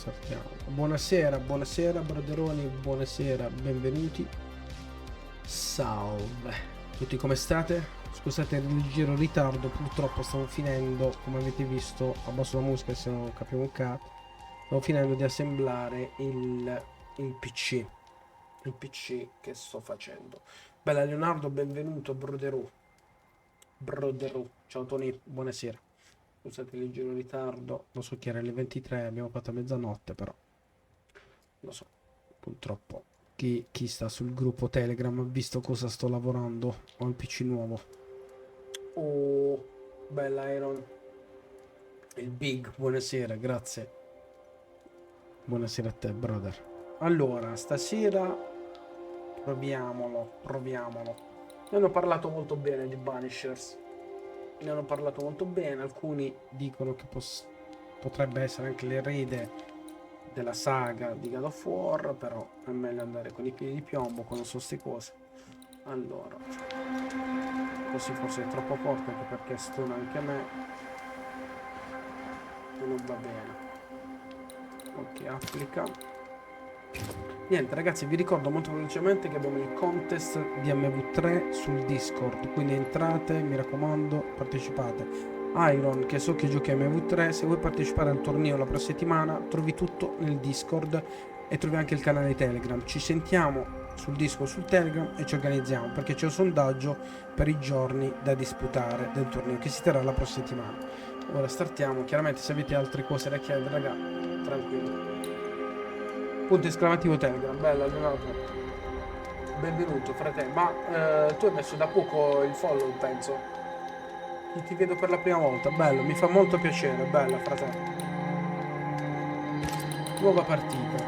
Saltiamo. Buonasera broderoni, buonasera, benvenuti. Salve. Tutti come state? Scusate il leggero ritardo, purtroppo stavo finendo, come avete visto, abbasso la musica se non capiamo un cazzo. Stavo finendo di assemblare il PC. il PC che sto facendo. Bella Leonardo, benvenuto, broderù. Ciao Tony, buonasera. Scusate il leggero ritardo, lo so che era le 23, abbiamo fatto a mezzanotte, però lo so, purtroppo chi sta sul gruppo Telegram ha visto cosa sto lavorando. Ho il PC nuovo. Oh, bella Iron. Il Big, buonasera, grazie. Buonasera a te, brother. Allora, stasera proviamolo. Ne hanno parlato molto bene di Banishers. Ne hanno parlato molto bene. Alcuni dicono che potrebbe essere anche l'erede della saga di God of War, però è meglio andare con i piedi di piombo quando sono queste cose. Allora, così forse è troppo forte, anche perché stona anche a me e non va bene. Ok, applica. Niente ragazzi, vi ricordo molto velocemente che abbiamo il contest di MV3 sul Discord, quindi entrate, mi raccomando, partecipate. Iron, che so che giochi a MV3, se vuoi partecipare al torneo la prossima settimana trovi tutto nel Discord e trovi anche il canale Telegram. Ci sentiamo sul Discord, sul Telegram e ci organizziamo, perché c'è un sondaggio per i giorni da disputare del torneo che si terrà la prossima settimana. Ora startiamo, chiaramente se avete altre cose da chiedere, raga, tranquillo. Punto esclamativo Telegram, bella Leonardo. Benvenuto frate, ma tu hai messo da poco il follow, penso. Ti vedo per la prima volta, bello, mi fa molto piacere, bella fratello. Nuova partita.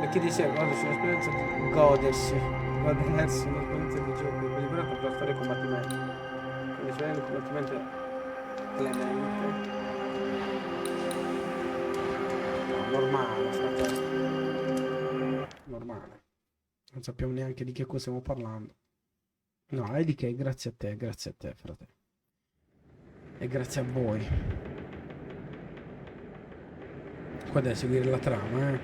E chi ti segue, guarda, sull'esperienza di godersi un'esperienza di gioco equilibrato per fare combattimenti. Quindi se vedi il combattimento clemente. No, normale, fratello. Normale. Non sappiamo neanche di che cosa stiamo parlando. No, è di che, grazie a te, fratello. E grazie a voi. Qua deve seguire la trama,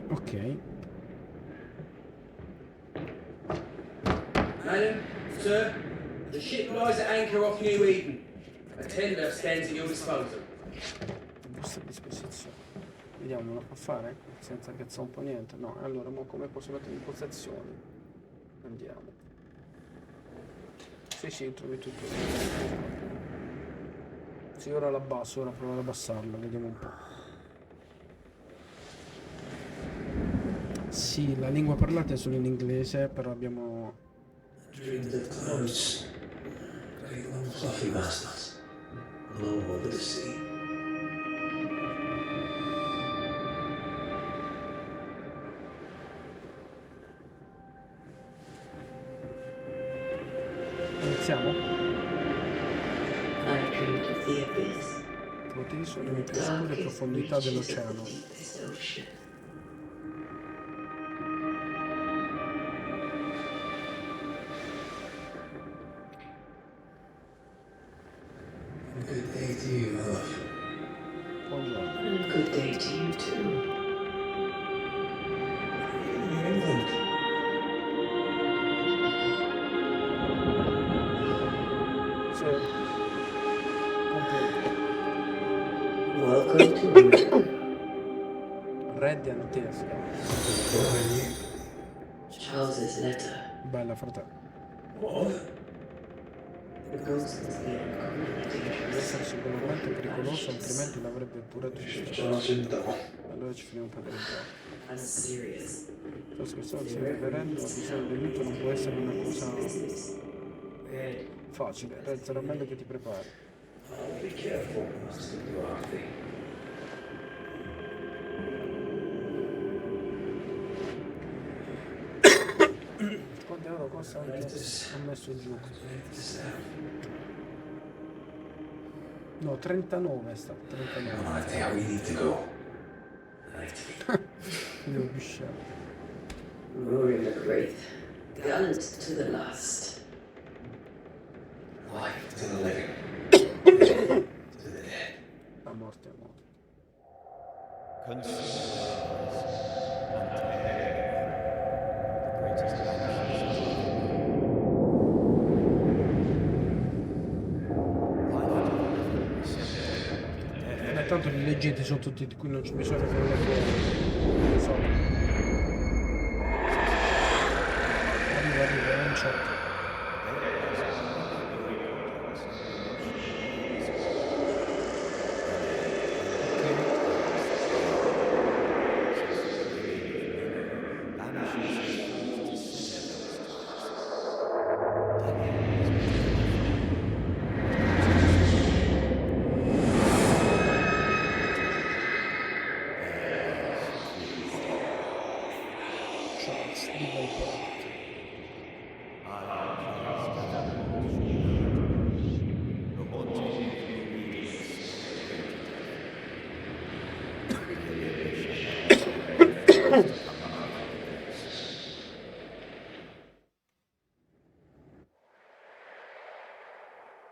Ok. Madam, sir, the ship lies at anchor off New Eden. A tender stands at your disposal. Busta a disposizione. Vediamo, me lo fa fare? Senza che un po' niente. No, allora, ma come posso mettere in postazione? Andiamo. Sì, trovi tutto. Sì, ora l'abbasso, ora provo ad abbassarlo, vediamo un po'. Sì, la lingua parlata è solo in inglese, però abbiamo... Dreamed of clouds, great long fluffy bastards, low over the sea. Iniziamo? I dreamed of the abyss. Motivi sono le più oscure profondità dell'oceano. Good day to you, love. Buongiorno. And good day to you too. You're England. Sì. Contento. Welcome to England. Radiantesca. Charles's letter. Bella, fratello. What? The ghost is beyond completely Deve dangerous. essere sicuramente pericoloso, altrimenti l'avrebbe pure ucciso. Allora ci finiamo per vedere. I'm serious. Sto scherzando, stai riferendo, ma bisogno dell'aiuto non può essere una cosa facile. Red, sarà meglio che ti prepari. I'll be careful, Master Dorothy. Quante euro costa anche ho messo giù? No, 39 è stato, 39. I think we need to go. Devo pisciare. Rory the Great, gallant to the last. Life to the living. To the dead. La morte è morte. tanto li leggete sono tutti di cui non c'è bisogno che non le fuori. Non so. Arriva, non c'è.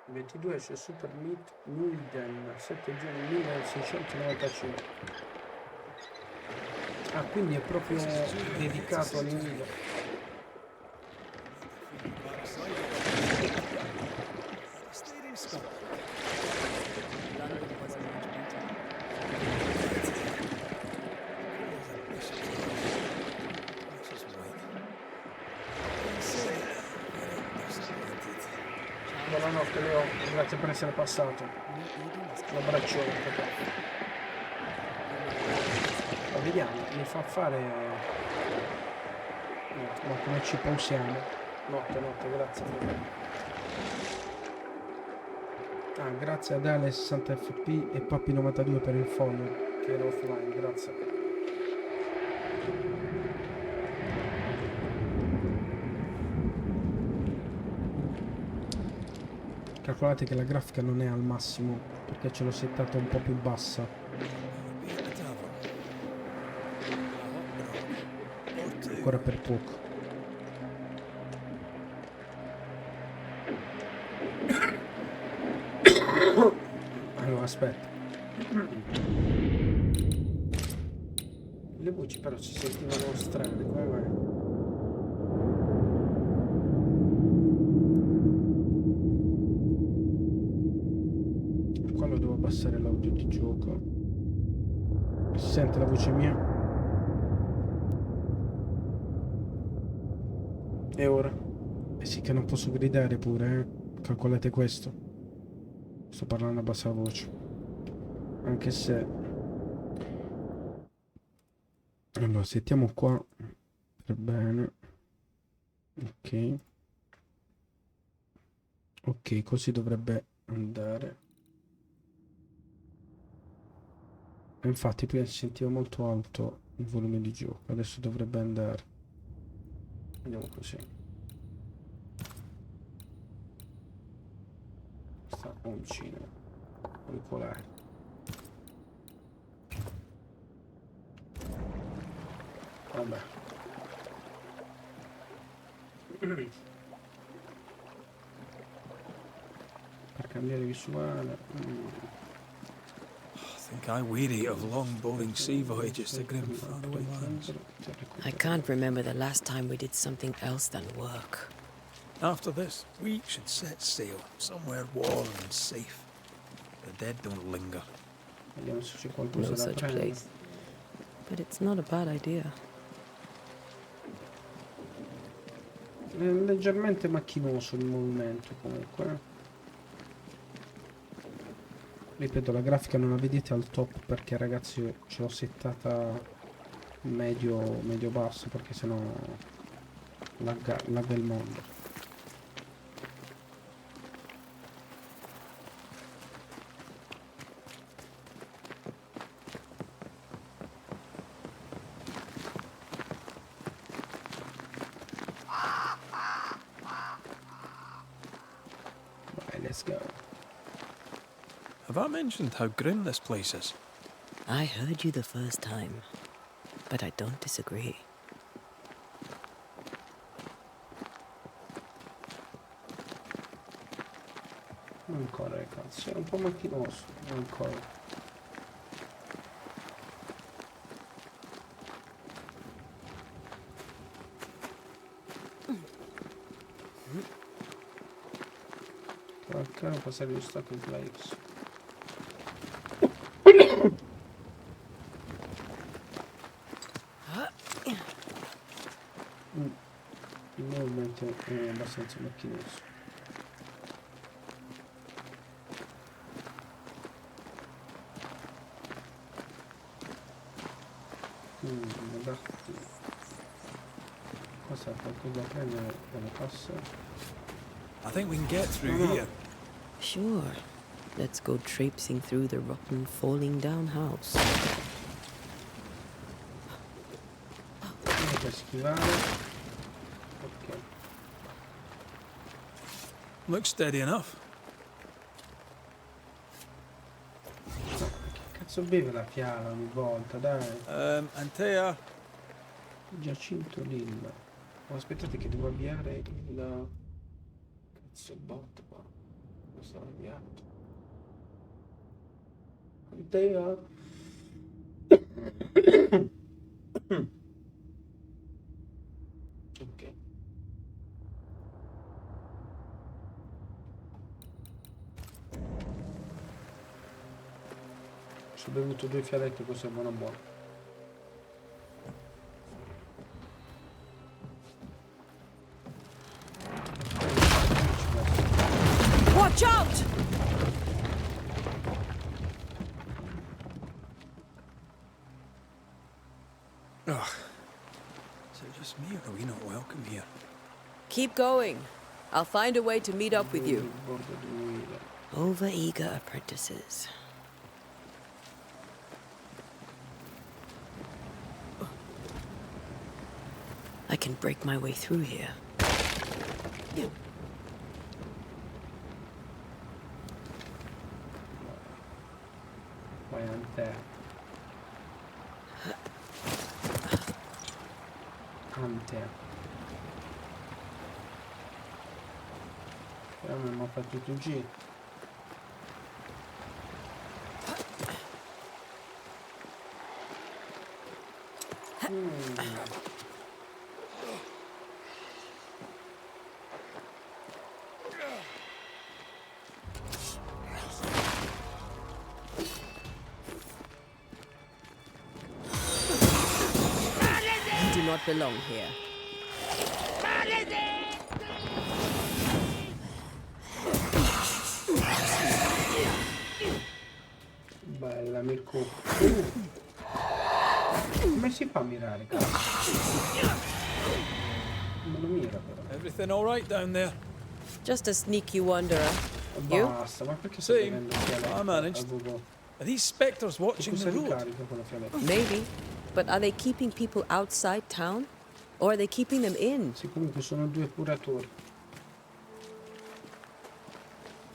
Il 22 c'è Super Meat Mulden, 7 giugno 1695. Ah, quindi è proprio dedicato al nido. Buonanotte Leo, grazie per essere passato. Un abbraccione papà. Ma vediamo, mi fa fare. No, ma come ci pensiamo? Notte, grazie. Ah, grazie ad Ale 60 fp e Papi 92 per il follow, che era offline, grazie. Calcolate che la grafica non è al massimo perché ce l'ho settata un po' più bassa. Ancora per poco. Allora aspetta. Le voci però si sentivano strane, come mai? Devo abbassare l'audio di gioco. Si sente la voce mia? E ora? Eh sì che non posso gridare pure, eh? Calcolate questo. Sto parlando a bassa voce. Anche se... Allora, settiamo qua. Per bene. Ok. Ok, così dovrebbe andare. Infatti prima si sentiva molto alto il volume di gioco, adesso dovrebbe andare. Andiamo così. Sta un cinema auricolare. Vabbè. Per cambiare visuale. I think I weary of long, boring sea voyages to grim, faraway lands. I can't remember the last time we did something else than work. After this, we should set sail somewhere warm and safe. The dead don't linger. Vediamo se c'è qualcosa No da such prendere. place. But it's not a bad idea. È leggermente macchinoso il movimento comunque. Ripeto, la grafica non la vedete al top perché ragazzi io ce l'ho settata medio basso perché sennò lagga il mondo. Vai, let's go. Have I mentioned how grim this place is? I heard you the first time, but I don't disagree. Ancora ragazzi, è un po' macchinoso, ancora. Passare gli stack flags. è abbastanza macchinoso. Cosa qualcosa da prendere dalle casse? I think we can get through here. Sure. Let's go traipsing through the rotten, falling down house. Per schivare. Ok. Looks steady enough. Che cazzo beve la fiala ogni volta, dai. Antea. Giacinto Lilla. Oh, aspettate che devo avviare il... Cazzo bot qua. Non sto avviato. Antea. Ok. Sono bevuto 2 fialette, questo è buono buono. Watch out! Oh. Is it just me or are we not welcome here? Keep going. I'll find a way to meet up with you. Bordo di Guida. Over-eager apprentices. I can break my way through here. Vai Antea. Antea. Però non ho fatto tutto il giro. You do not belong here. Bella Mirko. Come si fa a mirare, cazzo? Non lo mira però. Everything all right down there? Just a sneaky wanderer. You? Basta, ma perché stai Sì, bevendo il fialetto I managed. a Google? Are these spectres watching Cosa the road? ricarica con la fialetta? Maybe. But are they keeping people outside town? Or are they keeping them in? Sì, comunque sono 2 curatori.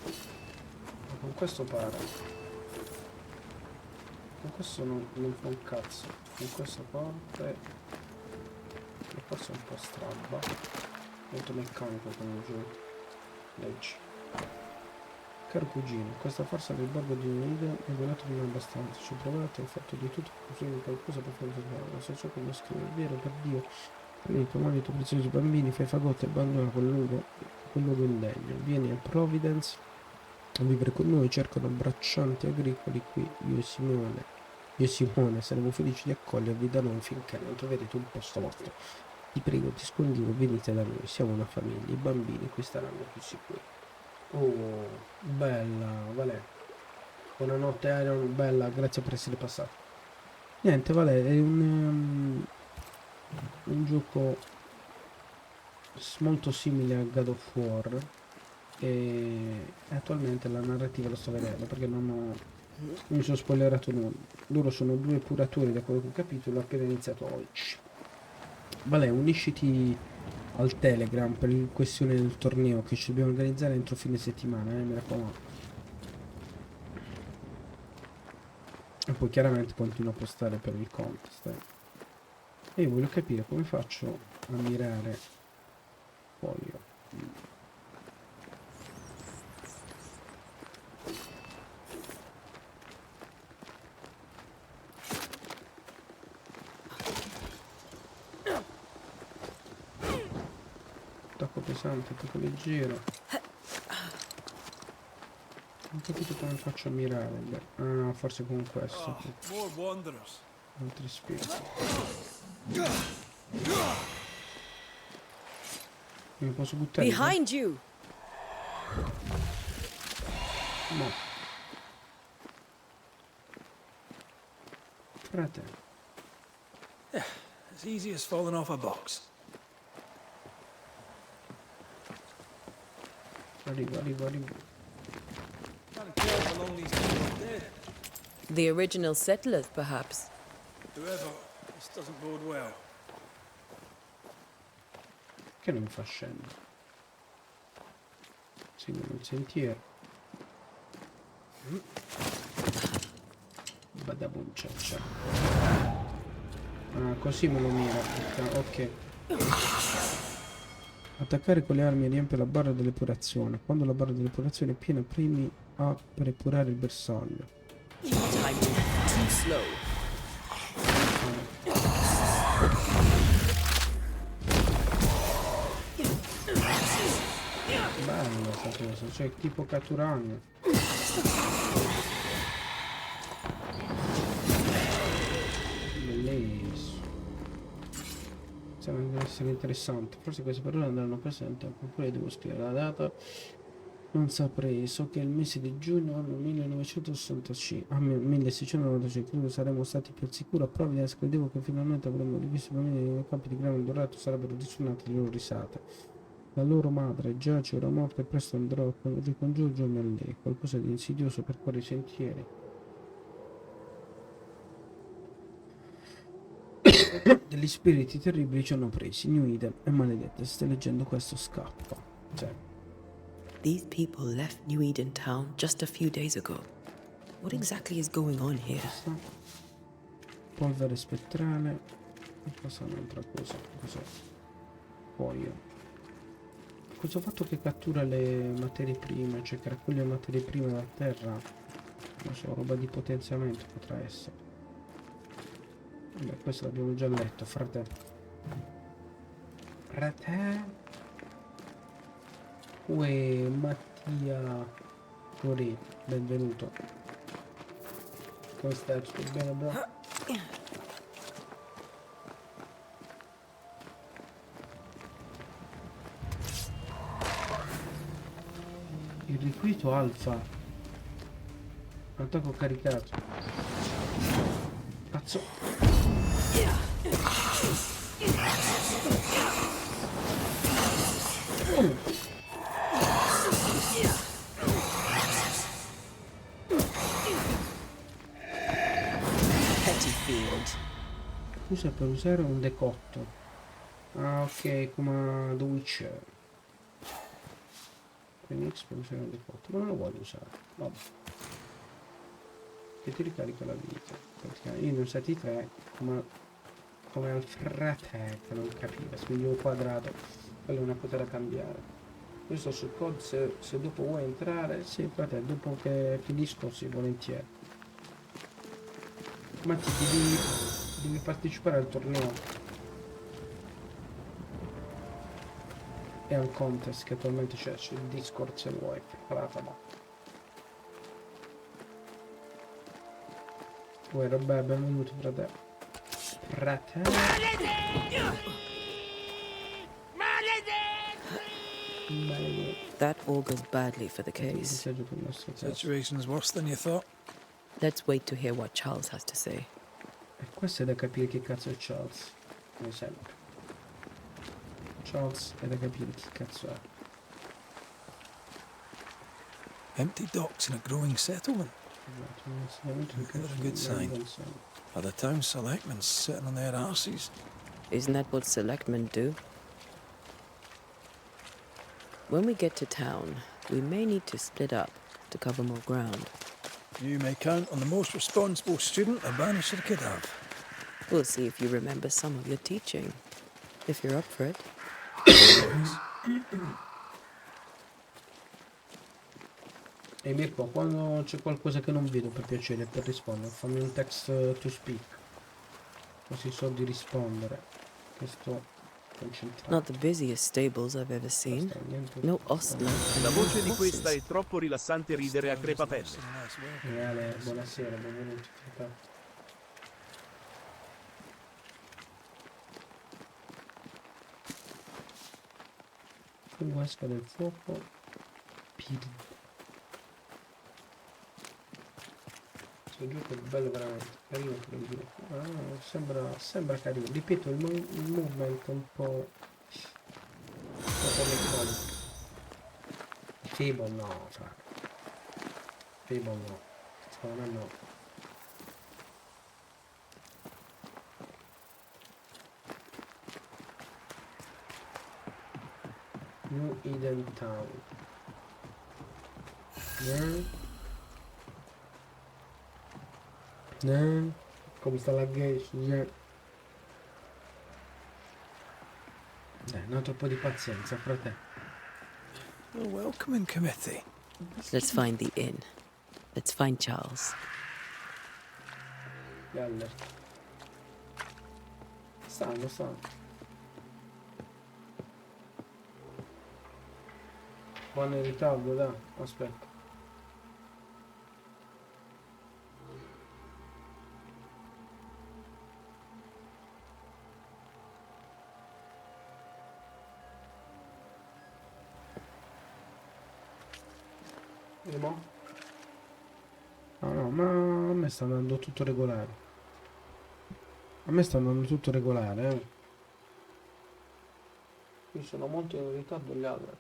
Ma con questo para. Con questo non fa un cazzo. Con questo forte. E forse è un po' strabba. Molto meccanico come gioco. Leggi. Caro cugino, questa farsa del borgo di Guida è volato non abbastanza. Ci ho provato, ho fatto di tutto per costruire qualcosa per farlo trovare. Non so ciò come scrivere, è vero, per Dio. Prendi i tuoi mani, i tuoi preziosi bambini, fai fagotto e abbandona quel luogo in legno. Vieni a Providence a vivere con noi, cercano braccianti agricoli qui. Io e Simone saremo felici di accogliervi da noi finché non troverete un posto vostro. Ti prego, ti scongiuro, venite da noi, siamo una famiglia, i bambini qui staranno più sicuri. Oh, bella, Vale. Buonanotte Iron, bella, grazie per essere passato. Niente, Vale, è un gioco molto simile a God of War e attualmente la narrativa la sto vedendo perché non mi sono spoilerato nulla. Loro sono 2 curatori da quello che ho capito, l'ho appena iniziato oggi. Vale, unisciti al Telegram per il questione del torneo che ci dobbiamo organizzare entro fine settimana, mi raccomando. E poi chiaramente continuo a postare per il contest. E io voglio capire come faccio a mirare foglio. Tocco pesante, tocco leggero. Non ho capito come faccio a mirare. Beh, ah, forse con questo. Oh, more wanderers. Altri spiriti. Mi posso buttare via? Behind you! No. Frate. As easy as falling off a box. Arrivo. Can't tell how long these people are dead. The original settlers, perhaps. Whoever, this doesn't bode well. Che non mi fa scendere? Seguono il sentiero. Badabum ciaccia. Ah, così me lo mira. Ok. Attaccare con le armi riempie la barra dell'epurazione. Quando la barra dell'epurazione è piena, premi A per epurare il bersaglio. Time too slow. Bello sta cosa, cioè tipo catturagno. Bellissimo. Sembra essere interessante. Forse queste parole andranno presenti, oppure devo scrivere la data. Non saprei, so che è il mese di giugno anno 1965, 1695, credo saremmo stati più al sicuro. A Providence credevo che finalmente avremmo rivisto i bambini nei campi di grano dorato, sarebbero risuonate le loro risate. La loro madre giace ora morta e presto andrò a ricongiungermi a lei. Qualcosa di insidioso per quali sentieri. Degli spiriti terribili ci hanno presi, New e maledette. Se stai leggendo questo scappa. Cioè. These people left New Eden town just a few days ago. What exactly is going on here? Questa. Polvere spettrale. E questa è un'altra cosa. Cos'è? Poi. Questo fatto che cattura le materie prime, cioè che raccoglie le materie prime dalla terra. Non so, roba di potenziamento potrà essere. Vabbè, questo l'abbiamo già letto, frate. Frate. Uè, Mattia. Ori, benvenuto. Come stai? Tutto bene, bro? Il riquito alfa. Attacco caricato. Cazzo. Petty fiend. Usa per usare un decotto. Ah, ok, come The Witcher. Phoenix per usare un decotto. Ma non lo voglio usare. Vabbè. Che ti ricarica la vita. Praticamente io ne ho usati 3 come al frate che non capiva. Scrivevo quadrato. Quella è una cosa da cambiare. Io sto sul code, se dopo vuoi entrare, sì, frate, dopo che finisco, sì, volentieri. Ma ti devi partecipare al torneo. E al contest che attualmente c'è sul Discord se vuoi, preparata ma. Uè, roba, benvenuti frate. Maledetti. That augurs badly for the case. Disagio per il nostro caso. Situation's worse than you thought. Let's wait to hear what Charles has to say. E questo è da capire che cazzo è Charles. Come sempre. Charles è da capire chi cazzo è. Empty docks in a growing settlement. Never a good sign. Are the town selectmen sitting on their arses? Isn't that what selectmen do? When we get to town, we may need to split up to cover more ground. You may count on the most responsible student a Banisher could have. We'll see if you remember some of your teaching. If you're up for it. E Mirko, quando c'è qualcosa che non vedo per piacere, per rispondere, fammi un text to speak. Così so di rispondere. Che sto concentrato. Not the busiest stables I've ever seen. No ostler. La voce di questa è troppo rilassante ridere a crepapelle. Reale, buonasera, benvenuti. Fungo esca del fuoco. Questo gioco è bello veramente. Carino per il gioco. Sembra carino. Ripeto, il movement è un po'... elettronico. Fable no, fra. Fable no. Secondo me no. New Eden Town. Come sta la geisha? Dai, un altro po' di pazienza, frate. A welcoming committee. Let's find the inn. Let's find Charles. Galler. Stanno. Buon in ritardo, dai. Aspetta. Vediamo. No, ma a me sta andando tutto regolare. Io sono molto in ritardo gli altri.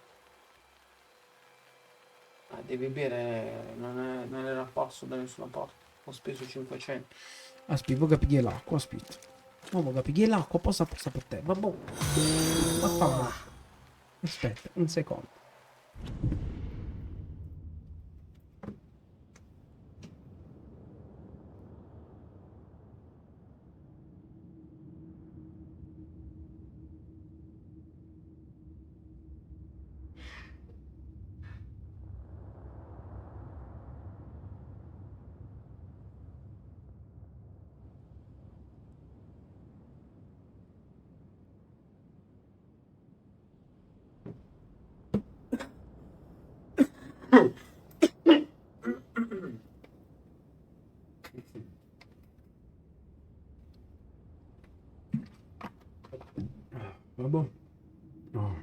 Devi bere, non era a passo da nessuna parte. Ho speso 500. Aspetta, voglio capire l'acqua, aspetta. No, voglio capire l'acqua, posa per te. Vabbè. Ma fammi. Aspetta, un secondo. Vabbè. No.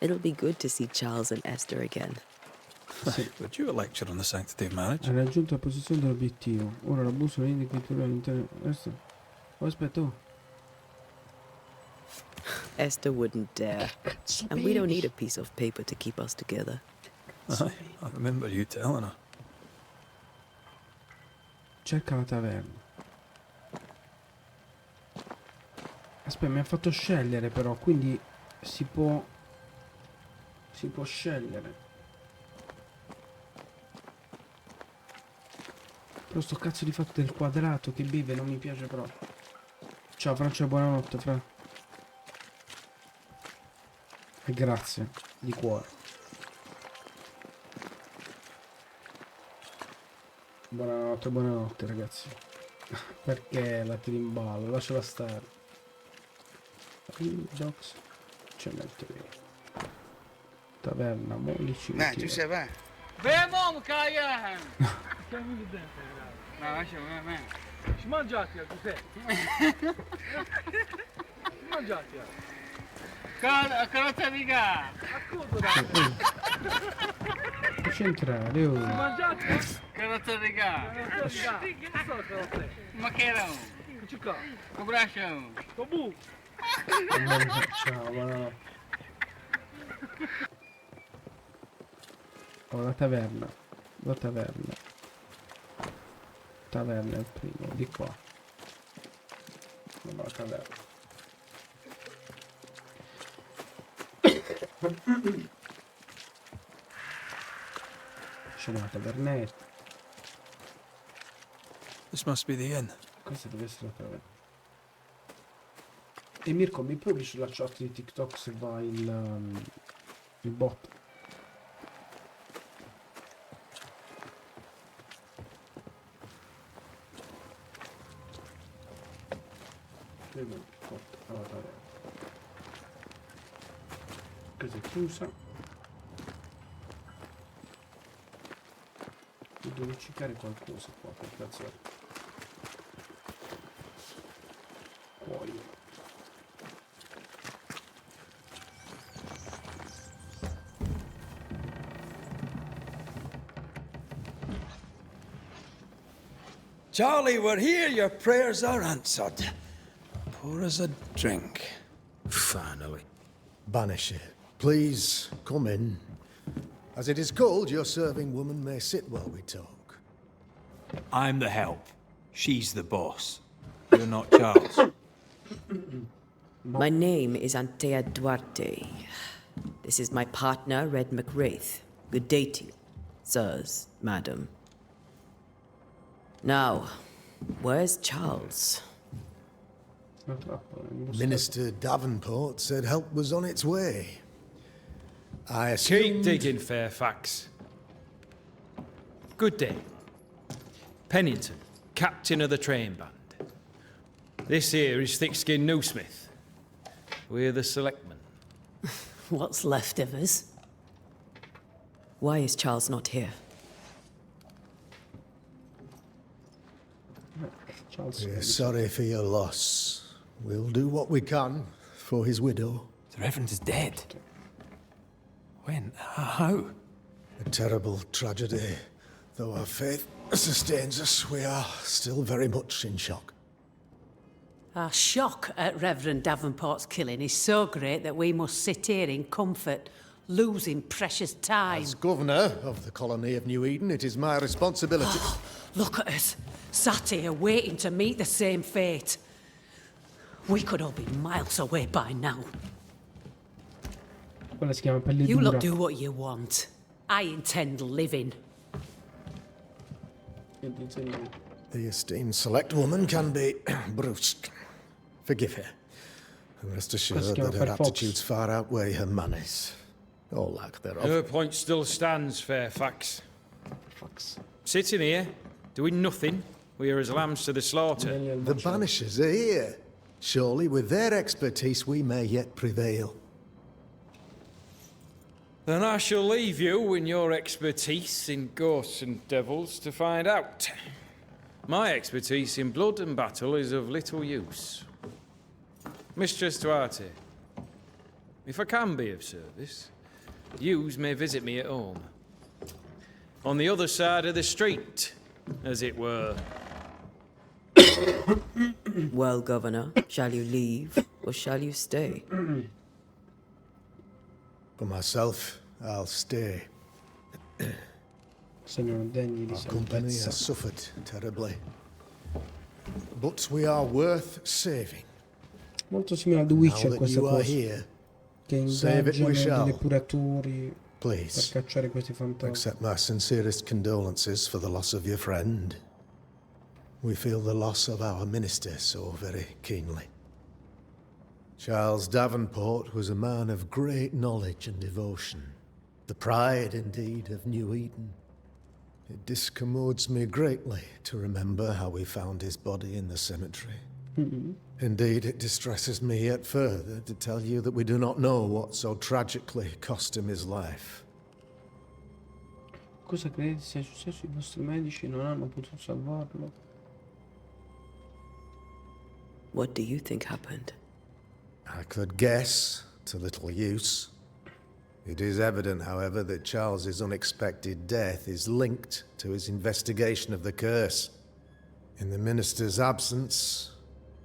It'll be good to see Charles and Esther again. Would you a lecture on the sanctity of marriage? Hai raggiunto la posizione dell'obiettivo. Ora la bussola indica il tuo all'interno. Oh, aspetta, oh. Esther wouldn't dare. Cazzo, And we don't need a piece of paper to keep us together. Aye, I remember you telling her. Cerca la taverna. Aspetta, mi ha fatto scegliere però, quindi si può scegliere. Però sto cazzo di fatto del quadrato che beve non mi piace proprio. Ciao Francia, buonanotte, Fra. E grazie, di cuore. Buonanotte ragazzi. Perché la tiri in ballo? Lasciala stare. Docs. C'è mentre. Taverna, mollici. ما تسبع بيمو مكاياهم كم قدام ما ماشي ما ايش ما جات يا قصير ما جات يا كان طريقة Centrale, oh. ما جات كان طريقة ما كيرو تشكا وبراشو ابو Ciao, buonanotte. Oh, la taverna. Taverna è il primo, di qua. No, la taverna. C'è una tavernetta. This must be the inn. Questa deve essere la taverna. E Mirko, mi provi sulla chat di TikTok se va il bot? Vedo il bot alla taverna. Questa è chiusa. Devo cercare qualcosa qua per cazzo. Poi. Charlie, we're here. Your prayers are answered. Pour us a drink. Finally. Banisher, please come in. As it is cold, your serving woman may sit while we talk. I'm the help. She's the boss. You're not Charles. My name is Antea Duarte. This is my partner, Red McWraith. Good day to you, sirs, madam. Now, where's Charles? Minister Davenport said help was on its way. I assumed... Keep digging, Fairfax. Good day. Pennington, captain of the train band. This here is Thick-Skinned Newsmith. We're the selectmen. What's left of us? Why is Charles not here? We're sorry for your loss. We'll do what we can for his widow. The Reverend is dead. When? How? A terrible tragedy. Though our faith sustains us, we are still very much in shock. Our shock at Reverend Davenport's killing is so great that we must sit here in comfort, losing precious time. As governor of the colony of New Eden, it is my responsibility... Look at us, sat here waiting to meet the same fate. We could all be miles away by now. Quella si chiama pelle You dura. lot do what you want. I intend living. The esteemed select woman can be brusque. Forgive her. And rest assured that her aptitudes far outweigh her manners. Or lack thereof. Her point still stands, Fairfax. Sitting here, doing nothing, we are as lambs to the slaughter. The Banishers are here. Surely, with their expertise, we may yet prevail. Then I shall leave you in your expertise in ghosts and devils to find out. My expertise in blood and battle is of little use. Mistress Duarte, if I can be of service, yous may visit me at home. On the other side of the street, as it were. Well, Governor, shall you leave or shall you stay? For myself, I'll stay. Sono degni di Our company salvezza. has suffered terribly. But we are worth saving. Molto simile a The Now Witcher that questa you are cosa. here, Che save it we ingaggiano shall. dei depuratori per please cacciare questi fantasmi. accept my sincerest condolences for the loss of your friend. We feel the loss of our minister so very keenly. Charles Davenport was a man of great knowledge and devotion. The pride, indeed, of New Eden. It discommodes me greatly to remember how we found his body in the cemetery. Indeed, it distresses me yet further to tell you that we do not know what so tragically cost him his life. Cosa credete sia successo? I vostri medici non hanno potuto salvarlo? What do you think happened? I could guess, to little use. It is evident, however, that Charles's unexpected death is linked to his investigation of the curse. In the minister's absence,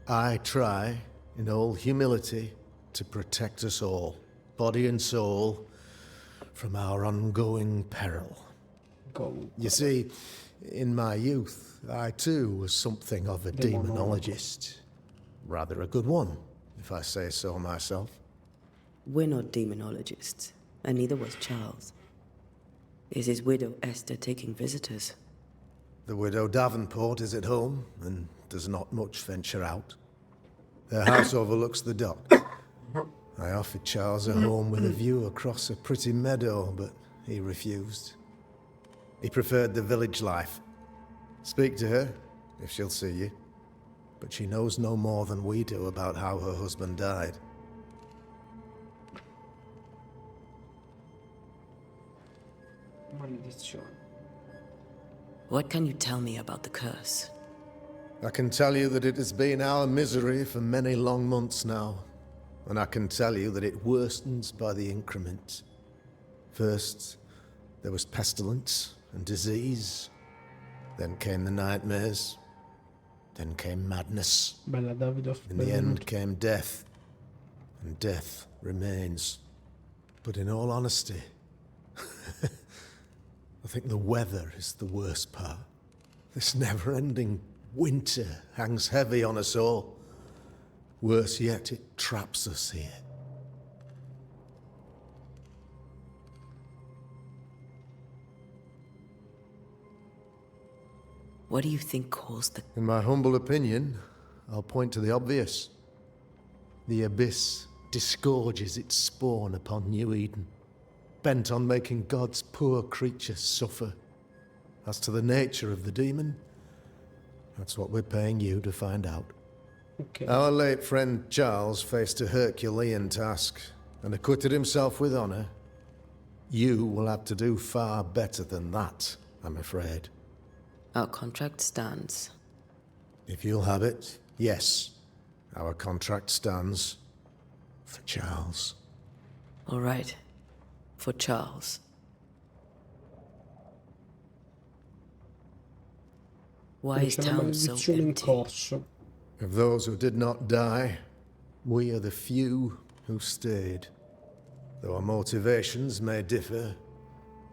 I try, in all humility, to protect us all, body and soul, from our ongoing peril. You see, in my youth, I too was something of a demonologist. Rather a good one, if I say so myself. We're not demonologists, and neither was Charles. Is his widow Esther taking visitors? The widow Davenport is at home and does not much venture out. Their house overlooks the dock. I offered Charles a home with a view across a pretty meadow, but he refused. He preferred the village life. Speak to her, if she'll see you. But she knows no more than we do about how her husband died. Maledizione. What can you tell me about the curse? I can tell you that it has been our misery for many long months now, and I can tell you that it worstens by the increment. First, there was pestilence and disease, then came the nightmares, then came madness. Bella Davido. In the end came death, and death remains. But in all honesty, I think the weather is the worst part. This never-ending winter hangs heavy on us all. Worse yet, it traps us here. What do you think caused the... In my humble opinion, I'll point to the obvious. The abyss disgorges its spawn upon New Eden, bent on making God's poor creatures suffer. As to the nature of the demon, that's what we're paying you to find out. Ok. Our late friend Charles faced a Herculean task and acquitted himself with honor. You will have to do far better than that, I'm afraid. Our contract stands. If you'll have it, yes. Our contract stands for Charles. All right. For Charles. Why is C'è una town so maledizione in empty? corso. Of those who did not die, we are the few who stayed. Though our motivations may differ,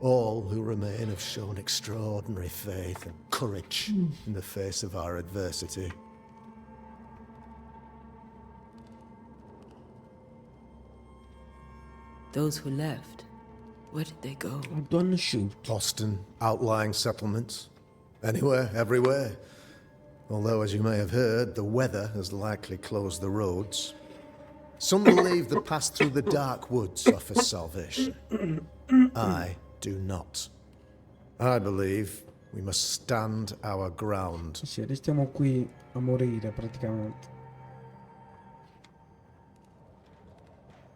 all who remain have shown extraordinary faith and courage in the face of our adversity. Those who left, where did they go? Don't shoot. Boston, outlying settlements. Anywhere, everywhere. Although, as you may have heard, the weather has likely closed the roads. Some believe the path through the dark woods offers salvation. I do not. I believe we must stand our ground. Sì, restiamo qui a morire praticamente.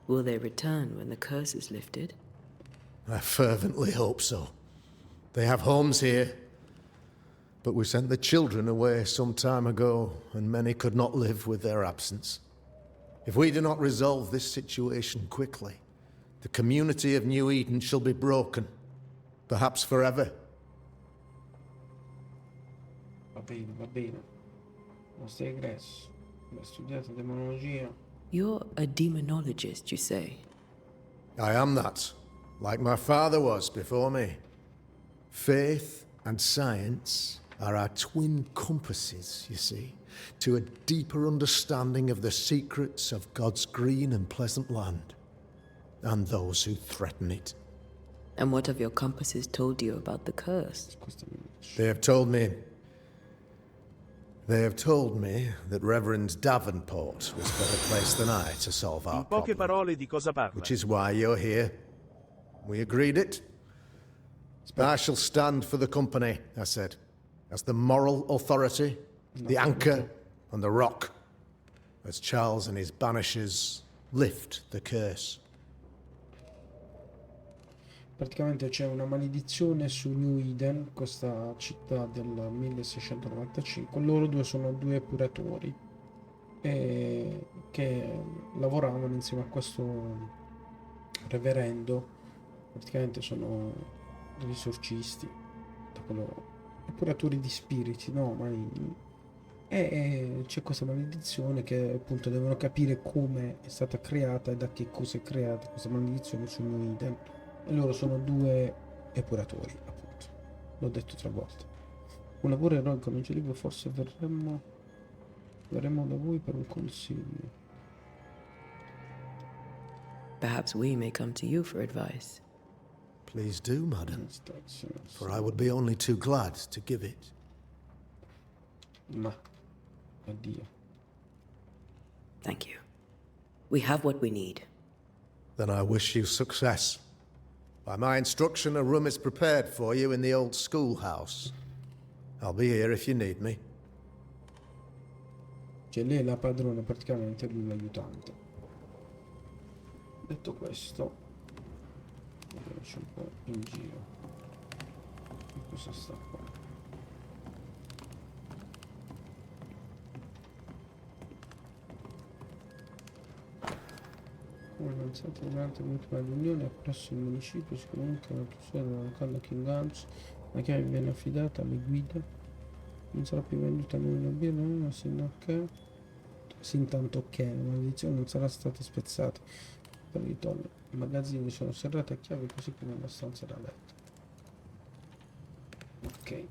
Will they return when the curse is lifted? I fervently hope so. They have homes here. But we sent the children away some time ago, and many could not live with their absence. If we do not resolve this situation quickly, the community of New Eden shall be broken, perhaps forever. Va bene, va bene. Non sei egresso. Hai studiato demonologia. You're a demonologist, you say? I am that, like my father was before me. Faith and science are our twin compasses, you see, to a deeper understanding of the secrets of God's green and pleasant land, and those who threaten it. And what have your compasses told you about the curse? They have told me that Reverend Davenport was better placed than I to solve our In poche problem, parole di cosa parla? which is why you're here. We agreed it. I shall stand for the company, I said, as the moral authority, the anchor, and the rock, as Charles and his Banishers lift the curse. Praticamente c'è una maledizione su New Eden, questa città del 1695. Loro due sono due epuratori che lavoravano insieme a questo reverendo. Praticamente sono degli esorcisti, epuratori di spiriti, no? E c'è questa maledizione che appunto devono capire come è stata creata e da che cosa è creata questa maledizione su New Eden. E loro sono due epuratori, appunto. L'ho detto 3 volte. Un lavoro eroico non c'è libro, forse verremo da voi per un consiglio. Perhaps we may come to you for advice. Please do, madam, for I would be only too glad to give it. Ma, addio. Thank you. We have what we need. Then I wish you success. By my instruction, a room is prepared for you in the old schoolhouse. I'll be here if you need me. Cioè lei è la padrona praticamente, lui l'aiutante. Detto questo, vediamoci un po' in giro. Che cosa sta qua? Avanzate durante l'ultima riunione presso il municipio si comunica la chiusura della locanda King Arms. La chiave viene affidata alle guide. Non sarà più venduta a noi la birra, sin tanto che la maledizione non sarà stata spezzata. Per ritorno, i magazzini sono serrati a chiave così come la stanza da letto. Ok.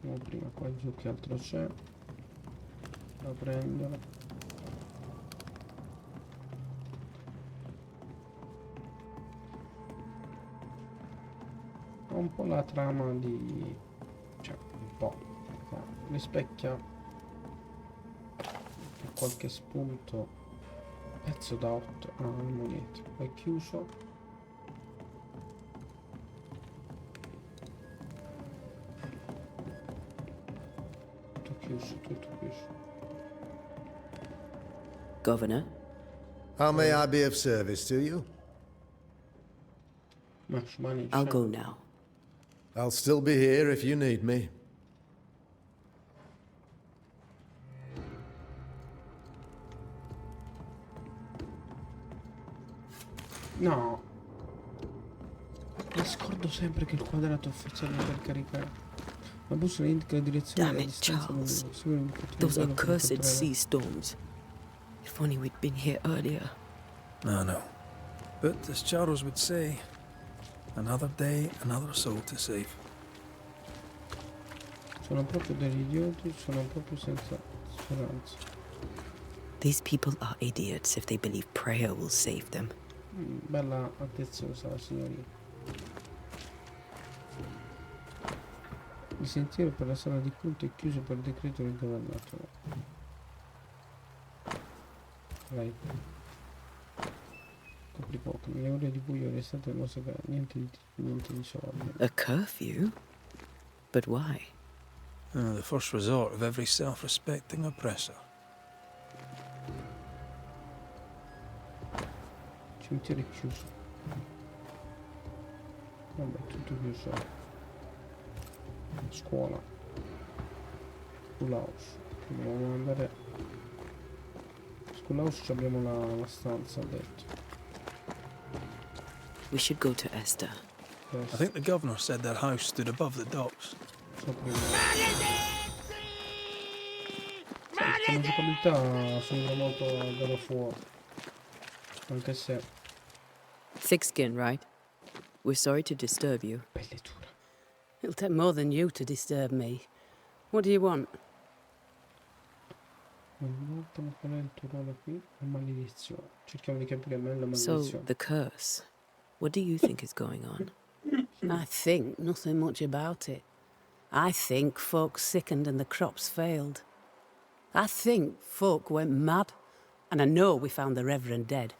Andiamo prima qua giù che altro c'è da prendere. Ho un po' la trama di... cioè un po' rispecchia qualche spunto. Pezzo da 8. Ah, monete. Poi chiuso. Tutto chiuso. Governor, How may I be of service to you? I'll go now. I'll still be here if you need me. No. Mi scordo sempre che il quadrato ufficiale per caricare. La bussola indica la direzione. Damn it, Charles. Those accursed sea storms. If only we'd been here earlier. I know. But as Charles would say, another day, another soul to save. Sono proprio degli idioti, sono proprio senza speranza. These people are idiots if they believe prayer will save them. Bella attezzosa la signorina. Il sentiero per la sala di culto è chiuso per decreto del governatore. Vai. Copri poco. Nelle ore di buio restate mosca, niente di soldi. A curfew? But why? The first resort of every self-respecting oppressor. Il cimitero è chiuso. Vabbè, tutto chiuso. Scuola. Schoolhouse. Dobbiamo andare. Schoolhouse abbiamo la stanza, ha detto. We should go to Esther. I think the governor said that house stood above the docks. Come giocabilità sembra molto bello fuori. Anche se Thick skin, right? We're sorry to disturb you. pelle dura. It'll take more than you to disturb me. What do you want? Qual è il tuo ruolo qui? La maledizione. Cerchiamo di capire meglio la So, maledizione. the curse. What do you think is going on? I think nothing much about it. I think folk sickened and the crops failed. I think folk went mad. And I know we found the Reverend dead.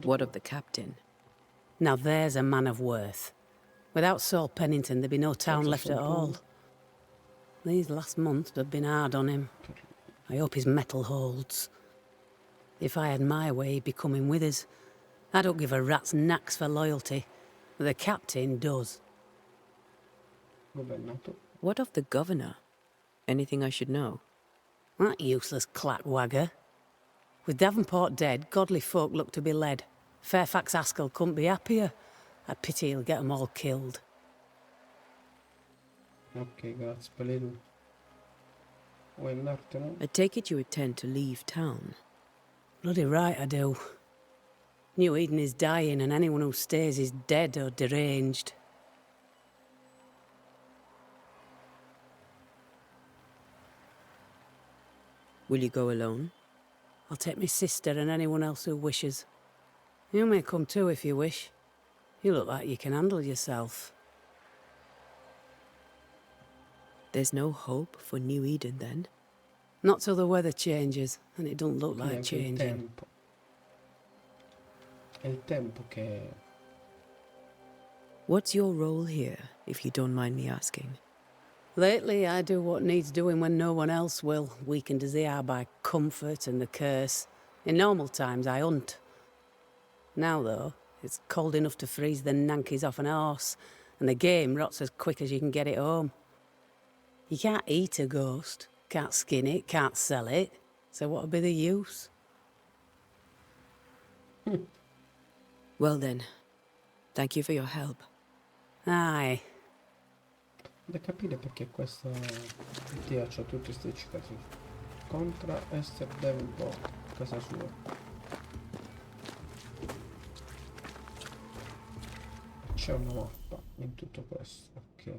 What of the captain? Now there's a man of worth. Without Saul Pennington, there'd be no town left at all. These last months have been hard on him. I hope his mettle holds. If I had my way, he'd be coming with us. I don't give a rat's knacks for loyalty, but the captain does. What of the governor? Anything I should know? That useless clackwagger. With Davenport dead, godly folk look to be led. Fairfax Askell couldn't be happier. I pity he'll get 'em all killed. Ok, grazie, Peledu. Vuoi andartene? I take it you intend to leave town. Bloody right I do. New Eden is dying, and anyone who stays is dead or deranged. Will you go alone? I'll take my sister and anyone else who wishes. You may come too if you wish. You look like you can handle yourself. There's no hope for New Eden then? Not till the weather changes, and it don't look like Neanche il changing. tempo. È il tempo che... What's your role here, if you don't mind me asking? Lately, I do what needs doing when no one else will, weakened as they are by comfort and the curse. In normal times, I hunt. Now, though, it's cold enough to freeze the nankies off an horse, and the game rots as quick as you can get it home. You can't eat a ghost, can't skin it, can't sell it, so what would be the use? Well then, thank you for your help. Aye. Da capire perché questa ITA c'ha tutte queste cicatrici. Contra Esther deve un po' casa sua. C'è una mappa in tutto questo, ok.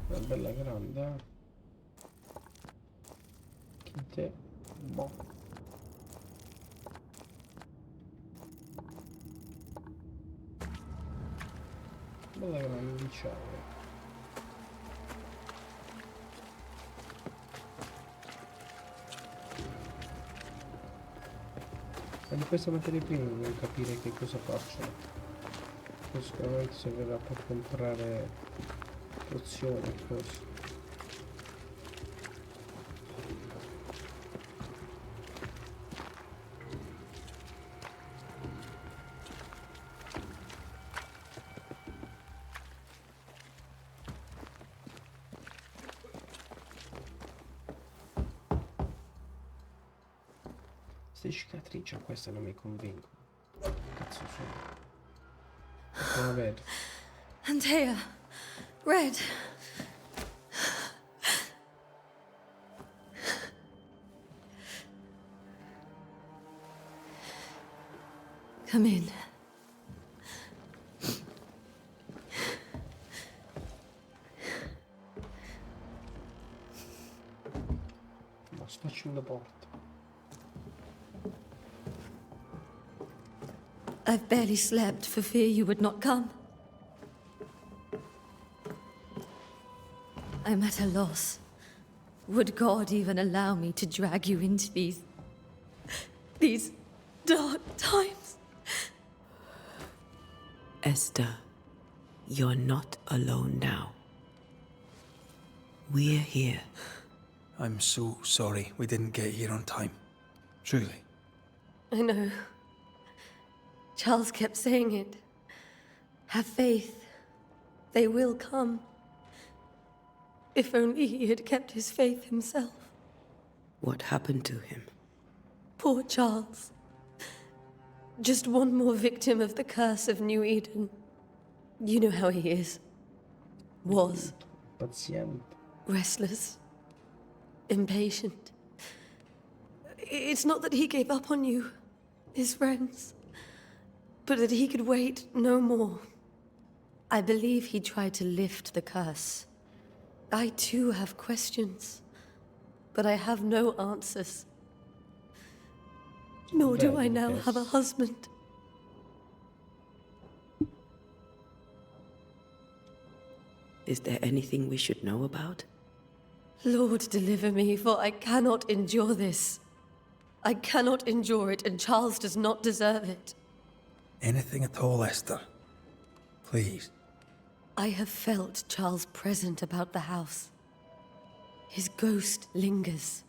Una bella grande, eh. Chinte, boh. Bella grande, diciamo. Ma di queste materie prime dobbiamo capire che cosa facciano. Poi sicuramente servirà per comprare pozioni e cose. Queste cicatrici a queste non mi convincono. Cazzo sono? Appena vedo. Antea, Red. Come in. Ma sfacciando porta. I've barely slept for fear you would not come. I'm at a loss. Would God even allow me to drag you into these dark times? Esther, you're not alone now. We're here. I'm so sorry we didn't get here on time. Truly. I know. Charles kept saying it. Have faith. They will come. If only he had kept his faith himself. What happened to him? Poor Charles. Just one more victim of the curse of New Eden. You know how he is. Was. Paziente. Restless. Impatient. It's not that he gave up on you, his friends, but that he could wait no more. I believe he tried to lift the curse. I too have questions, but I have no answers. Nor do I now have a husband. Is there anything we should know about? Lord, deliver me, for I cannot endure this. I cannot endure it, and Charles does not deserve it. Anything at all, Esther. Please. I have felt Charles' present about the house. His ghost lingers.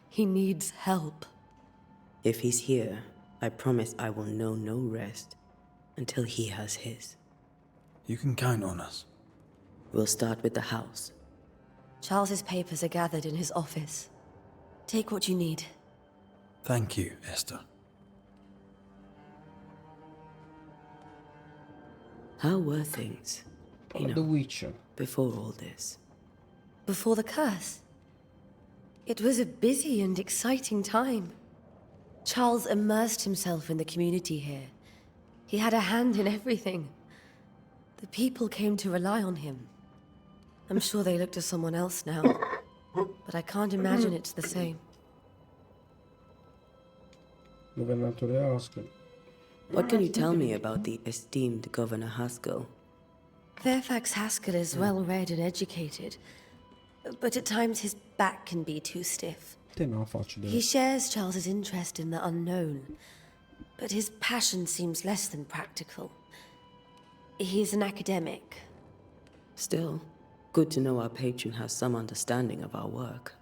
He needs help. If he's here, I promise I will know no rest until he has his. You can count on us. We'll start with the house. Charles's papers are gathered in his office. Take what you need. Thank you, Esther. How were things, The Witcher. before all this? Before the curse. It was a busy and exciting time. Charles immersed himself in the community here. He had a hand in everything. The people came to rely on him. I'm sure they look to someone else now, but I can't imagine it's the same. Governatore Haskell. What can you tell me about the esteemed Governor Haskell? Fairfax Haskell is well read and educated, but at times his back can be too stiff. Te non faccio He shares Charles's interest in the unknown, but his passion seems less than practical. He's an academic. Still, good to know our patron has some understanding of our work.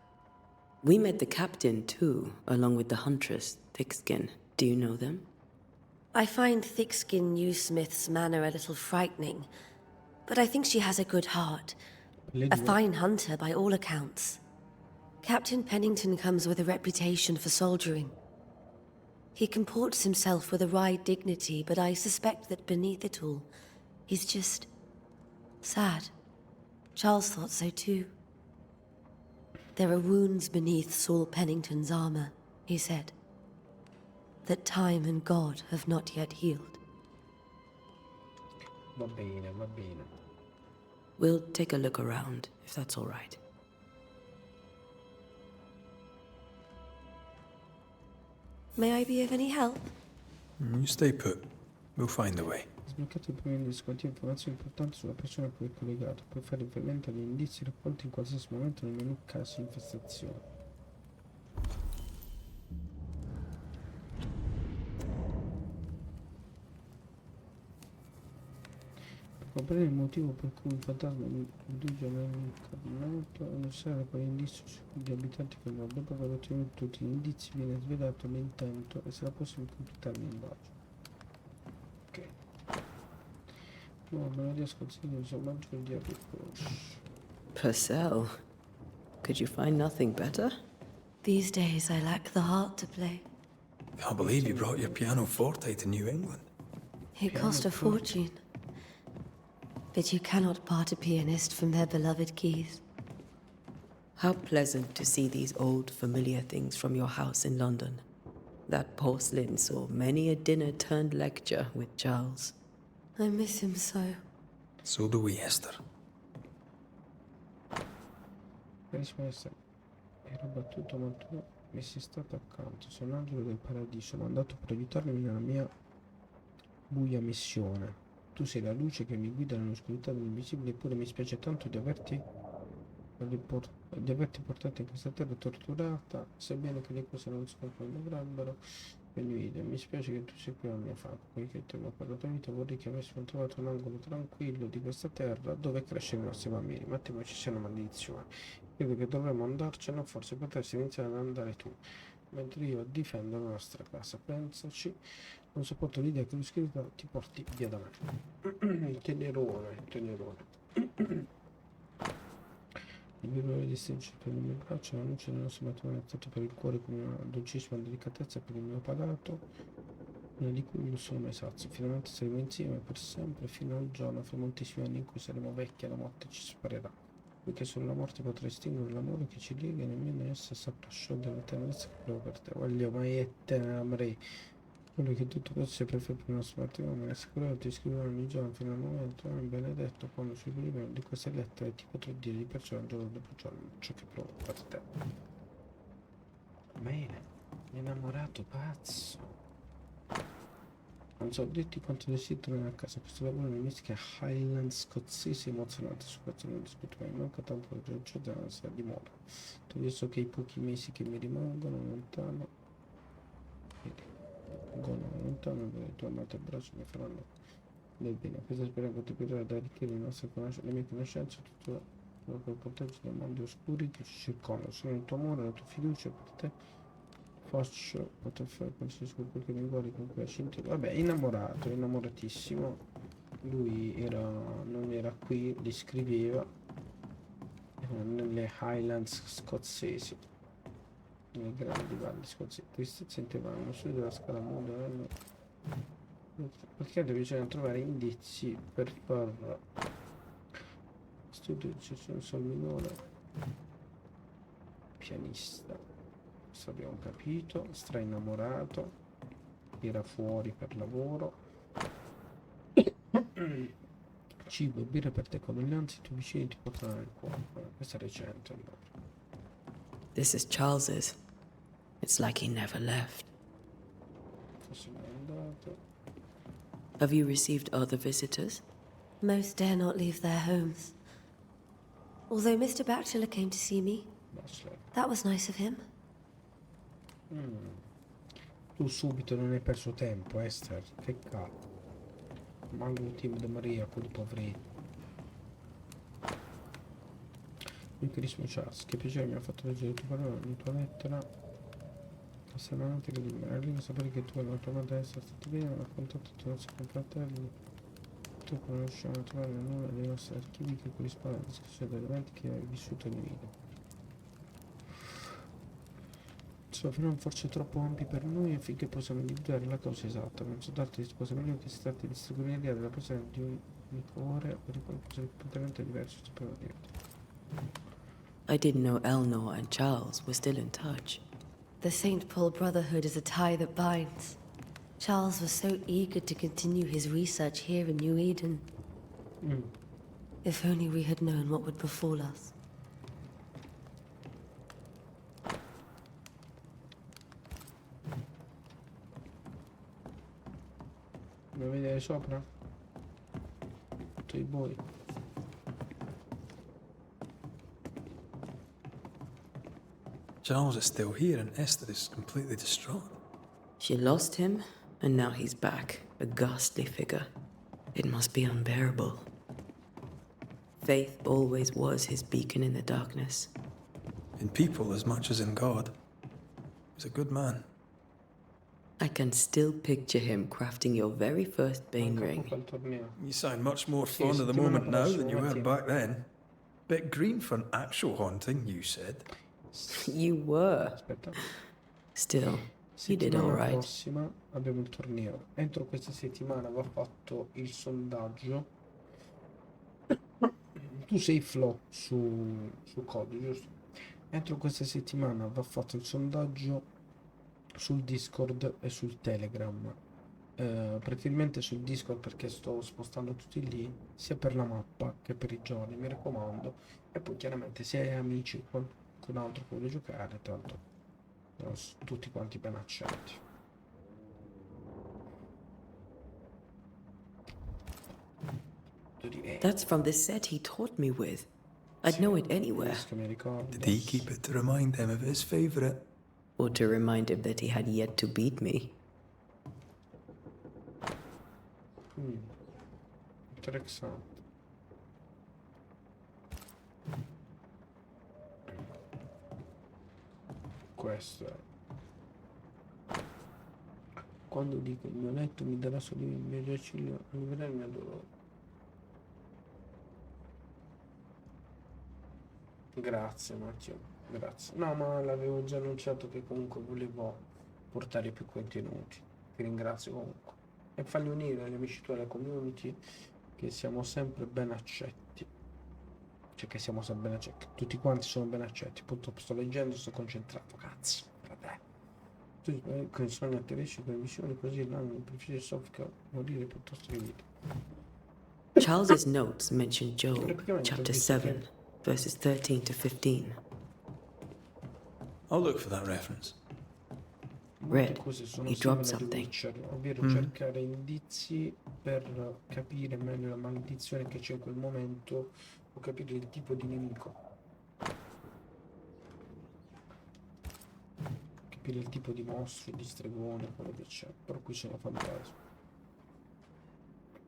We met the captain too, along with the huntress, Thickskin. Do you know them? I find thick-skinned New Smith's manner a little frightening, but I think she has a good heart. A fine hunter by all accounts. Captain Pennington comes with a reputation for soldiering. He comports himself with a wry dignity, but I suspect that beneath it all, he's just sad. Charles thought so too. There are wounds beneath Saul Pennington's armor, he said, that time and God have not yet healed. Va bene, va bene. We'll take a look around, if that's all right. May I be of any help? You stay put. We'll find a way. Sbloccato il primo indice contiene informazioni importanti sulla persona a cui è collegato. Puoi fare riferimento agli indizi raccolti in qualsiasi momento nel menu caso infestazione. Per comprendere il motivo per cui il fantasma induce nell'incarnato è necessario quali indizi sugli abitanti che non dopo aver ottenuto tutti gli indizi viene svelato l'intento e sarà possibile completare l'indagine. Ok. No, non riesco a seguire il suo maggiore di Purcell, could you find nothing better? These days I lack the heart to play. Can't believe you brought your pianoforte to New England. It cost a fortune. But you cannot part a pianist from their beloved keys. How pleasant to see these old familiar things from your house in London. That porcelain saw many a dinner-turned-lecture with Charles. I miss him so. So do we, Esther. Carissimo essere, ero battuto ma tu mi sei stato accanto. Sei un angelo del paradiso, mandato per aiutarmi nella mia buia missione. Tu sei la luce che mi guida nell'oscurità dell'invisibile, eppure mi spiace tanto di averti portato in questa terra torturata, sebbene che le cose non sono come dovrebbero. Benvenuti, mi spiace che tu sia qui alla mia fame, poiché temo per la tua vita vorrei che avessimo trovato un angolo tranquillo di questa terra dove crescere i nostri bambini, ma temo ci sia una maledizione. Credo che dovremmo andarcene, o forse potresti iniziare ad andare tu, mentre io difendo la nostra casa. Pensaci, non sopporto l'idea che l'oscurità ti porti via da me. Tenerone, tenerone. Il vivere di stringere per le mie braccia, la luce del nostro matrimonio è stato per il cuore come una dolcissima delicatezza per il mio palato, una di cui non sono mai sazio. Finalmente saremo insieme per sempre, fino al giorno, fra moltissimi anni in cui saremo vecchi e la morte ci separerà. Poiché solo la morte potrà estinguere l'amore che ci lega e nemmeno essa saprà sciogliere la tenerezza che avevo per te. Voglio mai e te ne amerei. Voglio che tutto questo sia perfetto per il nostro matrimonio, mi assicuro ti scriverò ogni giorno fino al momento, benedetto, quando ci libero di queste lettere ti potrò dire di persona giorno dopo giorno ciò che provo per te. Bene, innamorato pazzo. Non so dirti quanto desidero tornare a casa, questo lavoro nelle mistiche Highland scozzesi emozionante, su questo non discuto mai, manca tanto la giornata della sera di moda. Io so che i pochi mesi che mi rimangono lontano, le tue amate braccia mi faranno del bene. Questa speranza contribuirà ad arricchire le mie conoscenze, tutto quello che protegge dai mondi oscuri che ci circondano. Sono il tuo amore, la tua fiducia per te. Faccio poter fare qualsiasi quello che mi vuole con quella scintilla. Vabbè, innamorato, innamoratissimo. Lui non era qui, li scriveva nelle Highlands scozzesi, nelle grandi valli scozzesi. Tristezza intemevole, uno studio della scala mondo perché bisogna trovare indizi per far studio di sol minore, pianista. Questo abbiamo capito. Stra innamorato, era fuori per lavoro. Cibo e birra per te, condoglianze, i tuoi vicini ti portano nel cuore. Questo è recente allora. This is Charles's. It's like he never left. Forse non è andato. Have you received other visitors? Most dare not leave their homes. Although Mr. Bachelor came to see me, that was nice of him. Tu subito non hai perso tempo, Esther. Che cazzo. Manco un team di Maria, quelli poverini. Mio carissimo Charles, che piacere mi ha fatto leggere le tue parole, la tua lettera. affascinante che libera. Lì sapere che tu e la tua madre essere stati bene, ho raccontato tutti i nostri fratelli. Tu non riusciamo a trovare nulla dei nostri archivi che corrisponde alla discussione degli eventi che hai vissuto in vita. Sono forse troppo ampi per noi affinché possiamo individuare la causa esatta. Non so darti risposta meglio che si tratti di stregoneria della presenza di un cuore o di qualcosa di completamente diverso, sapevo dirti. I didn't know Eleanor and Charles were still in touch. The St. Paul Brotherhood is a tie that binds. Charles was so eager to continue his research here in New Eden. If only we had known what would befall us. Vuoi vedere sopra? Tutti i buoi. Charles is still here and Esther is completely distraught. She lost him, and now he's back, a ghastly figure. It must be unbearable. Faith always was his beacon in the darkness. In people as much as in God. He's a good man. I can still picture him crafting your very first Bane ring. You sound much more fond of the moment now than you were back then. Bit green for an actual haunting, you said. You were. Still, you did all right. Prossima abbiamo il torneo. Entro questa settimana va fatto il sondaggio. Tu sei Flo su Code, giusto? Entro questa settimana va fatto il sondaggio sul Discord e sul Telegram. Praticamente sul Discord perché sto spostando tutti lì, sia per la mappa che per i giorni, mi raccomando. E poi chiaramente se hai amici con altro che vuole giocare, tanto tutti quanti ben accetti. That's from the set he taught me with. I'd know it anywhere. Did he keep it to remind him of his favourite? Or to remind him that he had yet to beat me. Interessante. Questo è. Quando dico il mio letto mi darà sollievo il mio giaciglio, arriverà il mio dolore. Grazie Matteo, grazie. No, ma l'avevo già annunciato che comunque volevo portare più contenuti. Ti ringrazio comunque. E fagli unire gli amici tuoi alla community, che siamo sempre ben accetti. Cioè che siamo sempre ben accetti. Tutti quanti sono ben accetti. Purtroppo sto leggendo, sto concentrato. Cazzo, frate. Tu con sogni atterrisci per missioni così l'hanno preferito soffica morire piuttosto che vita. Charles's notes mention Job, chapter 7, verses 13 to 15. I'll look for that reference. Read, you dropped something. Ovvero cercare indizi per capire meglio la maledizione che c'è in quel momento o capire il tipo di nemico. Capire il tipo di mostro, di stregone, quello che c'è. Però qui sono fantasmi.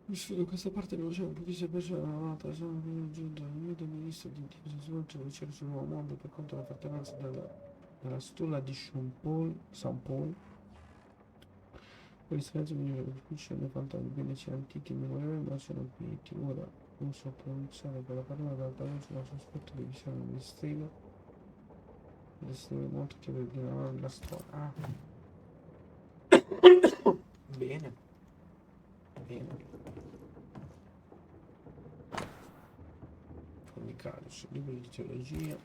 Visto questa parte non c'è un pochissime persone nata, sono giunto al mio ministro di svolgere la ricerca sul nuovo mondo per conto dell'appartenenza della stulla di San Paul. Questa stranezza mi riferisce ai fantasmi veneti antichi e memorabili, ma sono finiti. Ora non so pronunciare quella parola dall'alta voce, ma sospetto di visione del stile molto che vede la storia. Bene. Comunicare libro di teologia.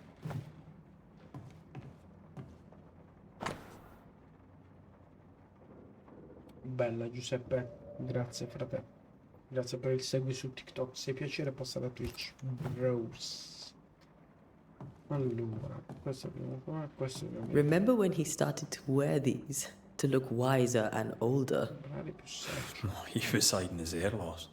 Bella Giuseppe, grazie frate. Grazie per il segui su TikTok. Se piacere passa da Twitch Bros. Allora, questo abbiamo qua, questo abbiamo. Remember when he started to wear these to look wiser and older? He was hiding his hair loss.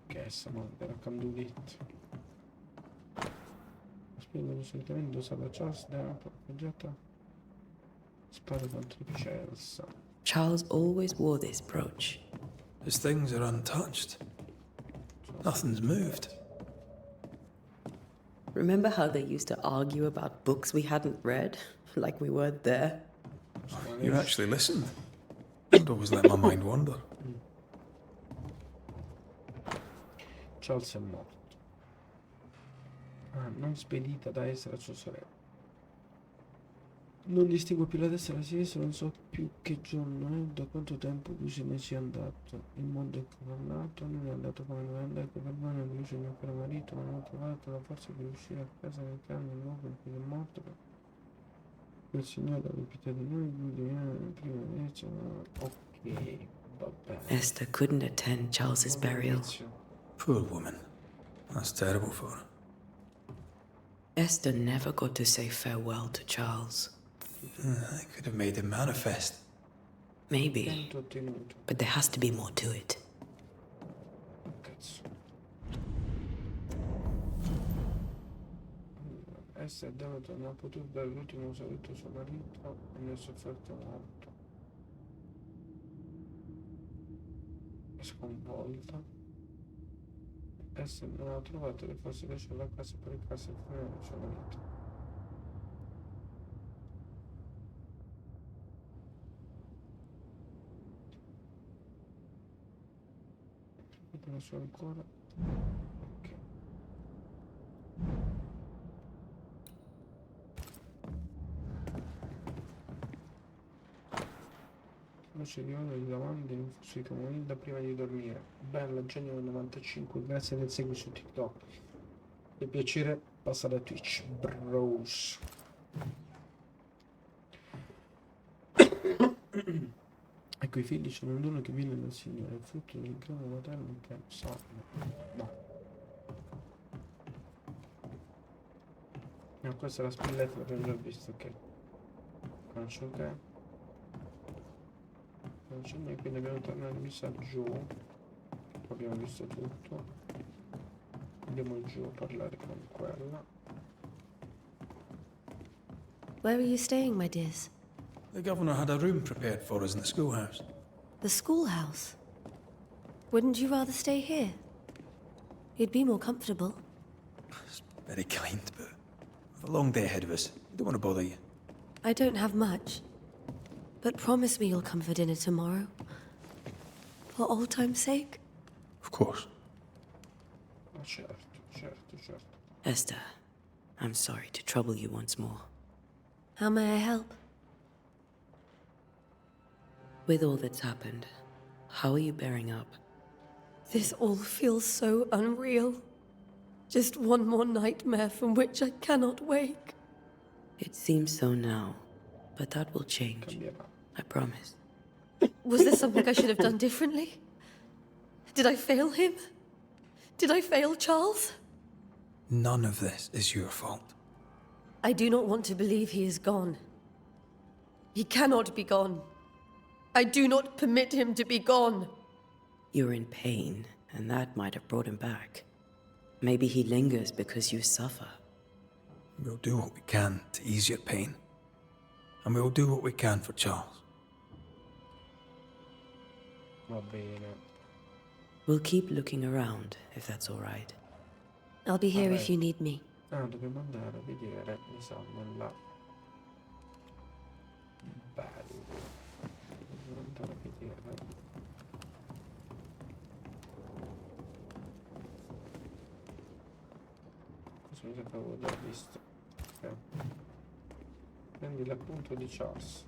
Che sono della canduletta. Spiego solitamente dosata da Charles della appoggiata. Sparo contro i Chelsea. Charles always wore this brooch. His things are untouched. Nothing's moved. Remember how they used to argue about books we hadn't read? Like we weren't there? You actually listened. I'd always let my mind wander. Charles è morto. Ah, non spedita da essere a sua sorella. Non distingo più la destra e la sinistra, non so più che giorno è, da quanto tempo lui se ne sia andato. Il mondo è crollato, lui è andato come doveva andare, per mano lui c'è mio caro marito, non ho trovato la forza di uscire a casa nel cambio nuovo in cui è morto. Il Signore ha ripetuto di noi, lui viene prima invece, ok, va bene. Esther couldn't attend Charles's burial. Poor woman. That's terrible for her. Esther never got to say farewell to Charles. I could have made him manifest. Maybe, but there has to be more to it. Cazzo. Esther non ha potuto dare l'ultimo saluto a suo marito e ne ha sofferto molto. È sconvolta. Esther non ha trovato le forze di lasciare la casa per recarsi al funerale di suo marito. Non so ancora. Ok. Luce di oro di lavanda in sui camomilla prima di dormire. Bella genio del 95, grazie del segui su TikTok. Per piacere passa da Twitch. Bros. Ecco, i figli sono un dono che viene dal Signore, il frutto del grano materno che sanno. No. No, questa è la spilletta, l'abbiamo già visto, ok. Non c'è ok. Non c'è niente, quindi dobbiamo tornare al messaggio. Abbiamo visto tutto. Andiamo giù a parlare con quella. Where are you staying, my dears? The governor had a room prepared for us in the schoolhouse. The schoolhouse? Wouldn't you rather stay here? You'd be more comfortable. It's very kind, but we've a long day ahead of us. I don't want to bother you. I don't have much. But promise me you'll come for dinner tomorrow. For old time's sake. Of course. Ma certo. Esther, I'm sorry to trouble you once more. How may I help? With all that's happened, how are you bearing up? This all feels so unreal. Just one more nightmare from which I cannot wake. It seems so now, but that will change. I promise. Was there something I should have done differently? Did I fail him? Did I fail Charles? None of this is your fault. I do not want to believe he is gone. He cannot be gone. I do not permit him to be gone. You're in pain, and that might have brought him back. Maybe he lingers because you suffer. We'll do what we can to ease your pain. And we'll do what we can for Charles. Va bene. We'll keep looking around, if that's all right. I'll be here if you need me. Ah, dobbiamo andare a vedere, mi sa, nella... Bello. Dobbiamo andare a vedere. Cosa mi sa che avevo già visto. Ok. Prendi l'appunto di Charles.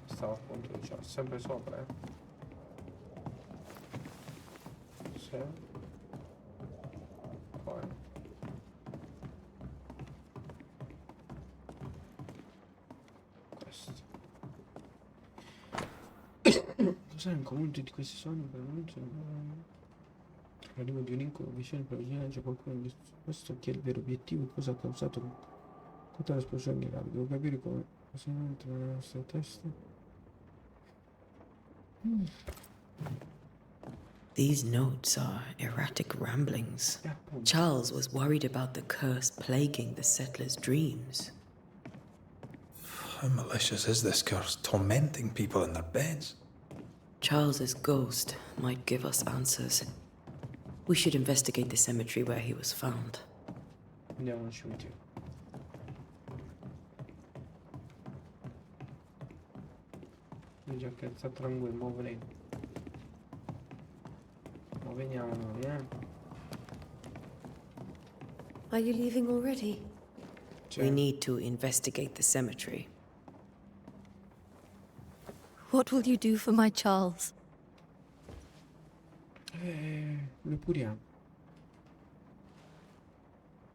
Stava appunto di Charles, sempre sopra, Sì. Poi. Questo. Cos'è in comune di questi sogni? Per il momento l'arrivo di un incubo, visione previsione, c'è qualcuno di questo che è il vero obiettivo, cosa ha causato tutta l'esplosione grave. Devo capire come si entra nelle nostre teste. These notes are erratic ramblings. Charles was worried about the curse plaguing the settlers' dreams. How malicious is this curse, tormenting people in their beds? Charles's ghost might give us answers. We should investigate the cemetery where he was found. Andiamo nel cimitero. Già che sta tranquillo, mo veniamo. Mo veniamo noi, Are you leaving already? We need to investigate the cemetery. What will you do for my Charles? Lo puriamo.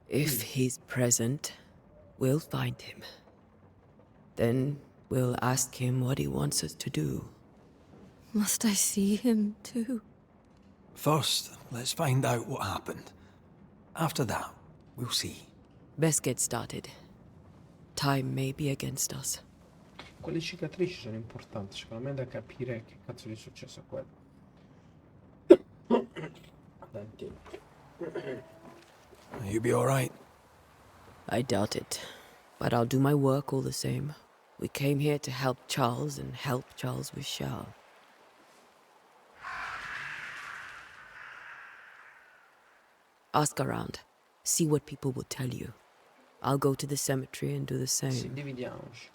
If he's present, we'll find him. Then we'll ask him what he wants us to do. Must I see him too? First, let's find out what happened. After that, we'll see. Best get started. Time may be against us. Quelle cicatrici sono importanti, secondo me, da capire che cazzo gli è successo a quello. Dai, You be alright? I doubt it, but I'll do my work all the same. We came here to help Charles and help Charles with Charles. Ask around. See what people will tell you. I'll go to the cemetery and do the Sì, same. dividiamoci.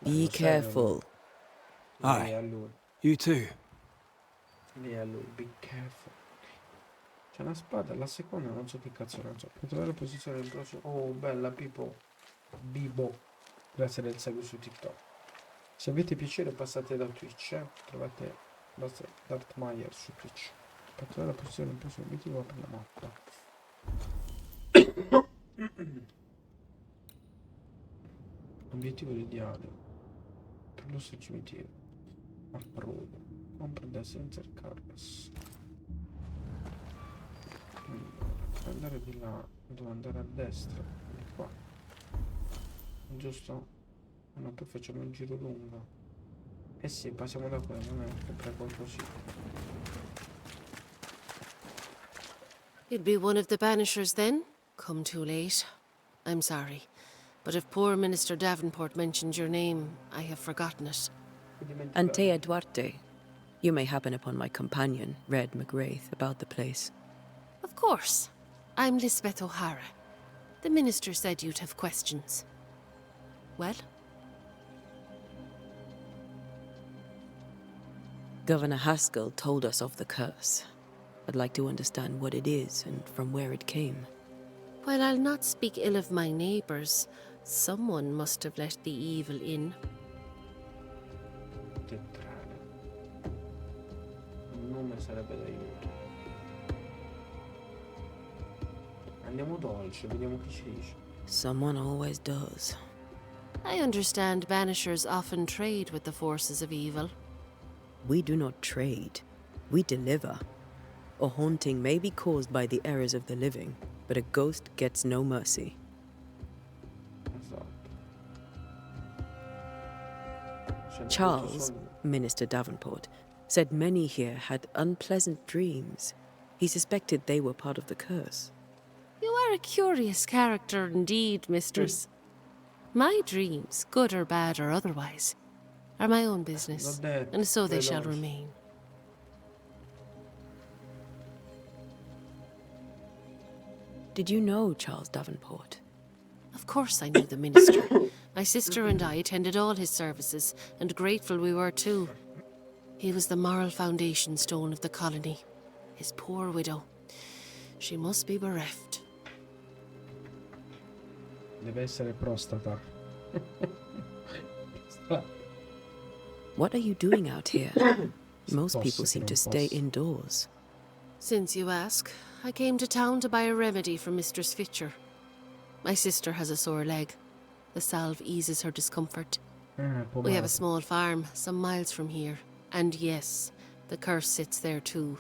Be careful. Lì Aye. a lui. You too. Lì a lui. Be careful. C'è una spada, la seconda non so che cazzo non so. Per trovare la posizione del braccio. Oh, bella Bibo. Grazie del seguito su TikTok. Se avete piacere passate da Twitch, trovate DarthMayer su Twitch. Per trovare la posizione del prossimo obiettivo per la mappa. Obiettivo ideale. Per il nostro cimitero. Approdo. Compra da senza il carpas. Per andare di là devo andare a destra. Di qua. Giusto? No, poi facciamo un giro lungo. Eh sì, passiamo da qua, non è sempre così. You'd be one of the Banishers then? Come too late. I'm sorry. But if poor Minister Davenport mentioned your name, I have forgotten it. Antea Duarte. You may happen upon my companion, Red McGrath, about the place. Of course. I'm Lisbeth O'Hara. The Minister said you'd have questions. Well? Governor Haskell told us of the curse. I'd like to understand what it is and from where it came. While I'll not speak ill of my neighbours, someone must have let the evil in. Tetrale. Un nome sarebbe d'aiuto. Andiamo dolce, vediamo chi ci dice. Someone always does. I understand Banishers often trade with the forces of evil. We do not trade. We deliver. A haunting may be caused by the errors of the living, but a ghost gets no mercy. Charles, Minister Davenport, said many here had unpleasant dreams. He suspected they were part of the curse. You are a curious character indeed, mistress. My dreams, good or bad or otherwise, are my own business, and so they shall remain. Did you know Charles Davenport? Of course I knew the minister. My sister and I attended all his services, and grateful we were too. He was the moral foundation stone of the colony. His poor widow. She must be bereft. Deve essere prostata. What are you doing out here? Most people seem to stay indoors. Since you ask, I came to town to buy a remedy for Mistress Fitcher. My sister has a sore leg. The salve eases her discomfort. We have a small farm, some miles from here. And yes, the curse sits there too.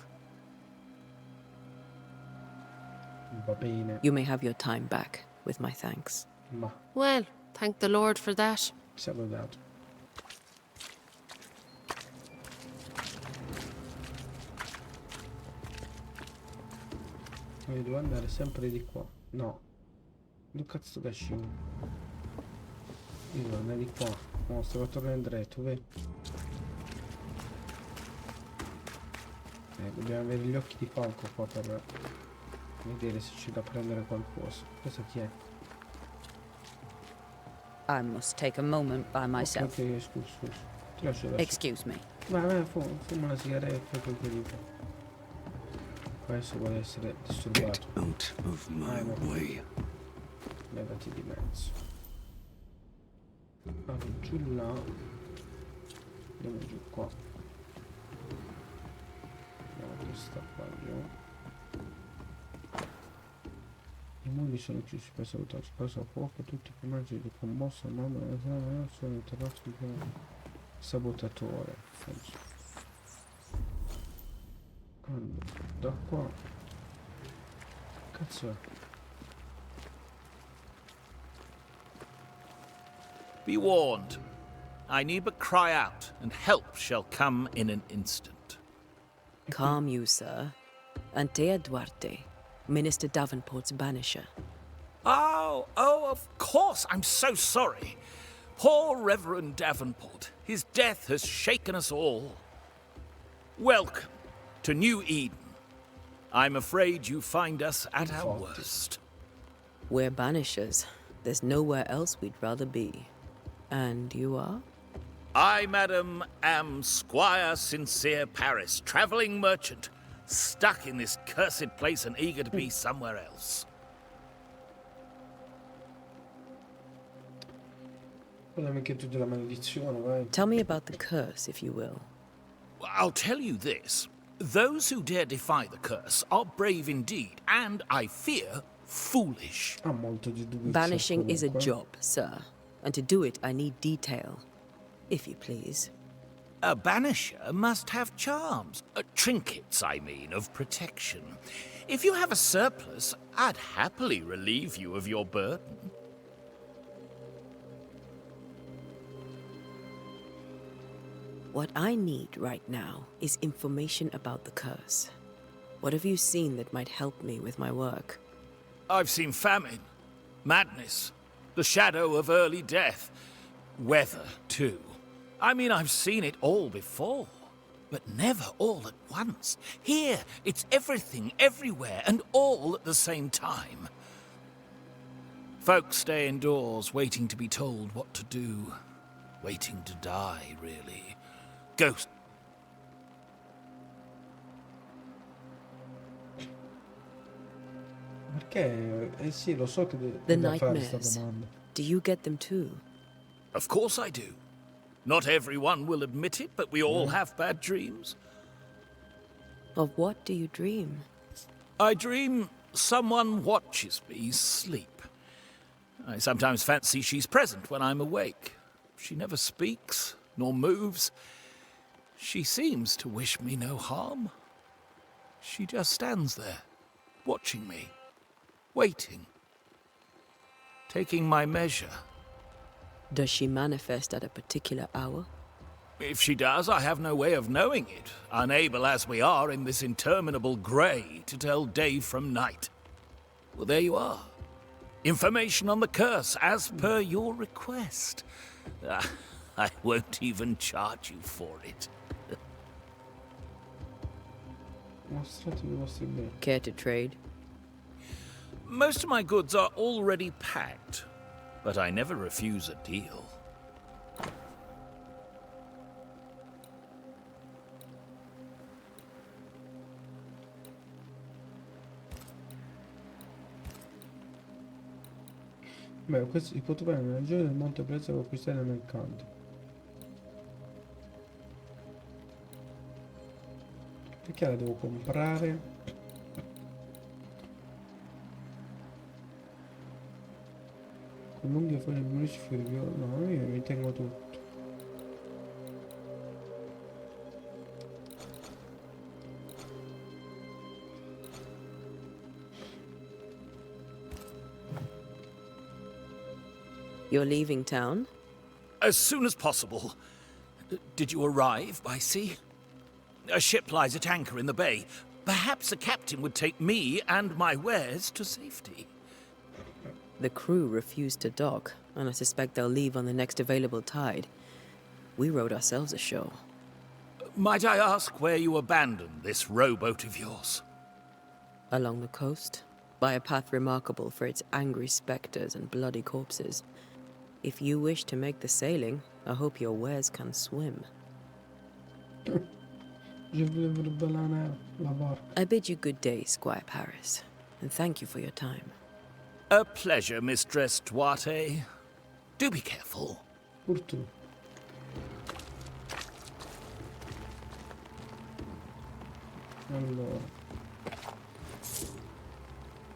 Va bene. You may have your time back, with my thanks. Ma. Well, thank the Lord for that. Saludato. Io devo andare sempre di qua. No. Dove cazzo da scemo? Io devo andare di qua. No, stavo tornando dritto, vedi? Dobbiamo avere gli occhi di falco qua per vedere se c'è da prendere qualcosa. Questa chi è? I must take a moment by myself. Ok, scusa. Ti lascio adesso. Excuse me. Vai, fuma una sigaretta e poi quelli qua. Questo vuole essere disturbato. Out of my way. Levati di mezzo. Vado giù là. Andiamo giù qua. Andiamo questa qua giù. I muri sono chiusi per salutare. Cosa a fuoco, tutti i commerci di commossa, mamma sono interrotti con sabotatore. Allora, da qua. Cazzo è? Be warned. I need but cry out, and help shall come in an instant. Calm you, sir. Antea Duarte, Minister Davenport's banisher. Oh, of course. I'm so sorry. Poor Reverend Davenport. His death has shaken us all. Welcome to New Eden. I'm afraid you find us at our worst. We're banishers. There's nowhere else we'd rather be. And you are? I, madam, am Squire Sincere Paris, travelling merchant, stuck in this cursed place and eager to be somewhere else. Tell me about the curse, if you will. I'll tell you this. Those who dare defy the curse are brave indeed, and, I fear, foolish. Banishing is a job, sir. And to do it, I need detail. If you please. A banisher must have charms. Trinkets, I mean, of protection. If you have a surplus, I'd happily relieve you of your burden. What I need right now is information about the curse. What have you seen that might help me with my work? I've seen famine, madness, the shadow of early death, weather, too. I mean, I've seen it all before, but never all at once. Here, it's everything, everywhere, and all at the same time. Folks stay indoors, waiting to be told what to do. Waiting to die, really. Ghost. Perché? Sì, lo so che The devo fare sta nightmares. domanda. Do you get them too? Of course I do. Not everyone will admit it, but we all have bad dreams. Of what do you dream? I dream someone watches me sleep. I sometimes fancy she's present when I'm awake. She never speaks, nor moves. She seems to wish me no harm. She just stands there, watching me, waiting, taking my measure. Does she manifest at a particular hour? If she does, I have no way of knowing it, unable as we are in this interminable grey to tell day from night. Well, there you are. Information on the curse, as per your request. I won't even charge you for it. Mostratevi i vostri beni. Care to trade? Most of my goods are already packed, but I never refuse a deal. Beh, questo si può trovare nella regione del Monte Prezzo per acquistare nel mercante. Perché la devo comprare? Con lunghe foglie bluici fiori viola. No, io mi tengo tutto. You're leaving town? As soon as possible. Did you arrive by sea? A ship lies at anchor in the bay. Perhaps the captain would take me and my wares to safety. The crew refused to dock, and I suspect they'll leave on the next available tide. We rode ourselves ashore. Might I ask where you abandoned this rowboat of yours? Along the coast, by a path remarkable for its angry specters and bloody corpses. If you wish to make the sailing, I hope your wares can swim. I bid you good day, Squire Paris, and thank you for your time. A pleasure, Mistress Duarte. Do be careful. Allora,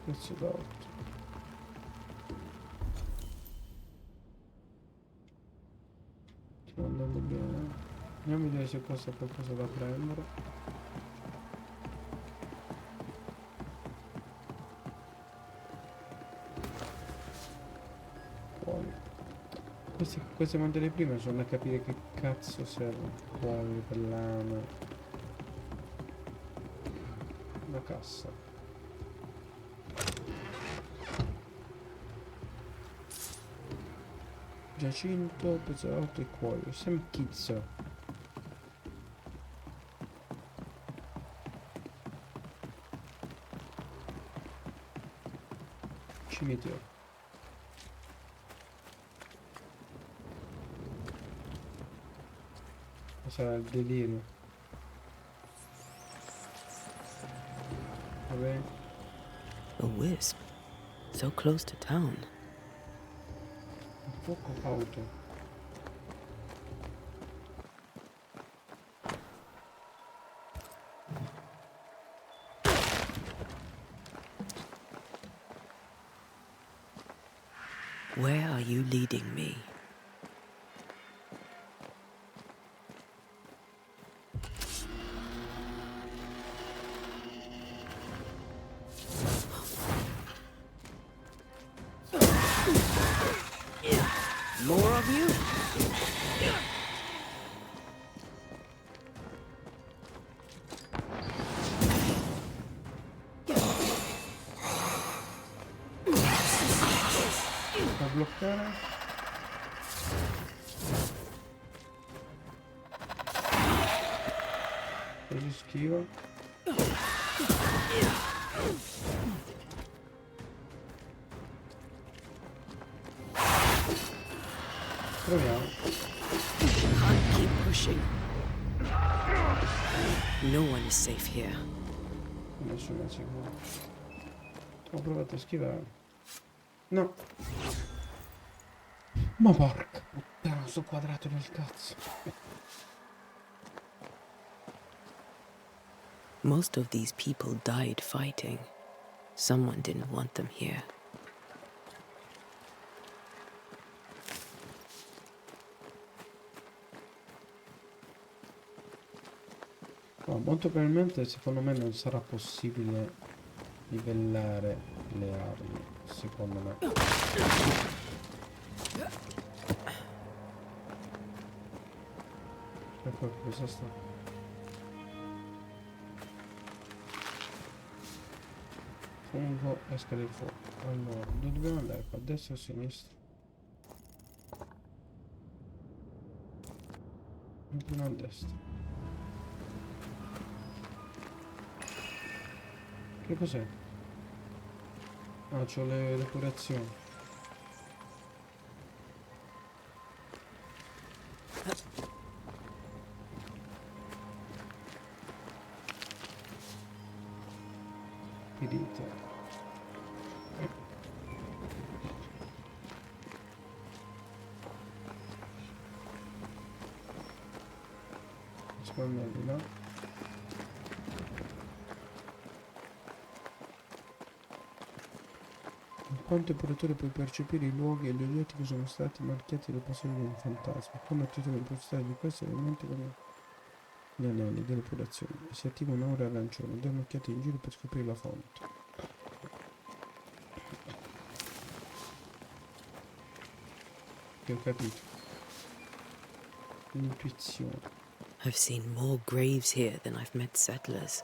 questo da 8. Stiamo andando bene. Andiamo a vedere se questo è qualcosa da prendere. Poi queste materie prime sono da capire che cazzo servono. Poi per lana. Una cassa. Giacinto, pezzolato e cuoio. Sam Kizzo. Cimitero. Sarà il delirio. A wisp, so close to town. Un poco auto. Where are you leading me? More of you? Da bloccare. Così schiva. Proviamo. Can't keep pushing. No one is safe here. Nessuno è sicuro. Ho provato a schivare. No. Ma porca puttana, sto quadrato nel cazzo. Most of these people died fighting. Someone didn't want them here. No, molto probabilmente secondo me non sarà possibile livellare le armi, secondo me. Ecco cosa sta. Fungo, esca del fuoco. Allora, dove dobbiamo andare? Qua a destra o a sinistra? Andiamo a destra. Che cos'è? Ah, c'ho le decorazioni. Perdete. Secondo me di là. Quanto operatore puoi percepire i luoghi e gli oggetti che sono stati marchiati dal passaggio di un fantasma. Quando attivi l'impostazione di questo elemento come gli anelli delle popolazioni. Si attiva un'aura arancione. Dai un'occhiata in giro per scoprire la fonte. Che ho capito. L'intuizione. I've seen more graves here than I've met settlers.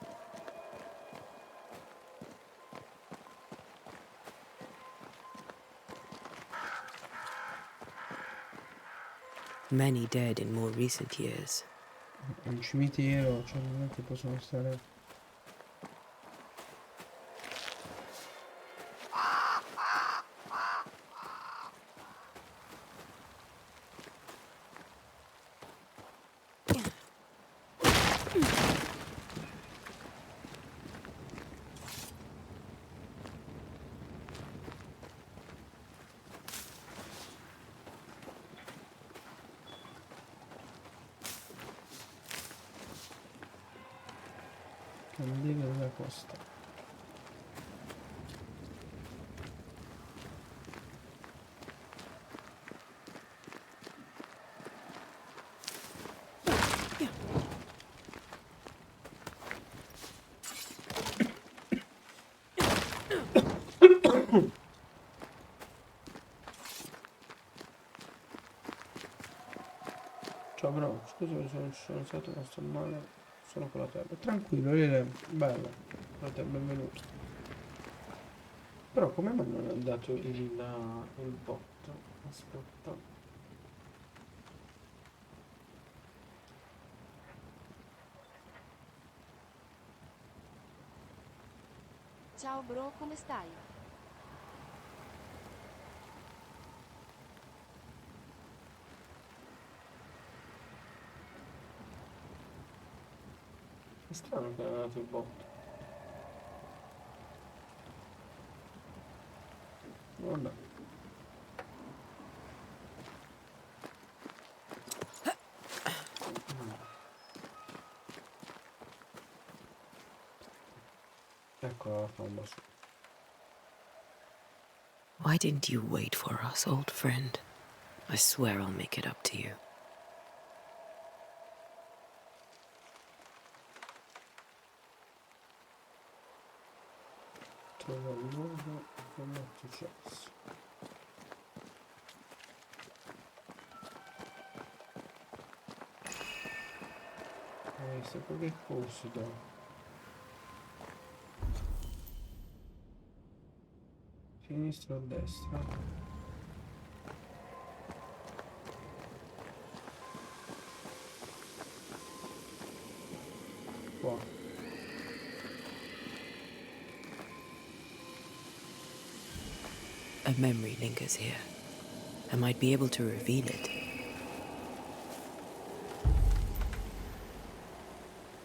Many dead in more recent years. È un cimitero, cioè non è che possono stare... Candele della costa. Ciao bro, scusa, sono stato non sto male. Sono con la terra. Tranquillo, bello. La terra, benvenuto. Però come mai non è andato il bot? Aspetta. Ciao bro, come stai? È strano che non è andato il bot. Vabbè. Ecco la tomba su. Why didn't you wait for us, old friend? I swear I'll make it up to you. Trova il mondo con successo. Sapete che corso da? Sinistra o destra? Qua. A memory lingers here. I might be able to reveal it.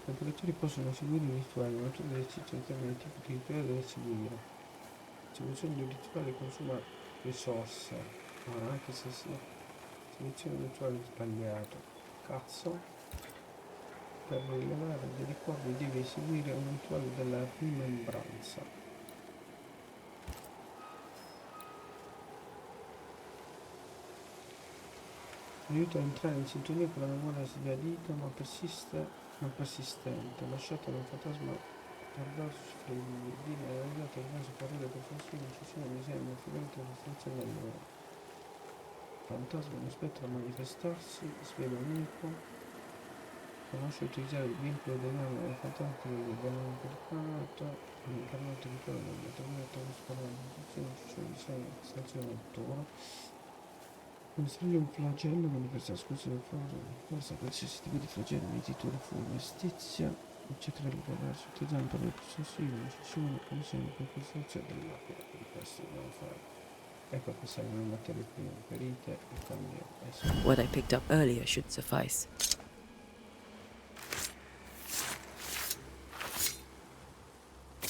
I operatori possono eseguire i rituali, ma tu devi centralmente tipo che rituale devi seguire. L'esecuzione di un rituale consuma risorse. Ora, anche se selezioni un rituale sbagliato. Cazzo. Per rilevare dei ricordi devi eseguire un rituale della rimembranza. Aiuta a entrare in sintonia con la memoria sbiadita ma persistente, lasciata da un fantasma perverso sfregli. Viene realizzato il caso parere per funzione incisione disegno figurante la distrazione dell'ora. Il fantasma non aspetta a manifestarsi, svela un amico, conosce e utilizzare il vincolo denaro del fantasma del incarnato rituale del determinato risparmio, funzione incisione disegno distrazione dell'ora. Consiglio un flagello manifesta scusa del forza qualsiasi tipo di flagello, mietitura, fumo, mestizia, eccetera, liberare, utilizzando per le possessioni, incisione, commissione per costruzione dell'acqua. Di questo dobbiamo fare. Ecco che servono le materie prime, ferite e cambio. What I picked up earlier should suffice.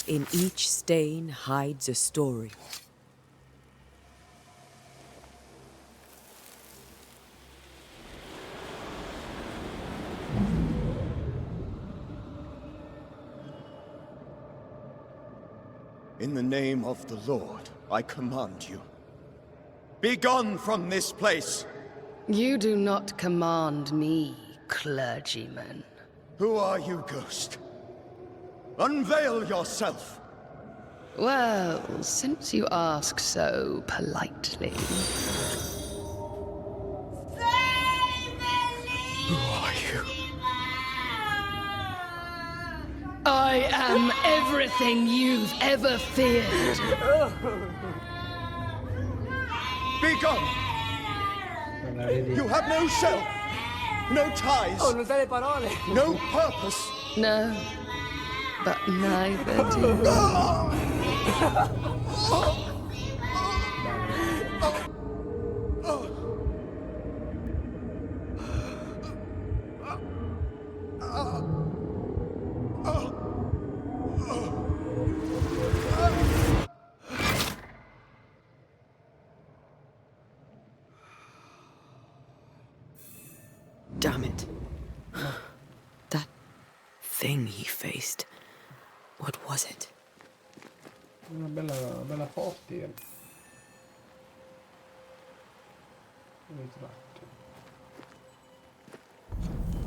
In each stain hides a story. In the name of the Lord, I command you. Be gone from this place! You do not command me, clergyman. Who are you, ghost? Unveil yourself! Well, since you ask so politely... Who are you? I am everything you've ever feared. Be gone! You have no shell! No ties. Oh, non sai le parole. No purpose. No, but neither do you. Damn it. That thing he faced. What was it? Una bella forte. Ritratto.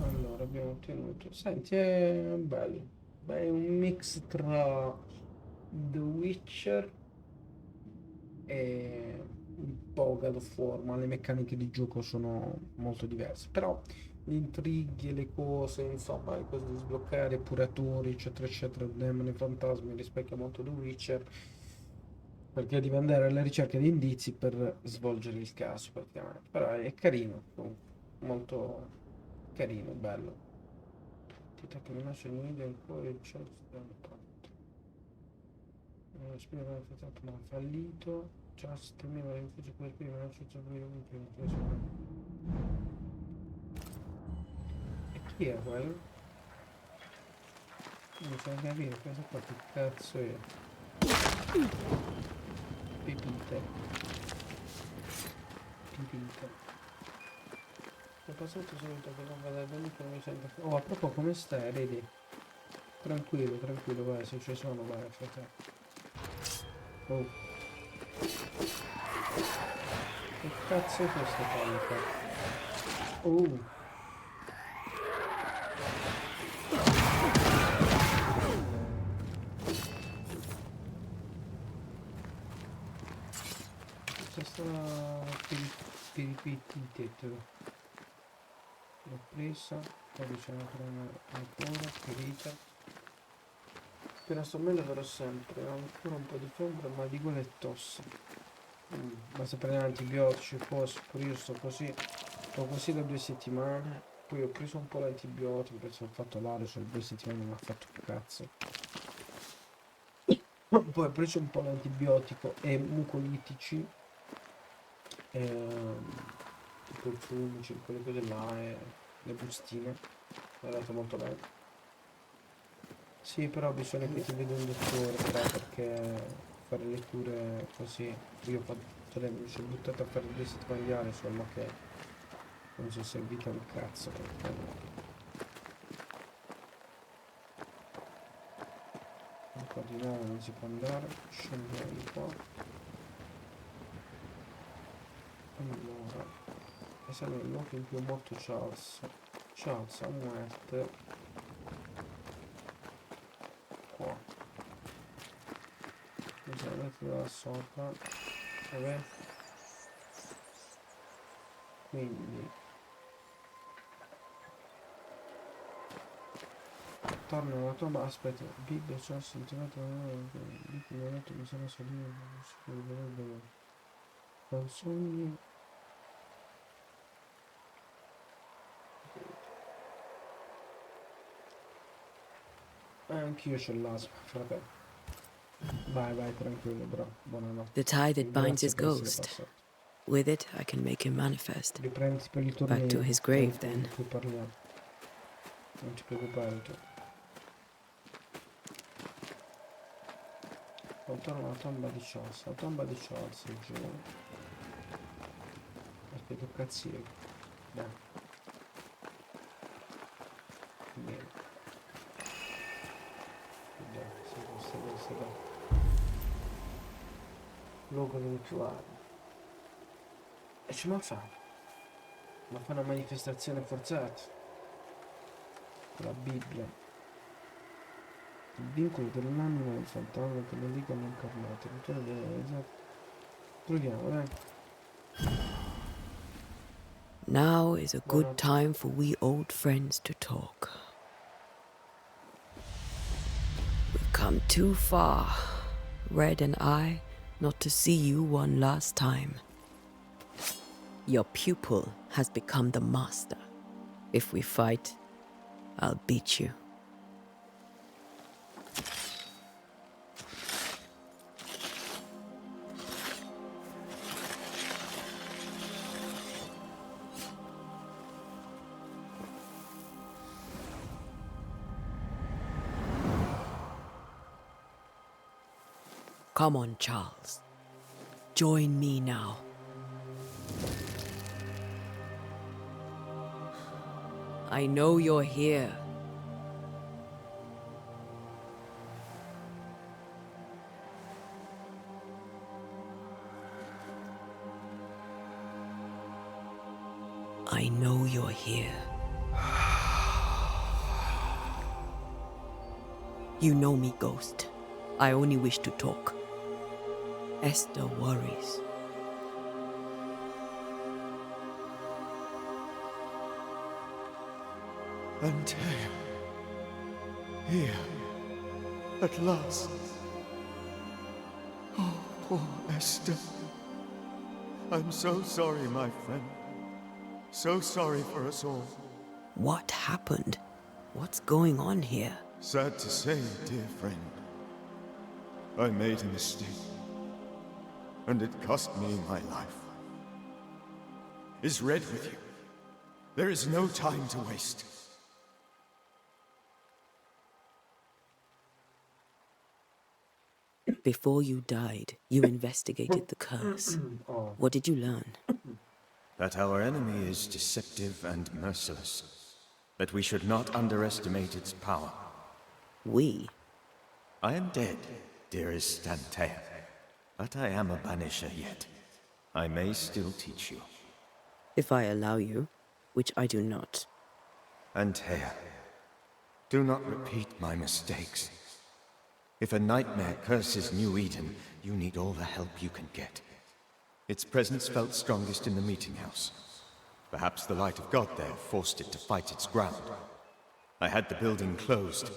Allora, abbiamo ottenuto... Senti, è bello. Beh, è un mix tra The Witcher e un po' God of War, ma le meccaniche di gioco sono molto diverse. Però gli intrighi, le cose, insomma, le cose da sbloccare, i puratori, eccetera, eccetera, demoni, fantasmi, rispecchia molto The Witcher, perché devi andare alla ricerca di indizi per svolgere il caso, praticamente. Però è carino, molto carino, bello. Tita che minaccia di media ancora il cielo ma ha fallito. Just me la rifugio per prima non c'è e chi è quello? Non c'è da capire questo qua che cazzo è. Pipite. Ho passato subito che non vada bene che non mi sento. Oh, a proprio come stai, vedi? Tranquillo, vai, se ci sono, vai, fratello. Oh. Che cazzo è questo qua? Oh. C'è sta peripetetelo. L'ho presa, poi c'è ancora, ferita. Appena sto meglio verrò sempre, ho ancora un po' di febbre, ma di gola e tosse. Basta prendere antibiotici, cose, pure io sto così da 2 settimane, poi ho preso un po' l'antibiotico perché ho fatto l'area, cioè 2 settimane non mi ha fatto un cazzo. Poi ho preso un po' l'antibiotico e mucolitici, tipo il fumici, quelle cose là, e le bustine, è andato molto bene. Sì, però bisogna che ti veda un dottore, però, perché fare le cure così, io mi sono buttato a fare 2 settimane di aria, insomma, che non sono servita un cazzo, perché un po' di nuovo non si può andare, scendiamo di qua. Allora, e se non lo in più molto Charles, muerte. Qua bisogna mettere da sopra, vabbè, quindi torno alla tua base. Aspetta, Bibbia c'è sentito mi sono salito con sogni. Anch'io c'ho l'asma, fratello. Vai, tranquillo, bro. Buonanotte. The tie that binds his ghost. With it, I can make him manifest. Back to his grave, then. Non ti preoccupare tu. Torno alla tomba di Charles. La tomba di Charles, giù. Aspetta, cazzo. Bene. Luogo del rituale. E ci ma fa una manifestazione forzata con la Bibbia, il vincolo dell'anima del fantasma che non dicono incarnato, il ritorno della troviamo, dai. Now is a good time for we old friends to talk. We've come too far, Red and I, not to see you one last time. Your pupil has become the master. If we fight, I'll beat you. Come on, Charles. Join me now. I know you're here. I know you're here. You know me, Ghost. I only wish to talk. Esther worries. Antea. Here. At last. Oh, poor Esther. I'm so sorry, my friend. So sorry for us all. What happened? What's going on here? Sad to say, dear friend. I made a mistake. And it cost me my life. Is Red with you? There is no time to waste. Before you died, you investigated the curse. What did you learn? That our enemy is deceptive and merciless. That we should not underestimate its power. We? I am dead, dearest Antea. But I am a banisher yet. I may still teach you. If I allow you, which I do not. Antea, do not repeat my mistakes. If a nightmare curses New Eden, you need all the help you can get. Its presence felt strongest in the meeting house. Perhaps the light of God there forced it to fight its ground. I had the building closed.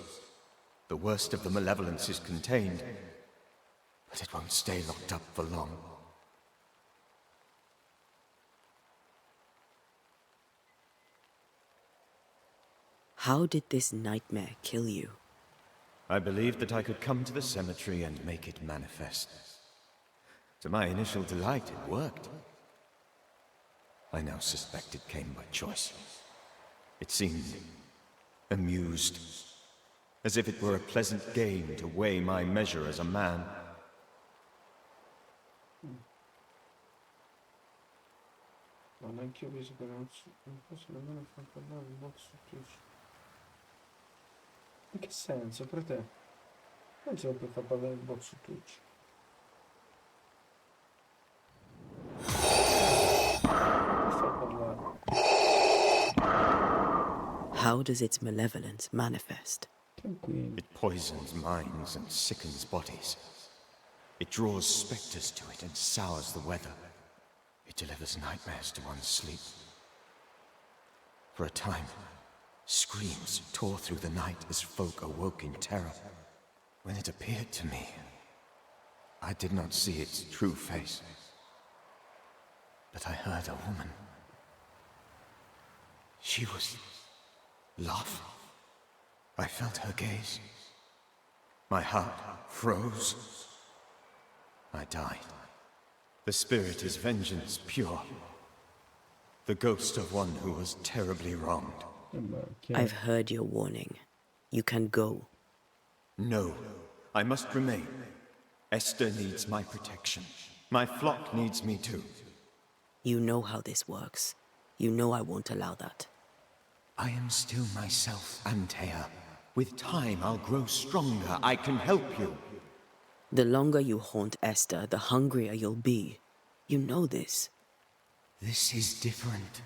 The worst of the malevolence is contained, but it won't stay locked up for long. How did this nightmare kill you? I believed that I could come to the cemetery and make it manifest. To my initial delight, it worked. I now suspect it came by choice. It seemed amused, as if it were a pleasant game to weigh my measure as a man. Non anche io visto che non posso nemmeno far parlare il box ufficio. In che senso, per te? Non si può far parlare il box ufficio. How does its malevolence manifest? It poisons minds and sickens bodies. It draws specters to it and sours the weather. It delivers nightmares to one's sleep. For a time, screams tore through the night as folk awoke in terror. When it appeared to me, I did not see its true face. But I heard a woman. She was love. I felt her gaze. My heart froze. I died. The spirit is vengeance pure. The ghost of one who was terribly wronged. I've heard your warning. You can go. No, I must remain. Esther needs my protection. My flock needs me too. You know how this works. You know I won't allow that. I am still myself, Antea. With time, I'll grow stronger. I can help you. The longer you haunt Esther, the hungrier you'll be. You know this. This is different.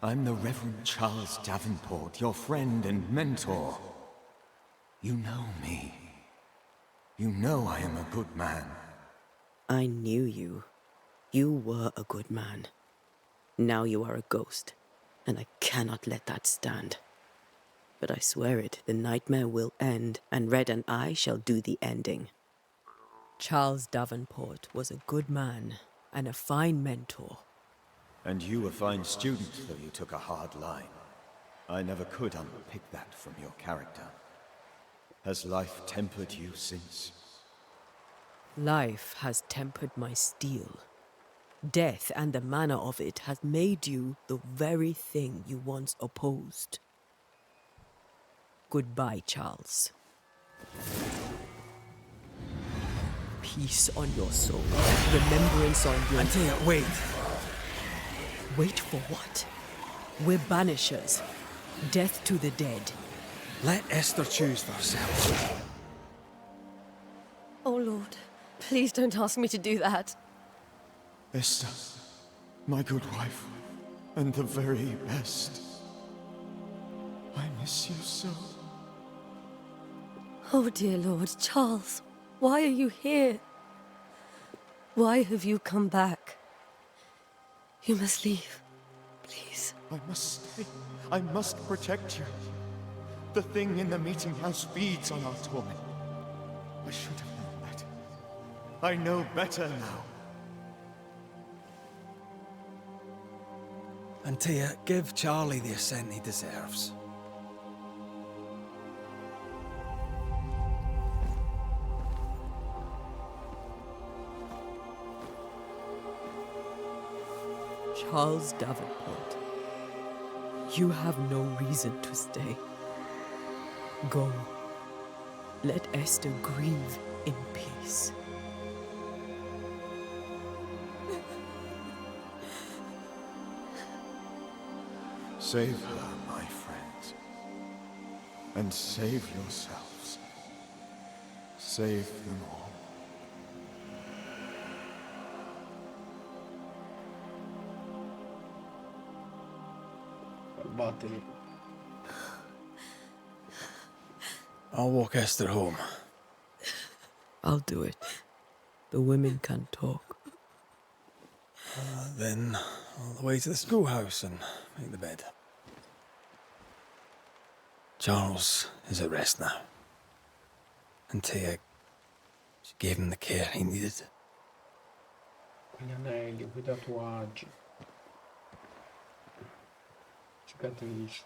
I'm the Reverend Charles Davenport, your friend and mentor. You know me. You know I am a good man. I knew you. You were a good man. Now you are a ghost, and I cannot let that stand. But I swear it, the nightmare will end, and Red and I shall do the ending. Charles Davenport was a good man and a fine mentor. And you a fine student, though you took a hard line. I never could unpick that from your character. Has life tempered you since? Life has tempered my steel. Death and the manner of it has made you the very thing you once opposed. Goodbye, Charles. Peace on your soul. Remembrance on your... Antea, wait. Wait for what? We're banishers. Death to the dead. Let Esther choose for herself. Oh, Lord. Please don't ask me to do that. Esther, my good wife, and the very best. I miss you so. Oh, dear Lord, Charles, why are you here? Why have you come back? You must leave, please. I must stay. I must protect you. The thing in the meeting house feeds on our torment. I should have known better. I know better now. Antea, give Charlie the ascent he deserves. Charles Davenport, you have no reason to stay. Go. Let Esther grieve in peace. Save her, my friends. And save yourselves. Save them all. Vattene. I'll walk Esther home. I'll do it. The women can talk. Then all the way to the schoolhouse and make the bed. Charles is at rest now. Antea, she gave him the care he needed. Quegli anelli, quei tatuaggi. Cicatrici.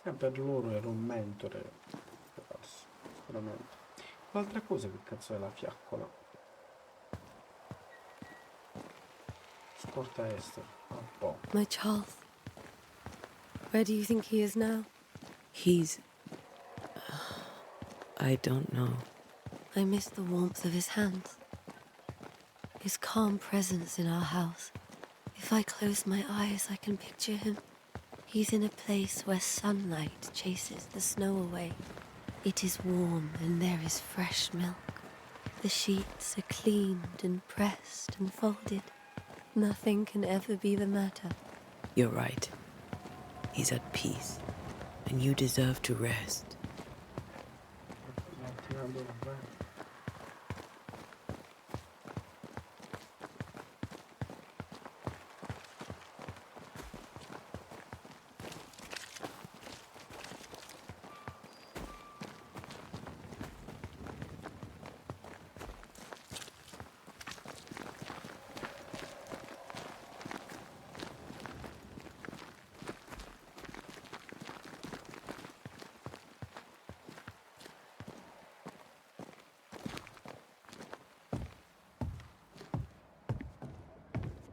Per loro era un mentore. Sicuramente. L'altra cosa, che cazzo è la fiaccola? Scorta Esther. Un po'. My Charles. Where do you think he is now? He's... I don't know. I miss the warmth of his hands. His calm presence in our house. If I close my eyes, I can picture him. He's in a place where sunlight chases the snow away. It is warm and there is fresh milk. The sheets are cleaned and pressed and folded. Nothing can ever be the matter. You're right. He's at peace, and you deserve to rest.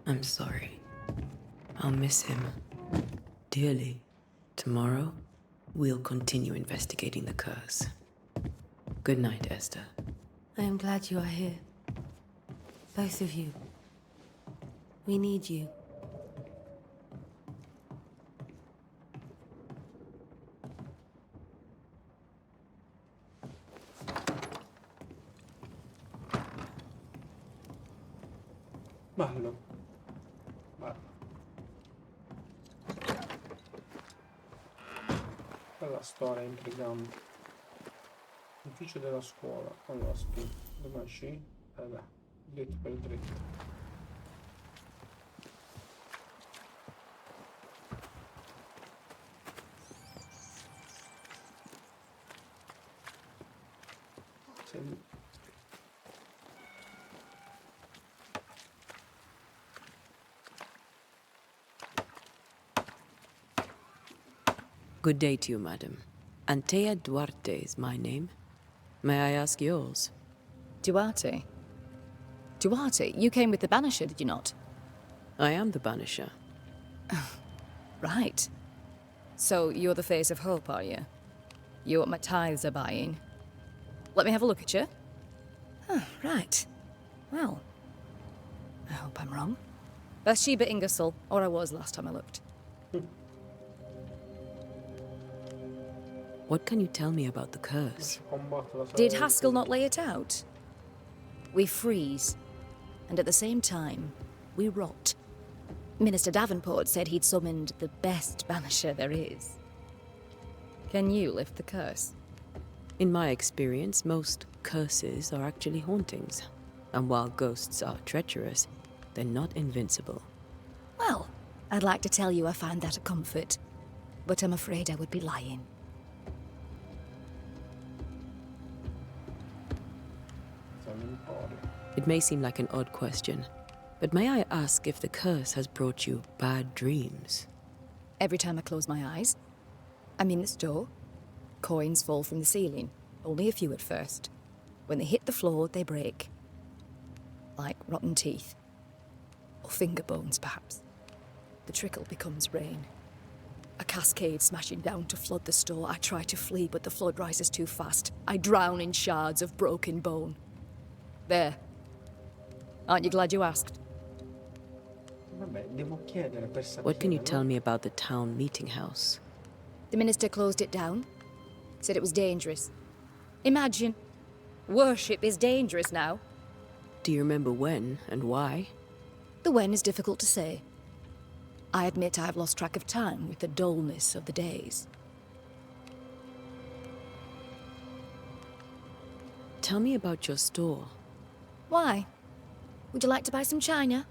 I'm sorry. I'll miss him dearly. Tomorrow, we'll continue investigating the curse. Good night, Esther. I am glad you are here. Both of you. We need you. Bello. Bello. Bella storia intrigante. Ufficio della scuola. Allora, dove esci? Vabbè, dritto per dritto. Good day to you, madam. Antea Duarte is my name. May I ask yours? Duarte? Duarte, you came with the Banisher, did you not? I am the Banisher. Right. So you're the face of hope, are you? You're what my tithes are buying. Let me have a look at you. Oh, right. Well, I hope I'm wrong. Bathsheba Ingersoll, or I was last time I looked. What can you tell me about the curse? Did Haskell not lay it out? We freeze, and at the same time, we rot. Minister Davenport said he'd summoned the best banisher there is. Can you lift the curse? In my experience, most curses are actually hauntings. And while ghosts are treacherous, they're not invincible. Well, I'd like to tell you I find that a comfort, but I'm afraid I would be lying. It may seem like an odd question, but may I ask if the curse has brought you bad dreams? Every time I close my eyes, I'm in the store. Coins fall from the ceiling, only a few at first. When they hit the floor, they break. Like rotten teeth. Or finger bones, perhaps. The trickle becomes rain. A cascade smashing down to flood the store. I try to flee, but the flood rises too fast. I drown in shards of broken bone. There. Aren't you glad you asked? What can you tell me about the town meeting house? The minister closed it down. Said it was dangerous. Imagine. Worship is dangerous now. Do you remember when and why? The when is difficult to say. I admit I've lost track of time with the dullness of the days. Tell me about your store. Why? Would you like to buy some china?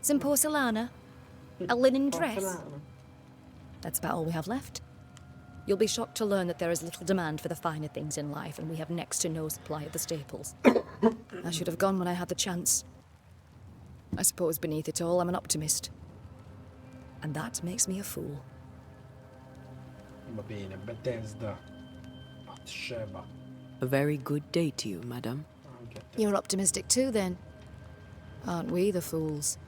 Some porcelana? A linen dress? That's about all we have left. You'll be shocked to learn that there is little demand for the finer things in life, and we have next to no supply of the staples. I should have gone when I had the chance. I suppose beneath it all, I'm an optimist. And that makes me a fool. Va bene, Bethesda. Bathsheba. A very good day to you, madam. You're optimistic too, then. Aren't we the fools?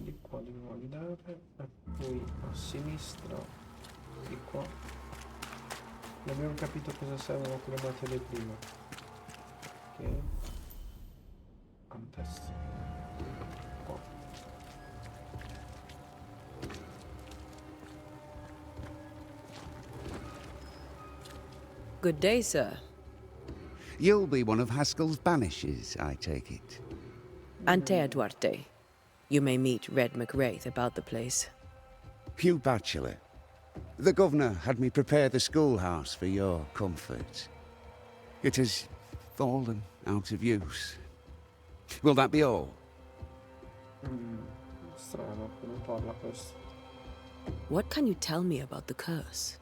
Di qua dobbiamo andare e poi a sinistra di qua. Non abbiamo capito cosa servono quelle materie prime. Ok. A destra. Qua. Good day, sir. You'll be one of Haskell's Banishers, I take it. Antea Duarte. You may meet Red McWraith about the place. Hugh Bachelor. The governor had me prepare the schoolhouse for your comfort. It has fallen out of use. Will that be all? Strano, non parla questo. What can you tell me about the curse?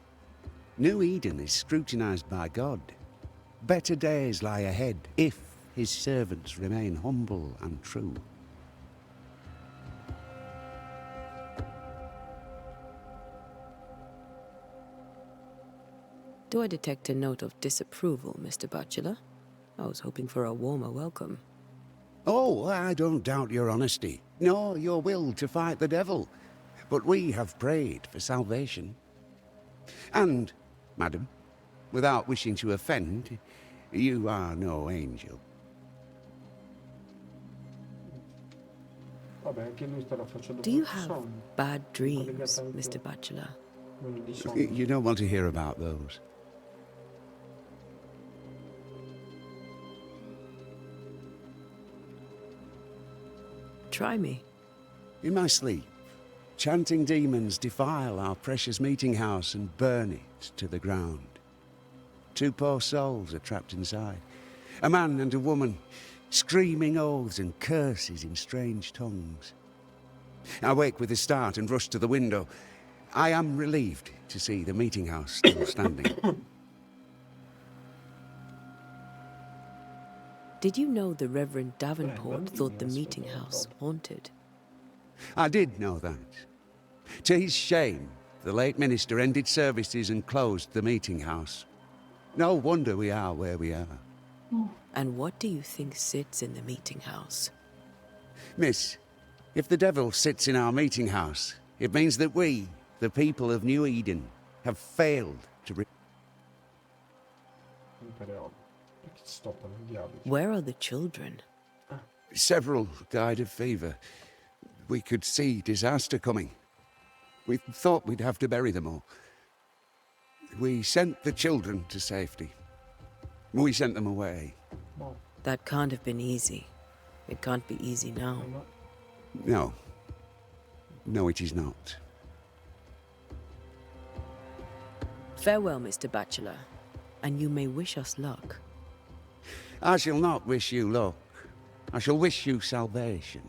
New Eden is scrutinized by God. Better days lie ahead if his servants remain humble and true. Do I detect a note of disapproval, Mr. Bachelor? I was hoping for a warmer welcome. Oh, I don't doubt your honesty, nor your will to fight the devil. But we have prayed for salvation. And, madam, without wishing to offend, you are no angel. Vabbè, anche lui sta facendo Do you have bad dreams, Mr. Bachelor? You don't want to hear about those. Try me. In my sleep, chanting demons defile our precious meeting house and burn it to the ground. 2 poor souls are trapped inside. A man and a woman, screaming oaths and curses in strange tongues. I wake with a start and rush to the window. I am relieved to see the meeting house still standing. Did you know the Reverend Davenport thought the meeting house haunted? I did know that. To his shame, the late minister ended services and closed the meeting house. No wonder we are where we are. And what do you think sits in the meeting house? Miss, if the devil sits in our meeting house, it means that we, the people of New Eden, have failed to... Where are the children? Several died of fever. We could see disaster coming. We thought we'd have to bury them all. We sent the children to safety. We sent them away. That can't have been easy. It can't be easy now. No. No, it is not. Farewell, Mr. Bachelor, and you may wish us luck. I shall not wish you luck. I shall wish you salvation.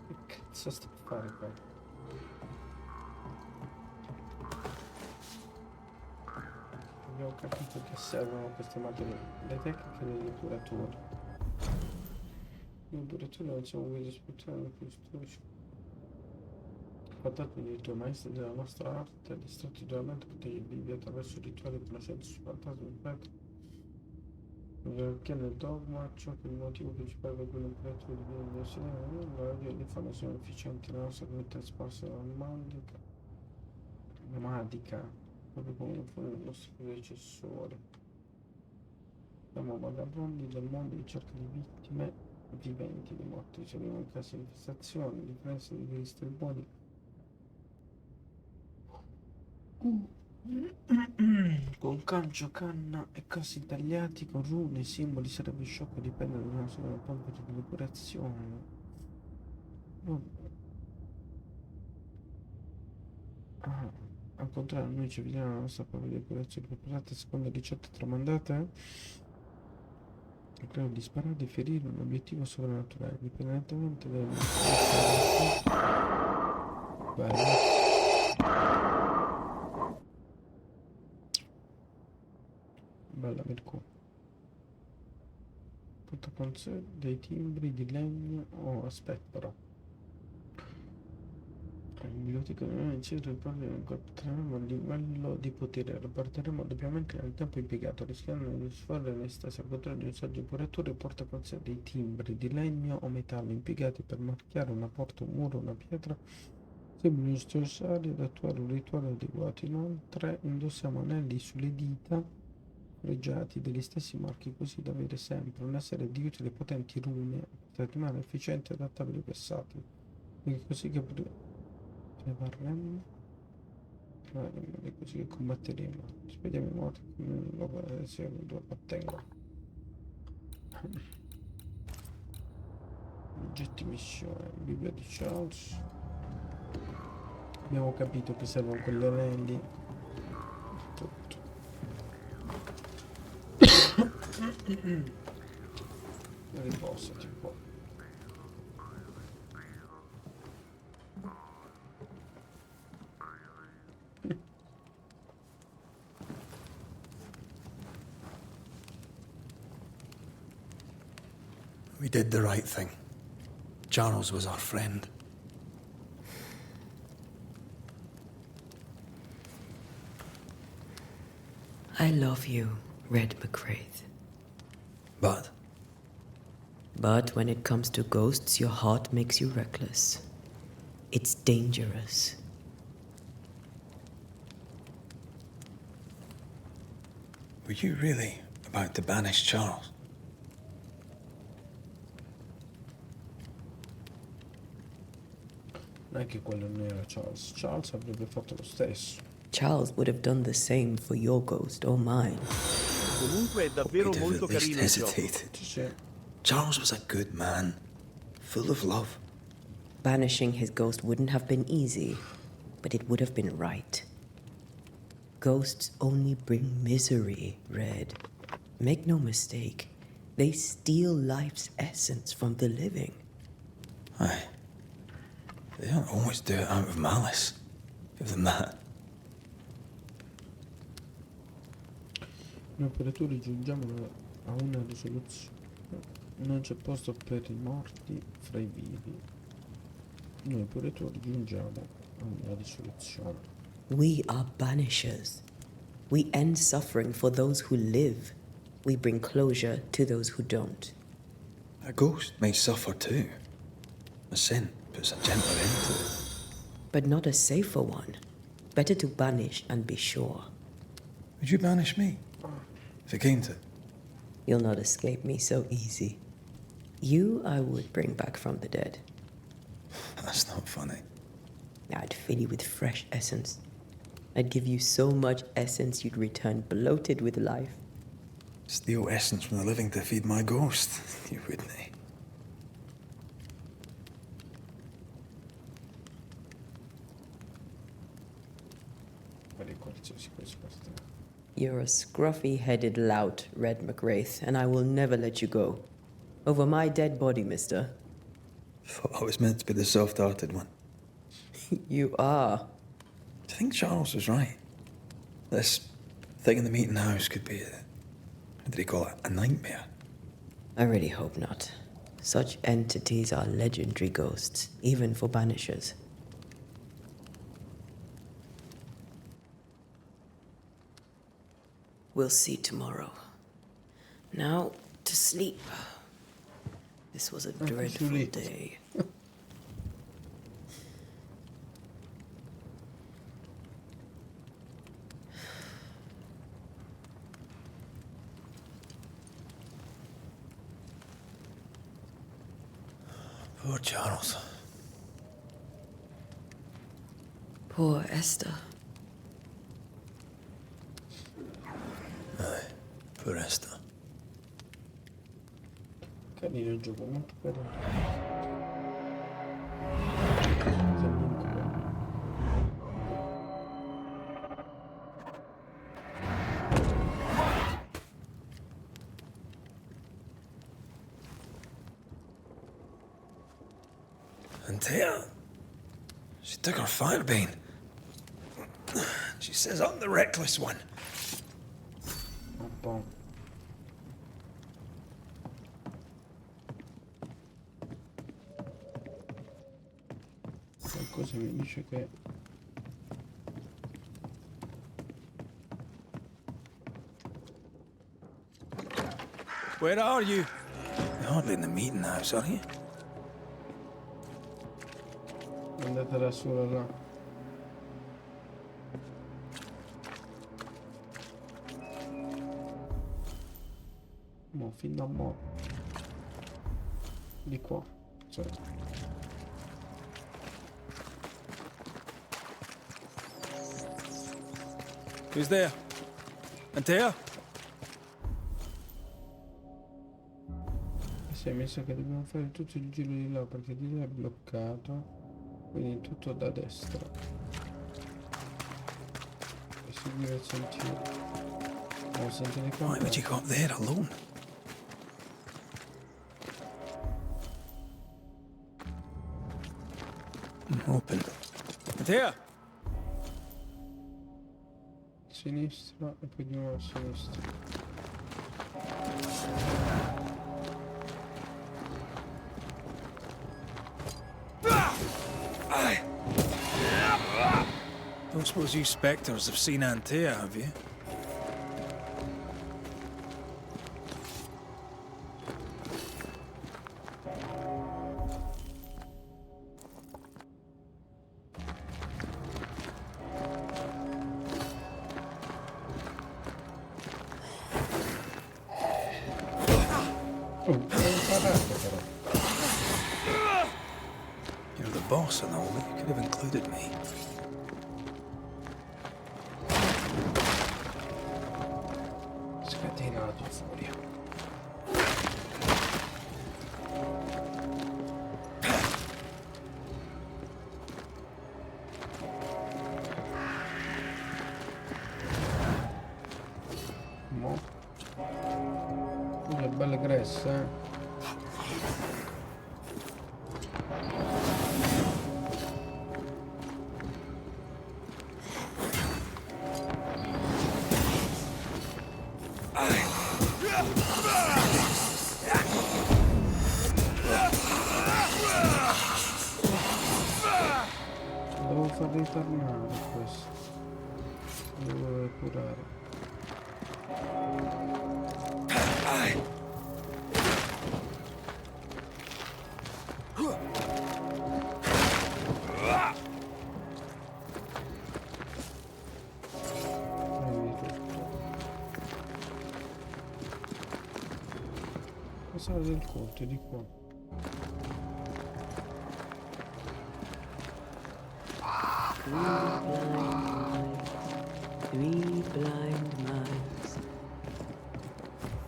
Che cazzo sta a fare qua? Abbiamo capito che servono queste materie, le tecniche delle curature. Noi curatori non siamo guidi spirituali, questo Guardate i tuoi maestri della nostra arte, distratti duramente potevi vivere attraverso rituali e conoscenze sul fantasma del petro. Perché nel dogma ciò che è il motivo principale per cui l'imperatore di l'università la radio e l'informazione efficienti nella nostra comunità esparsa nomadica, proprio come lo furono i nostri predecessori. Siamo vagabondi del mondo in cerca di vittime viventi di morte, riceviamo in casi di infestazione, differenze di cristali buoni. Con cancio, canna e casi tagliati con rune, simboli, sarebbe sciocco dipendere da una sola polvere di depurazione. Al contrario, noi ci vediamo la nostra polvere di depurazione preparata secondo le ricette tramandate credo di sparare e ferire un obiettivo sovrannaturale, indipendentemente dalle bella Mirko. Porta con sé dei timbri di legno. Oh, aspetta però. Il biblioteca non incide incorporeremo il livello di potere, lo porteremo doppiamente nel tempo impiegato, rischiando di sforare l'estasi al contrario di un saggio curatore. Porta con sé dei timbri di legno o metallo impiegati per marchiare una porta, un muro, una pietra, sembrano necessari ad attuare un rituale adeguato. Inoltre indossiamo anelli sulle dita pregiati degli stessi marchi, così da avere sempre una serie di utili e potenti rune di mano efficienti e adattabili e versatili, e così che prevarremo è così che combatteremo. Spediamo i morti come dove appartengono. Oggetti missione, Bibbia di Charles. Abbiamo capito che servono quelle anelli. Tutto. Riposati un po'. We did the right thing. Charles was our friend. I love you, Red McCraith. But when it comes to ghosts, your heart makes you reckless. It's dangerous. Were you really about to banish Charles? Non è che quello non era Charles. Charles avrebbe fatto lo stesso. Charles would have done the same for your ghost or mine. Comunque è davvero molto carino il gioco. Charles was a good man, full of love. Banishing his ghost wouldn't have been easy, but it would have been right. Ghosts only bring misery, Red. Make no mistake, they steal life's essence from the living. Aye. They don't always do it out of malice. Give them that. Noi operatori giungiamo a una risoluzione. Non c'è posto per i morti fra i vivi. Noi operatori giungiamo a una risoluzione. We are banishers. We end suffering for those who live. We bring closure to those who don't. A ghost may suffer too. A sin puts a gentler end to it. But not a safer one. Better to banish and be sure. Would you banish me? If it came to it? You'll not escape me so easy. You I would bring back from the dead. That's not funny. I'd fill you with fresh essence. I'd give you so much essence you'd return bloated with life. Steal essence from the living to feed my ghost. You wouldn't. You're a scruffy-headed lout, Red McWraith, and I will never let you go. Over my dead body, mister. Thought I was meant to be the soft-hearted one. You are. Do you think Charles was right? This thing in the meeting house could be what did he call it? A nightmare? I really hope not. Such entities are legendary ghosts, even for banishers. We'll see tomorrow. Now, to sleep. This was a dreadful day. Poor Charles. Poor Esther. Aye, poor Esther. Carino il gioco, molto carino. Antea, she took her firebane. She says I'm the reckless one. Bon. Qualcosa mi dice che Where are you? You're hardly in the meeting house, are you? andatela sola là. Mo fin da mo. Di qua. Cioè. Who's there? Antea? Si è messo che dobbiamo fare tutto il giro di là perché di là è bloccato. Quindi tutto da destra. E seguire il sentiero. Oh, senti le Why would you go up there alone? Open. Antea? Sinistra e poi di nuovo a sinistra. Don't suppose you spectres have seen Antea, have you? You're the boss and all, but you could have included me. Scatena la tua furia. Che belle gresse, eh. Devo far ritornare questo. Devo curare. Cosa del conto di qua? Three blind mice.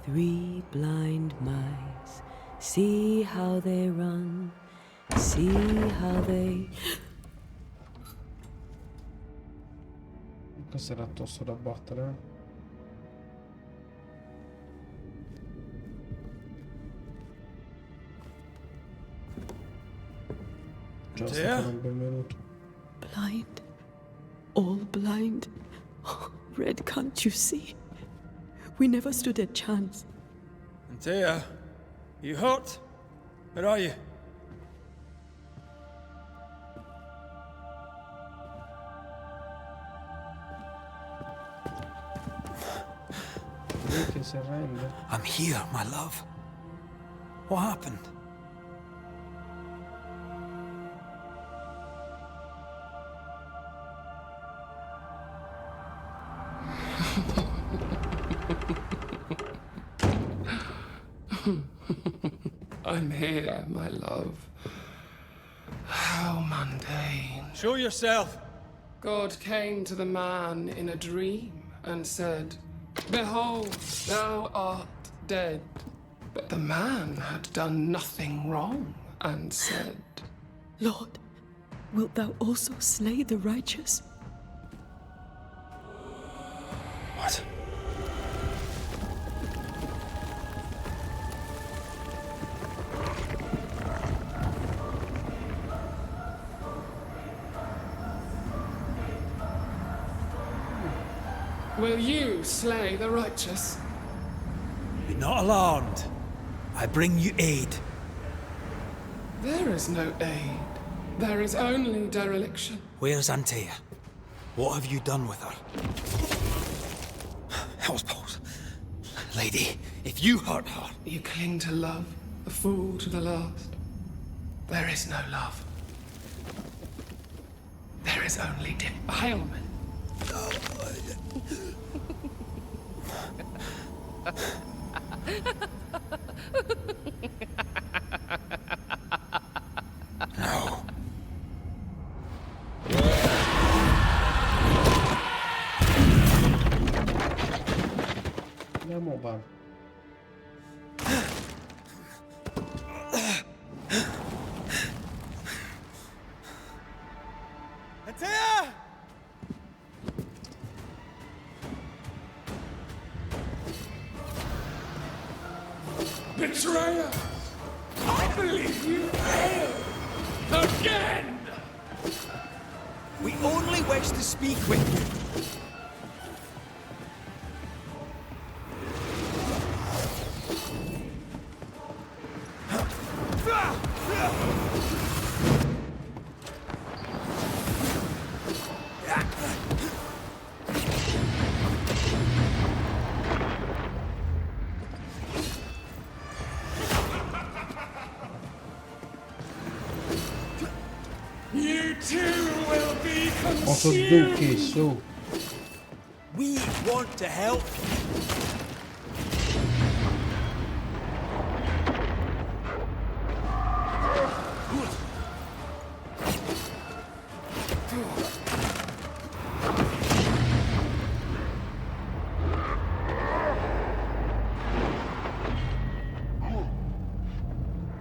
Three blind mice. See how they run. See how they... Questo era tosto da battere, eh? Già sta per un benvenuto. Blind. All blind. Oh, Red, can't you see? We never stood a chance. Antea, you hurt? Where are you? I'm here, my love. What happened? I'm here, my love. How mundane. Show yourself. God came to the man in a dream and said, "Behold, thou art dead." But the man had done nothing wrong and said, Lord, wilt thou also slay the righteous? What? Will you slay the righteous? Be not alarmed. I bring you aid. There is no aid. There is only dereliction. Where's Antea? What have you done with her? Hell's balls. Lady, if you hurt her... You cling to love, a fool to the last. There is no love. There is only defilement. No. Andiamo, va. Antea! Betrayer! I believe you failed! Again! We only wish to speak with you. You too will be Zucchi, su. We want to help you.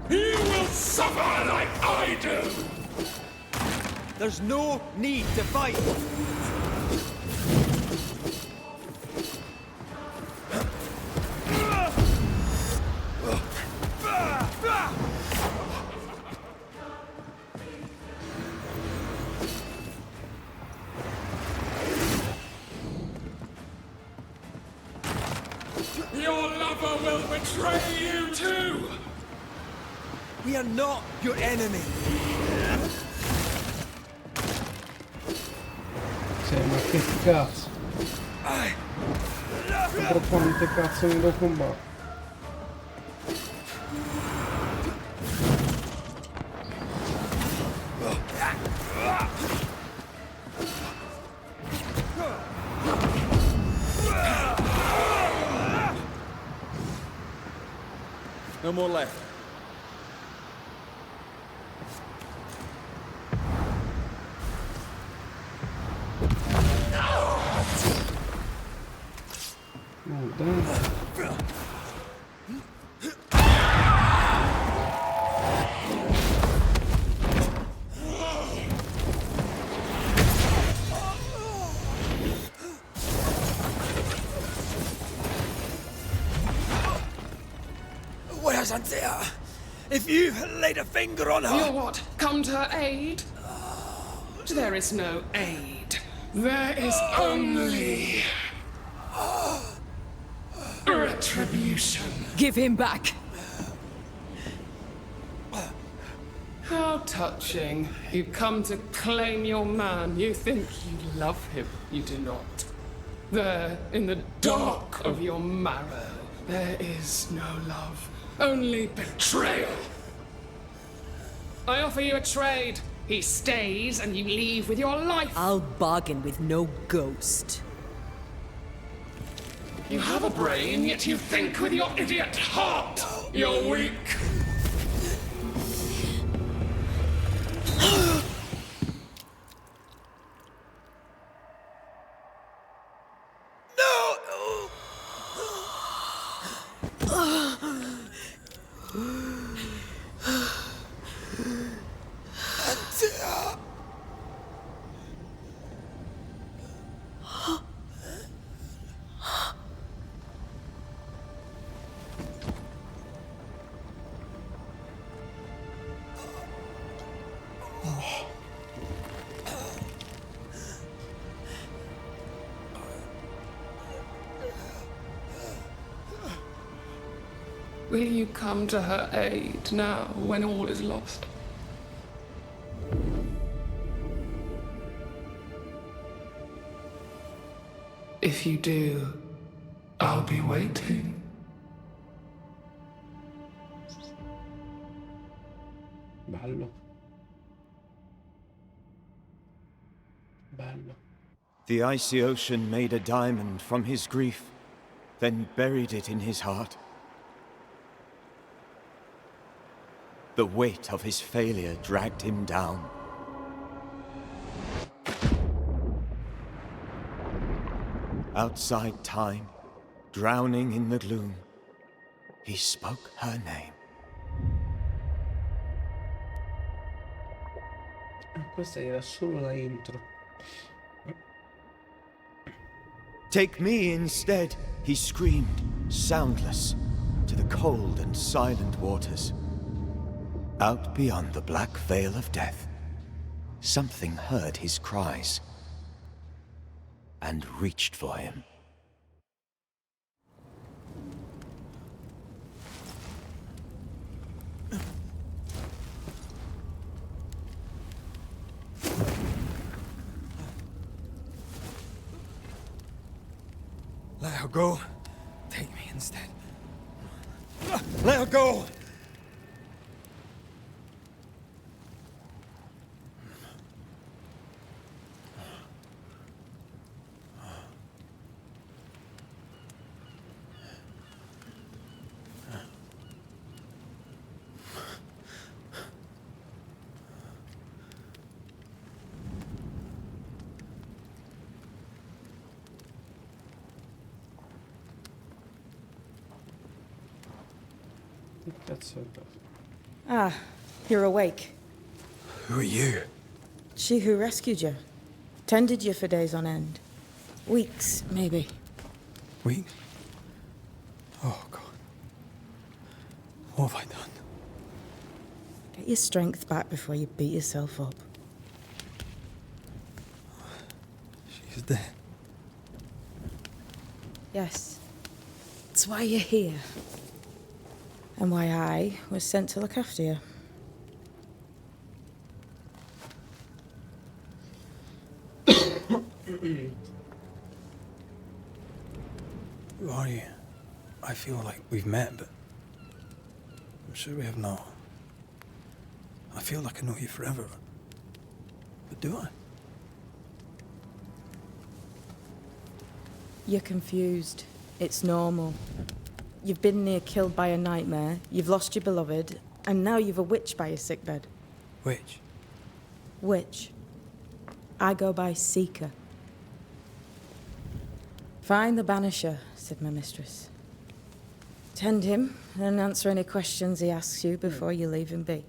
You will suffer like I do! There's no need to fight. Your lover will betray you too! We are not your enemy. Ma che cazzo? Però quante cazzo mi devo combattere? No more left. Where's Antea? If you laid a finger on her... You'll what? Come to her aid? There is no aid. There is only... retribution. Give him back. How touching. You come to claim your man. You think you love him. You do not. There, in the dark of your marrow, there is no love. Only betrayal. I offer you a trade. He stays and you leave with your life. I'll bargain with no ghost. You have a brain, yet you think with your idiot heart. You're weak. Will you come to her aid now, when all is lost? If you do, I'll be waiting. Bello. Bello. The icy ocean made a diamond from his grief, then buried it in his heart. The weight of his failure dragged him down. Outside time, drowning in the gloom, he spoke her name. Questa era solo la intro. Take me instead, he screamed, soundless, to the cold and silent waters. Out beyond the black veil of death, something heard his cries and reached for him. Let her go. Take me instead. Let her go! Ah, you're awake. Who are you? She who rescued you. Tended you for days on end. Weeks, maybe. Weeks? Oh, God. What have I done? Get your strength back before you beat yourself up. She's dead. Yes. That's why you're here. And why I was sent to look after you. Who are you? I feel like we've met, but I'm sure we have not. I feel like I know you forever. But do I? You're confused. It's normal. You've been near killed by a nightmare, you've lost your beloved, and now you've a witch by your sickbed. Witch? Witch. I go by Seeker. Find the Banisher, said my mistress. Tend him, and answer any questions he asks you before you leave him be.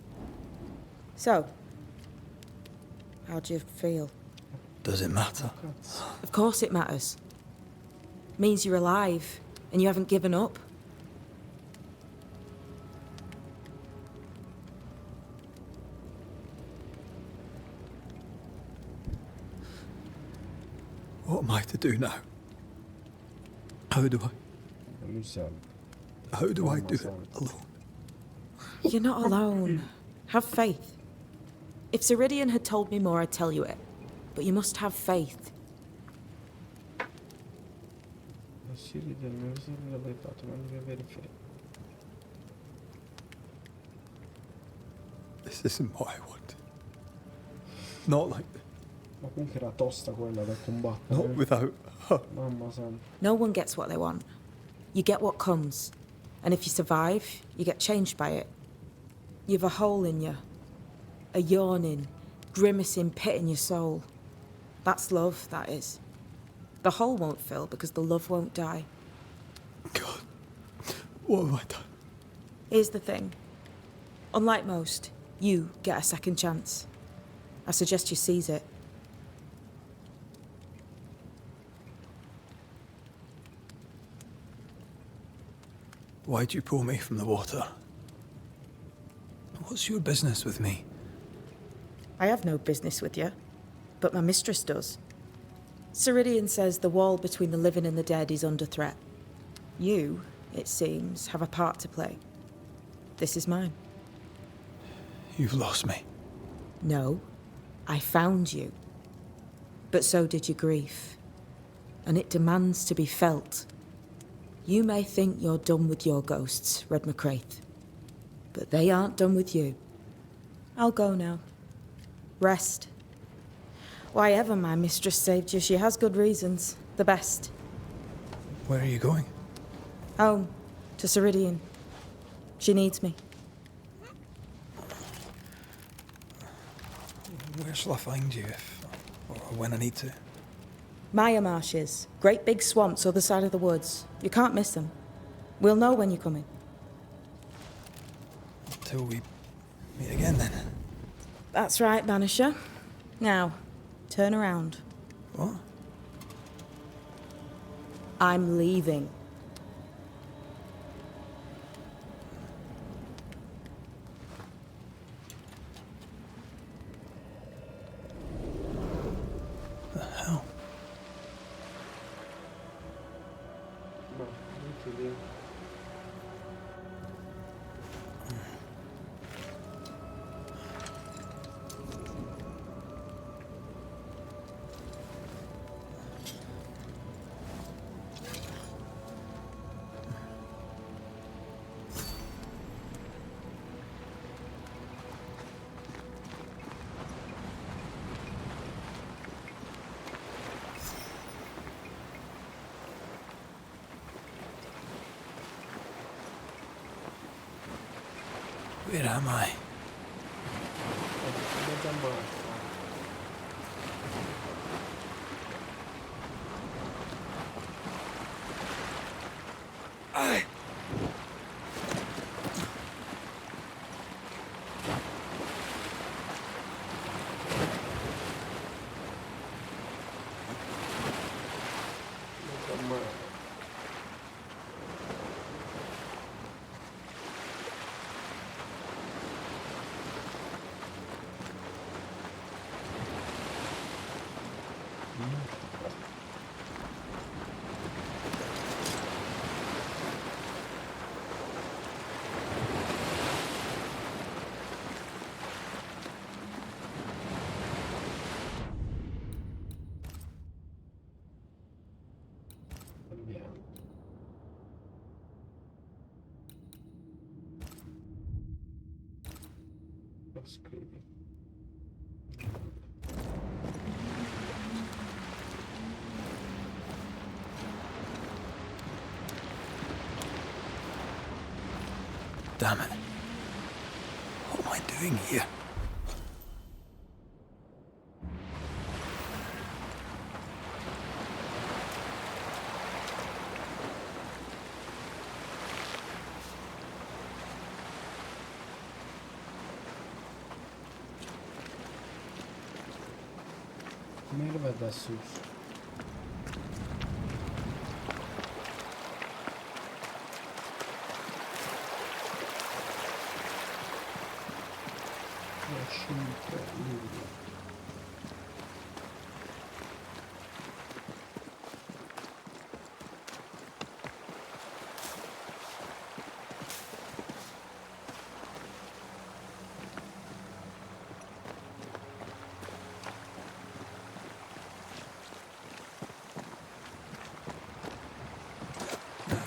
So, how do you feel? Does it matter? Of course it matters. Means you're alive, and you haven't given up. What am I to do now? How do I do it alone? You're not alone. Have faith. If Ceridian had told me more, I'd tell you it. But you must have faith. This isn't what I want. Not like this. Ma comunque era tosta quella da combattere. Not without her. Mamma santa. No one gets what they want. You get what comes. And if you survive, you get changed by it. You've a hole in you. A yawning, grimacing pit in your soul. That's love, that is. The hole won't fill because the love won't die. God, what have I done? Here's the thing. Unlike most, you get a second chance. I suggest you seize it. Why'd you pull me from the water? What's your business with me? I have no business with you, but my mistress does. Ceridian says the wall between the living and the dead is under threat. You, it seems, have a part to play. This is mine. You've lost me. No, I found you. But so did your grief. And it demands to be felt. You may think you're done with your ghosts, Red McCraith. But they aren't done with you. I'll go now. Rest. Why ever my mistress saved you, she has good reasons. The best. Where are you going? Home. To Ceridian. She needs me. Where shall I find you if or when I need to? Maya marshes. Great big swamps other side of the woods. You can't miss them. We'll know when you're coming. Until we meet again, then. That's right, Banisher. Now, turn around. What? I'm leaving. The hell? No, non ti dico. Where am I? scrivi. Damn it. What am I doing here? Merda da sus.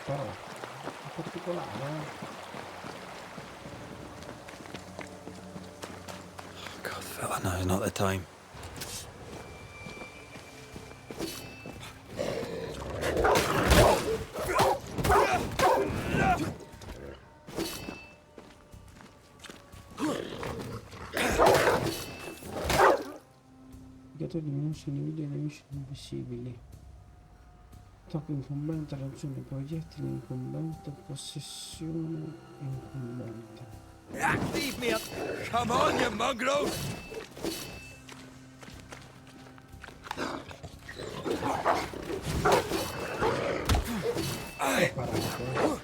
Però è particolare, God, fella, now's not the time. i giocatori diminuiscono i nemici e nemici invisibili. Tocco incombente, ragione, proiettili incombente, possessione incombente. Leave me up! Come on, you mongrel! Hai parato,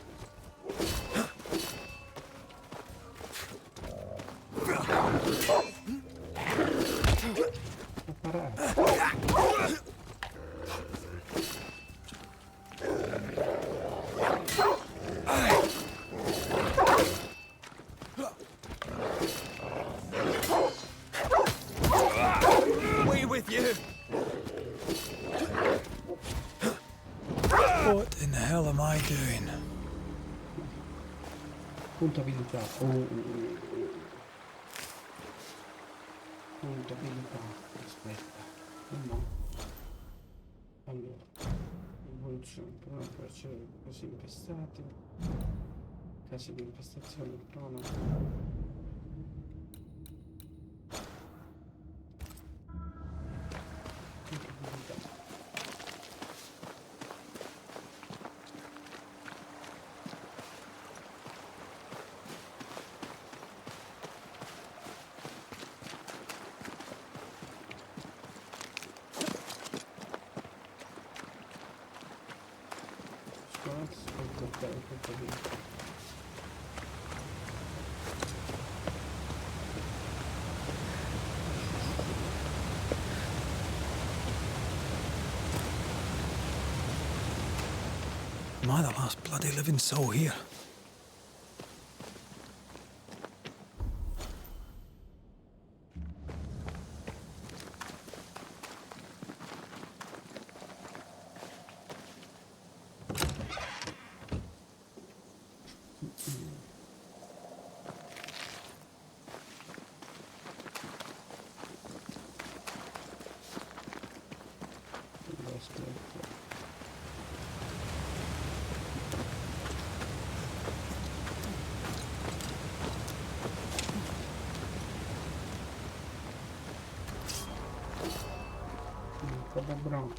Ho parato. We with you! What in the hell am I doing? Punto abilità. Punto abilità. Aspetta. No. Allora. Evoluzione. Prova per ricevere casi infestati. Casi di infestazione. Prova. Am I the last bloody living soul here? Bravo.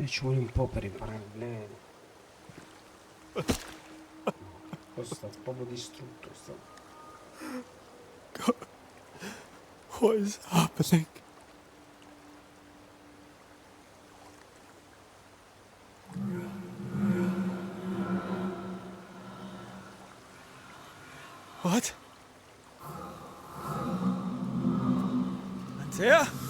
E ci vuole un po' per imparare bene. Questo sta proprio distrutto. God, what is happening? What? Antea?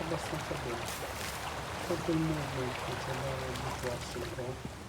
Abbastanza bene. Proprio il movimento, c'è da abituarsi un po'.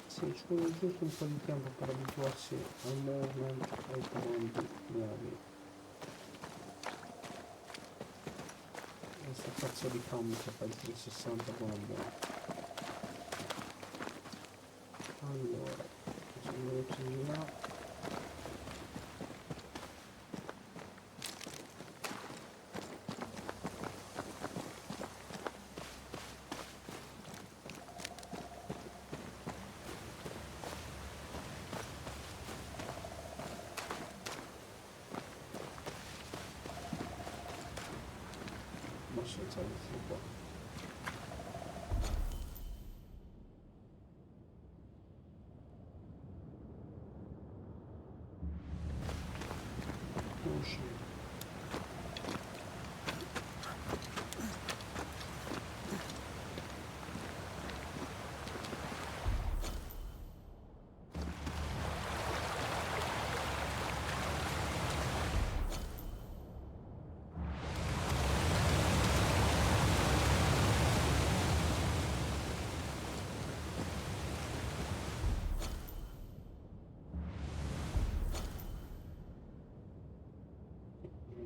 Sì, ci vuole giusto un po' di tempo per abituarsi al movement, ai comandi nuovi. Questo cazzo di cambio che fa il 360 comando. Allora, sono venuto di là. Senza qua.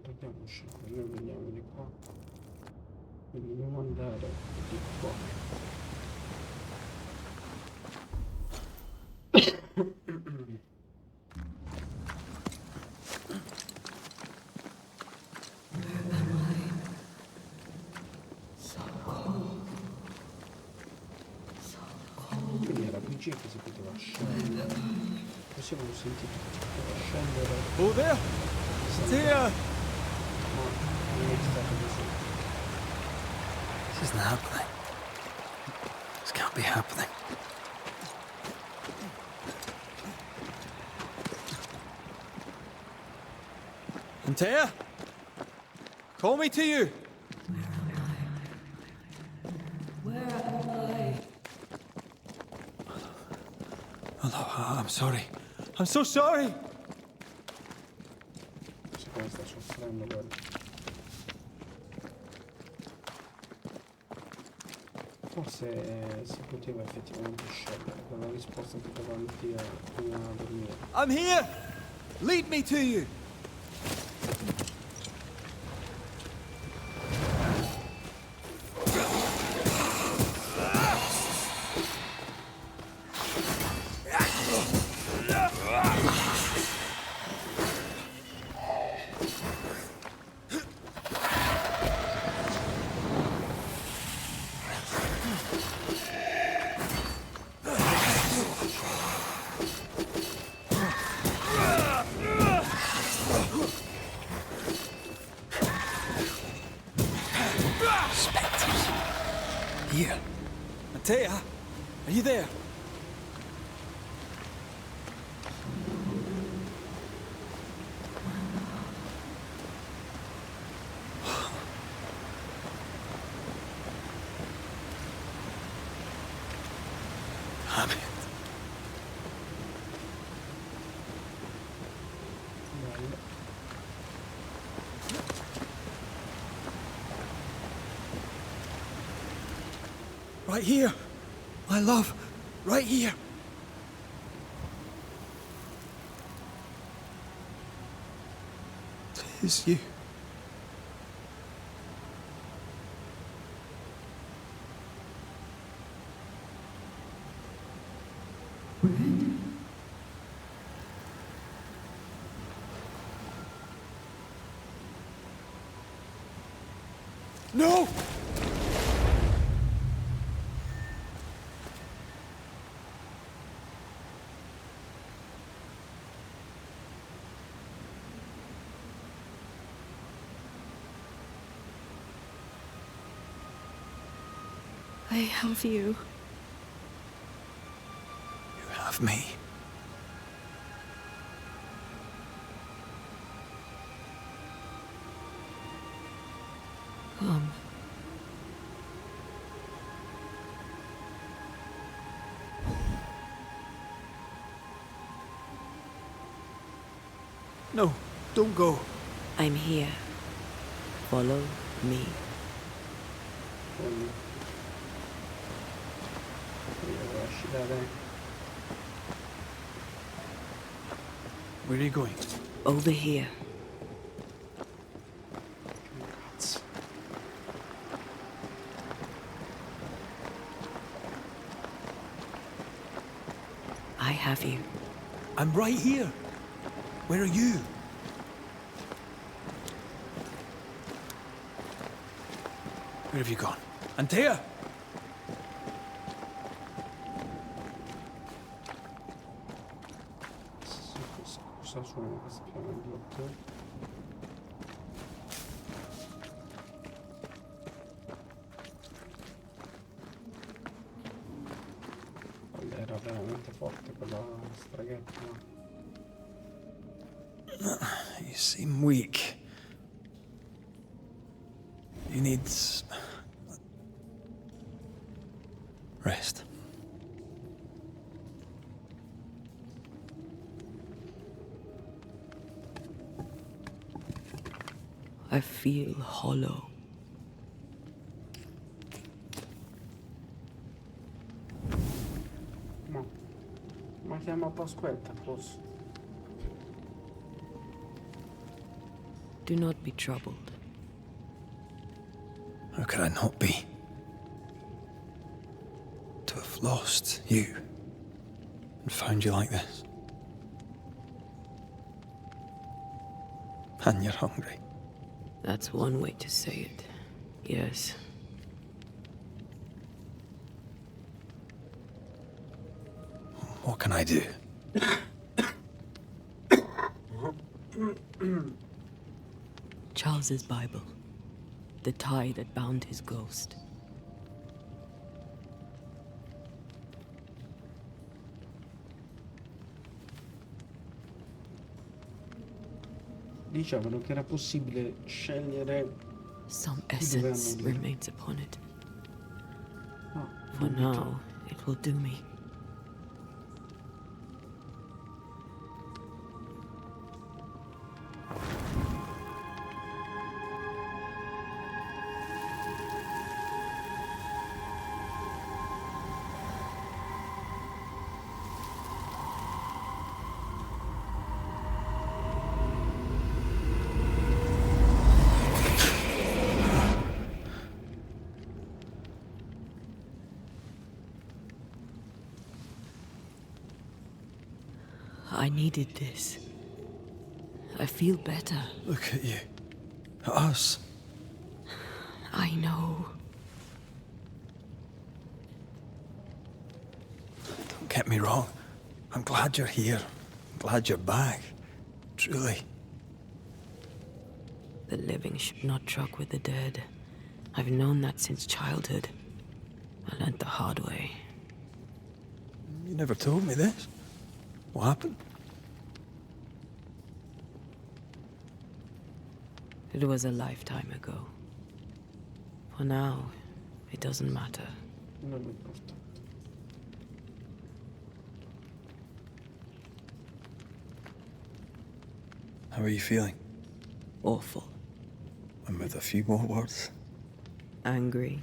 Dobbiamo uscire, noi veniamo di qua, quindi dobbiamo andare di qua. Quindi era PG che si poteva scendere, così avevo sentito che si poteva scendere. Oh there! Antea! This isn't happening. This can't be happening. Antea? Call me to you! Where am I? Oh, I'm sorry. I'm so sorry! Come sta soffrendo, guarda. Forse si poteva effettivamente scegliere quella risposta più davanti a prima a dormire. I'm here! Lead me to you! Here. Antea, are you there? Right here. My love. Right here. Tis you. No! I have you. You have me. Come. No, don't go. I'm here. Follow me. Where are you going? Over here. I have you. I'm right here. Where are you? Where have you gone? Antea! Cosa suona questa pianola? Era veramente forte quella streghetta. You seem weak. You need rest. I feel hollow. Ma chiama Pasquetta, posso? Do not be troubled. How could I not be? To have lost you and found you like this. And you're hungry. That's one way to say it. Yes. What can I do? Charles's Bible. The tie that bound his ghost. Dicevano che era possibile scegliere Some chi essence doveva morire. remains upon it. Ah, For now, it will do me. I needed this. I feel better. Look at you. At us. I know. Don't get me wrong. I'm glad you're here. I'm glad you're back. Truly. The living should not truck with the dead. I've known that since childhood. I learned the hard way. You never told me this. What happened? It was a lifetime ago. For now, it doesn't matter. Non mi importa. How are you feeling? Awful. And with a few more words? Angry.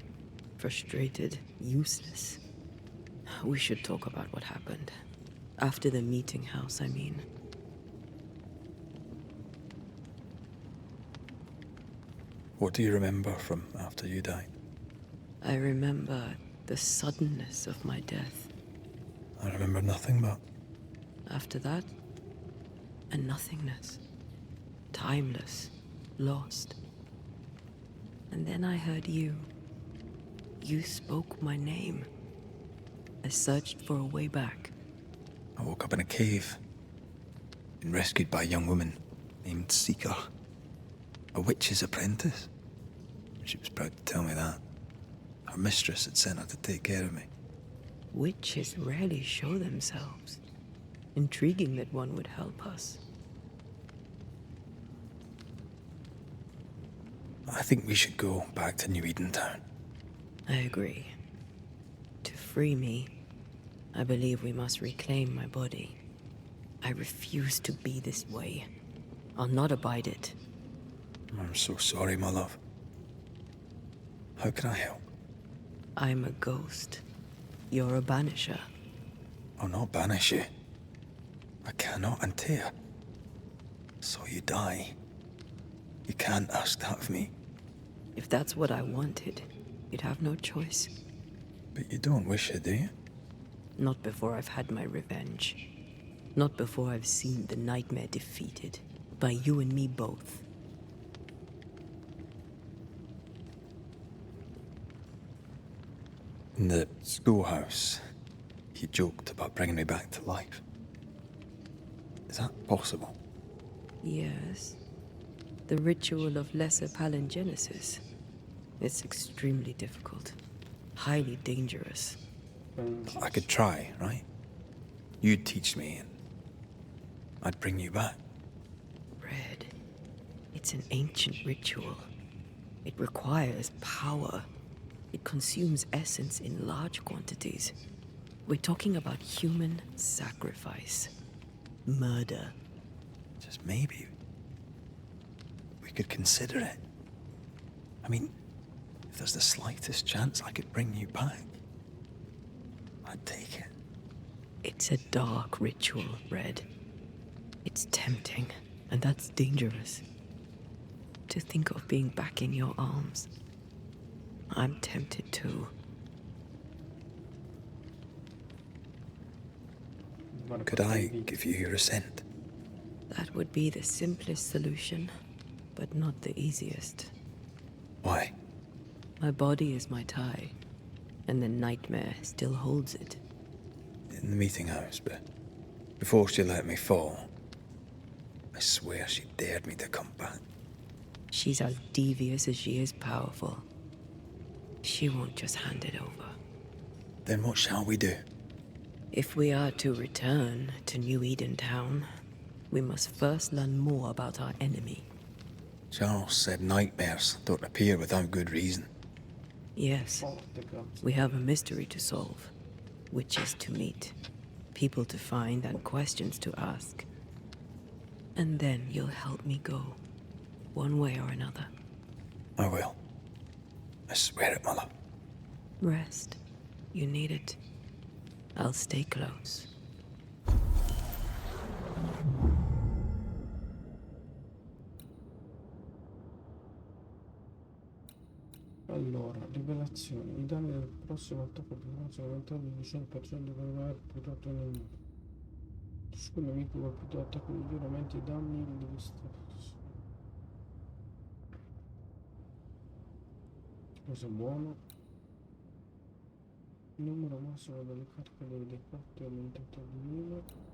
Frustrated, useless. We should talk about what happened. After the meeting house, I mean. What do you remember from after you died? I remember the suddenness of my death. I remember nothing but... After that, a nothingness. Timeless, lost. And then I heard you. You spoke my name. I searched for a way back. I woke up in a cave. Been rescued by a young woman named Seeker. A witch's apprentice. She was proud to tell me that. Her mistress had sent her to take care of me. Witches rarely show themselves. Intriguing that one would help us. I think we should go back to New Eden Town. I agree. To free me, I believe we must reclaim my body. I refuse to be this way. I'll not abide it. I'm so sorry, my love. How can I help? I'm a ghost. You're a banisher. I'll not banish you. I cannot Antea. So you die. You can't ask that of me. If that's what I wanted, you'd have no choice. But you don't wish it, do you? Not before I've had my revenge. Not before I've seen the nightmare defeated. By you and me both. In the schoolhouse, you joked about bringing me back to life. Is that possible? Yes. The ritual of lesser palingenesis. It's extremely difficult. Highly dangerous. I could try, right? You'd teach me and I'd bring you back. Red. It's an ancient ritual. It requires power. It consumes essence in large quantities. We're talking about human sacrifice. Murder. Just maybe we could consider it. I mean, if there's the slightest chance I could bring you back, I'd take it. It's a dark ritual, Red. It's tempting, and that's dangerous. To think of being back in your arms. I'm tempted too. Could I give you your assent? That would be the simplest solution, but not the easiest. Why? My body is my tie, and the nightmare still holds it. In the meeting house, but before she let me fall, I swear she dared me to come back. She's as devious as she is powerful. She won't just hand it over. Then what shall we do? If we are to return to New Eden Town, we must first learn more about our enemy. Charles said nightmares don't appear without good reason. Yes. We have a mystery to solve. Witches to meet. People to find and questions to ask. And then you'll help me go. One way or another. I will. I swear it, Mother. Rest. You need it. I'll stay close. Allora, rivelazione. I danni del prossimo attacco sono aumentati di 10% per aver prodotto nel mondo. Ciascun nemico colpito da attacco di giuramenti e danni di distrazione. Cosa buono. Il numero massimo delle carte dei D4 è aumentato di 1.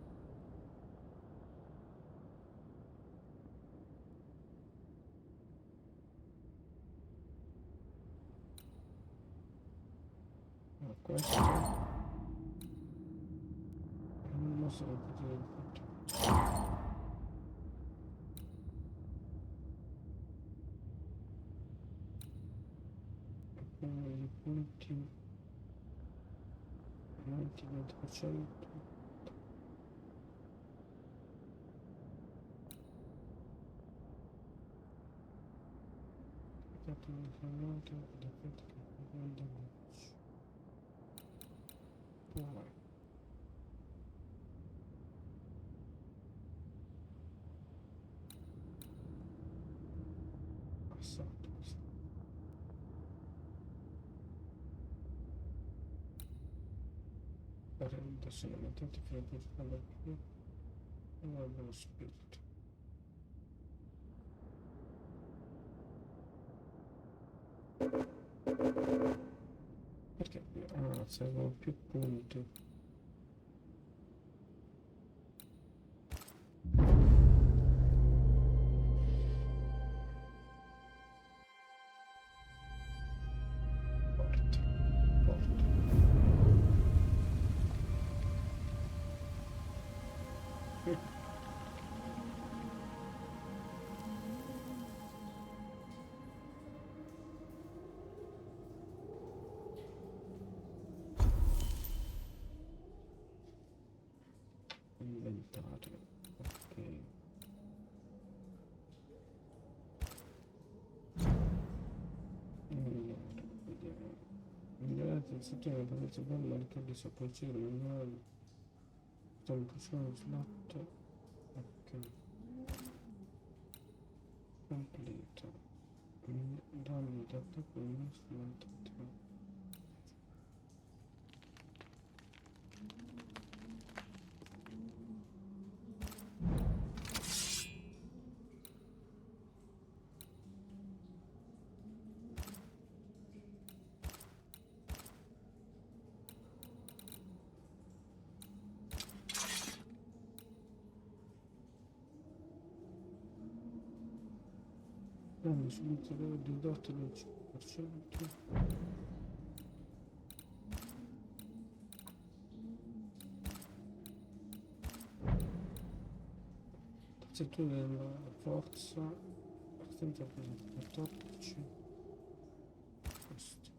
Questo non so i punti 20%. Sono tanti fino a portare più lo spirito. Perché? Ah, servono più punti. Inventario, ok. Vediamo. Migliorate il settore della potenza per marca di sopportare migliorare. Sto facendo slot. Ok. Completa. Danni da attacco non strumento. Danni subito ridotto del 5%. Settore della forza, abbastanza presente 14. Questo.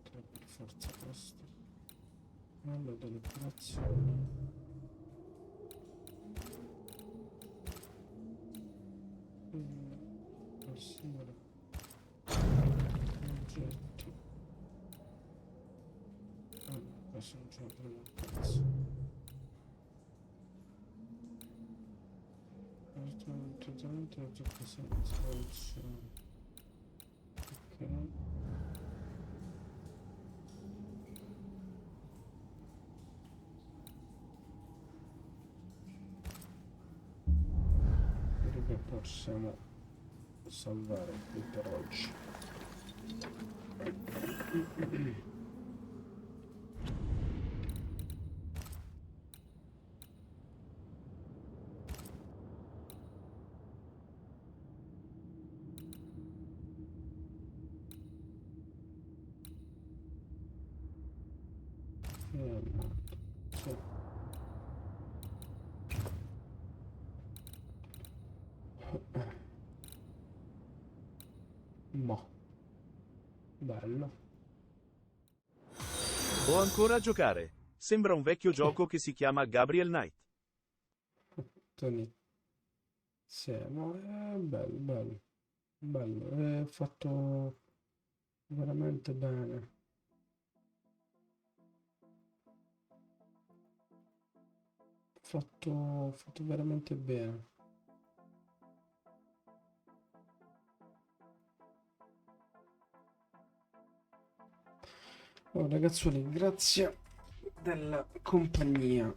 3 per forza questo. Quello delle operazioni. Possibile. Oggetti. Ah, questo non c'è prima il pezzo. Totalmente la troppa senza soluzione. Ok. Credo che possiamo salvare qui per oggi. Sì. Ma bello. Ho ancora a giocare. Sembra un vecchio gioco che si chiama Gabriel Knight. Tony. Sì, no, è bello, bello, bello, è fatto veramente bene. Fatto veramente bene. Allora, ragazzuoli, grazie della compagnia.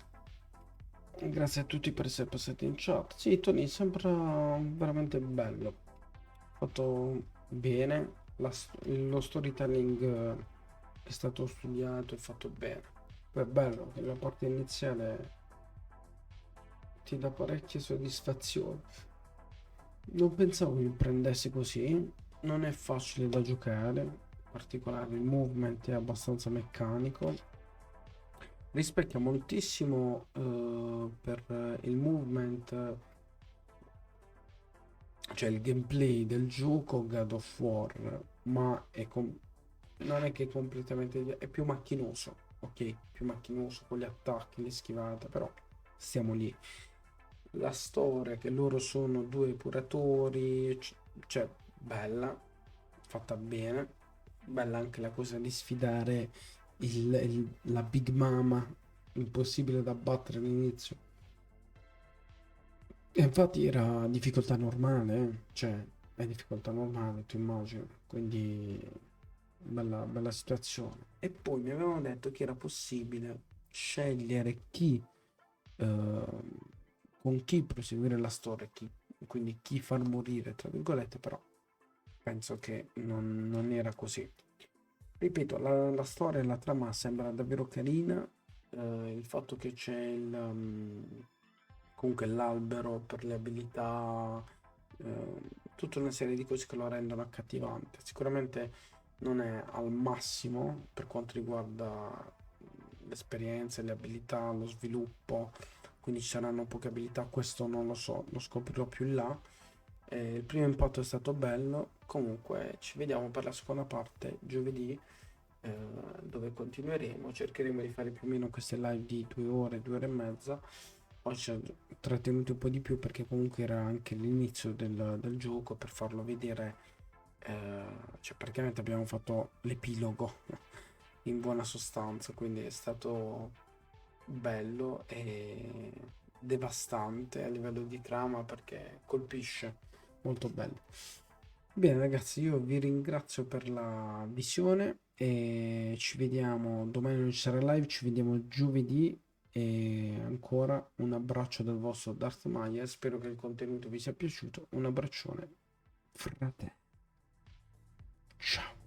Grazie a tutti per essere passati in chat. Sì, Tony, sembra veramente bello. Fatto bene. Lo storytelling è stato studiato e fatto bene. Poi è bello che la parte iniziale ti dà parecchie soddisfazioni. Non pensavo mi prendesse così. Non è facile da giocare. In particolare il movement è abbastanza meccanico. Rispecchia moltissimo per il movement, cioè il gameplay del gioco God of War, ma non è che è completamente, è più macchinoso, ok? Più macchinoso con gli attacchi, le schivate, però stiamo lì. La storia, che loro sono due epuratori, cioè bella, fatta bene. bella anche la cosa di sfidare la Big Mama, impossibile da battere all'inizio. E infatti era difficoltà normale, cioè è difficoltà normale, tu immagini, quindi bella situazione. E poi mi avevano detto che era possibile scegliere con chi proseguire la storia, quindi chi far morire, tra virgolette, però penso che non era così. Ripeto, la storia e la trama sembra davvero carina, il fatto che c'è comunque l'albero per le abilità, tutta una serie di cose che lo rendono accattivante. Sicuramente non è al massimo per quanto riguarda l'esperienza, le abilità, lo sviluppo, quindi ci saranno poche abilità, questo non lo so, lo scoprirò più in là. Il primo impatto è stato bello, comunque ci vediamo per la seconda parte giovedì, dove continueremo, cercheremo di fare più o meno queste live di 2 ore, 2 ore e mezza. Oggi ci ha trattenuti un po' di più perché comunque era anche l'inizio del gioco, per farlo vedere, cioè praticamente abbiamo fatto l'epilogo in buona sostanza, quindi è stato bello e devastante a livello di trama perché colpisce, molto bello. Bene ragazzi, io vi ringrazio per la visione e ci vediamo domani, non ci sarà live, ci vediamo giovedì. E ancora un abbraccio dal vostro DarthMayer, spero che il contenuto vi sia piaciuto, un abbraccione frate, ciao.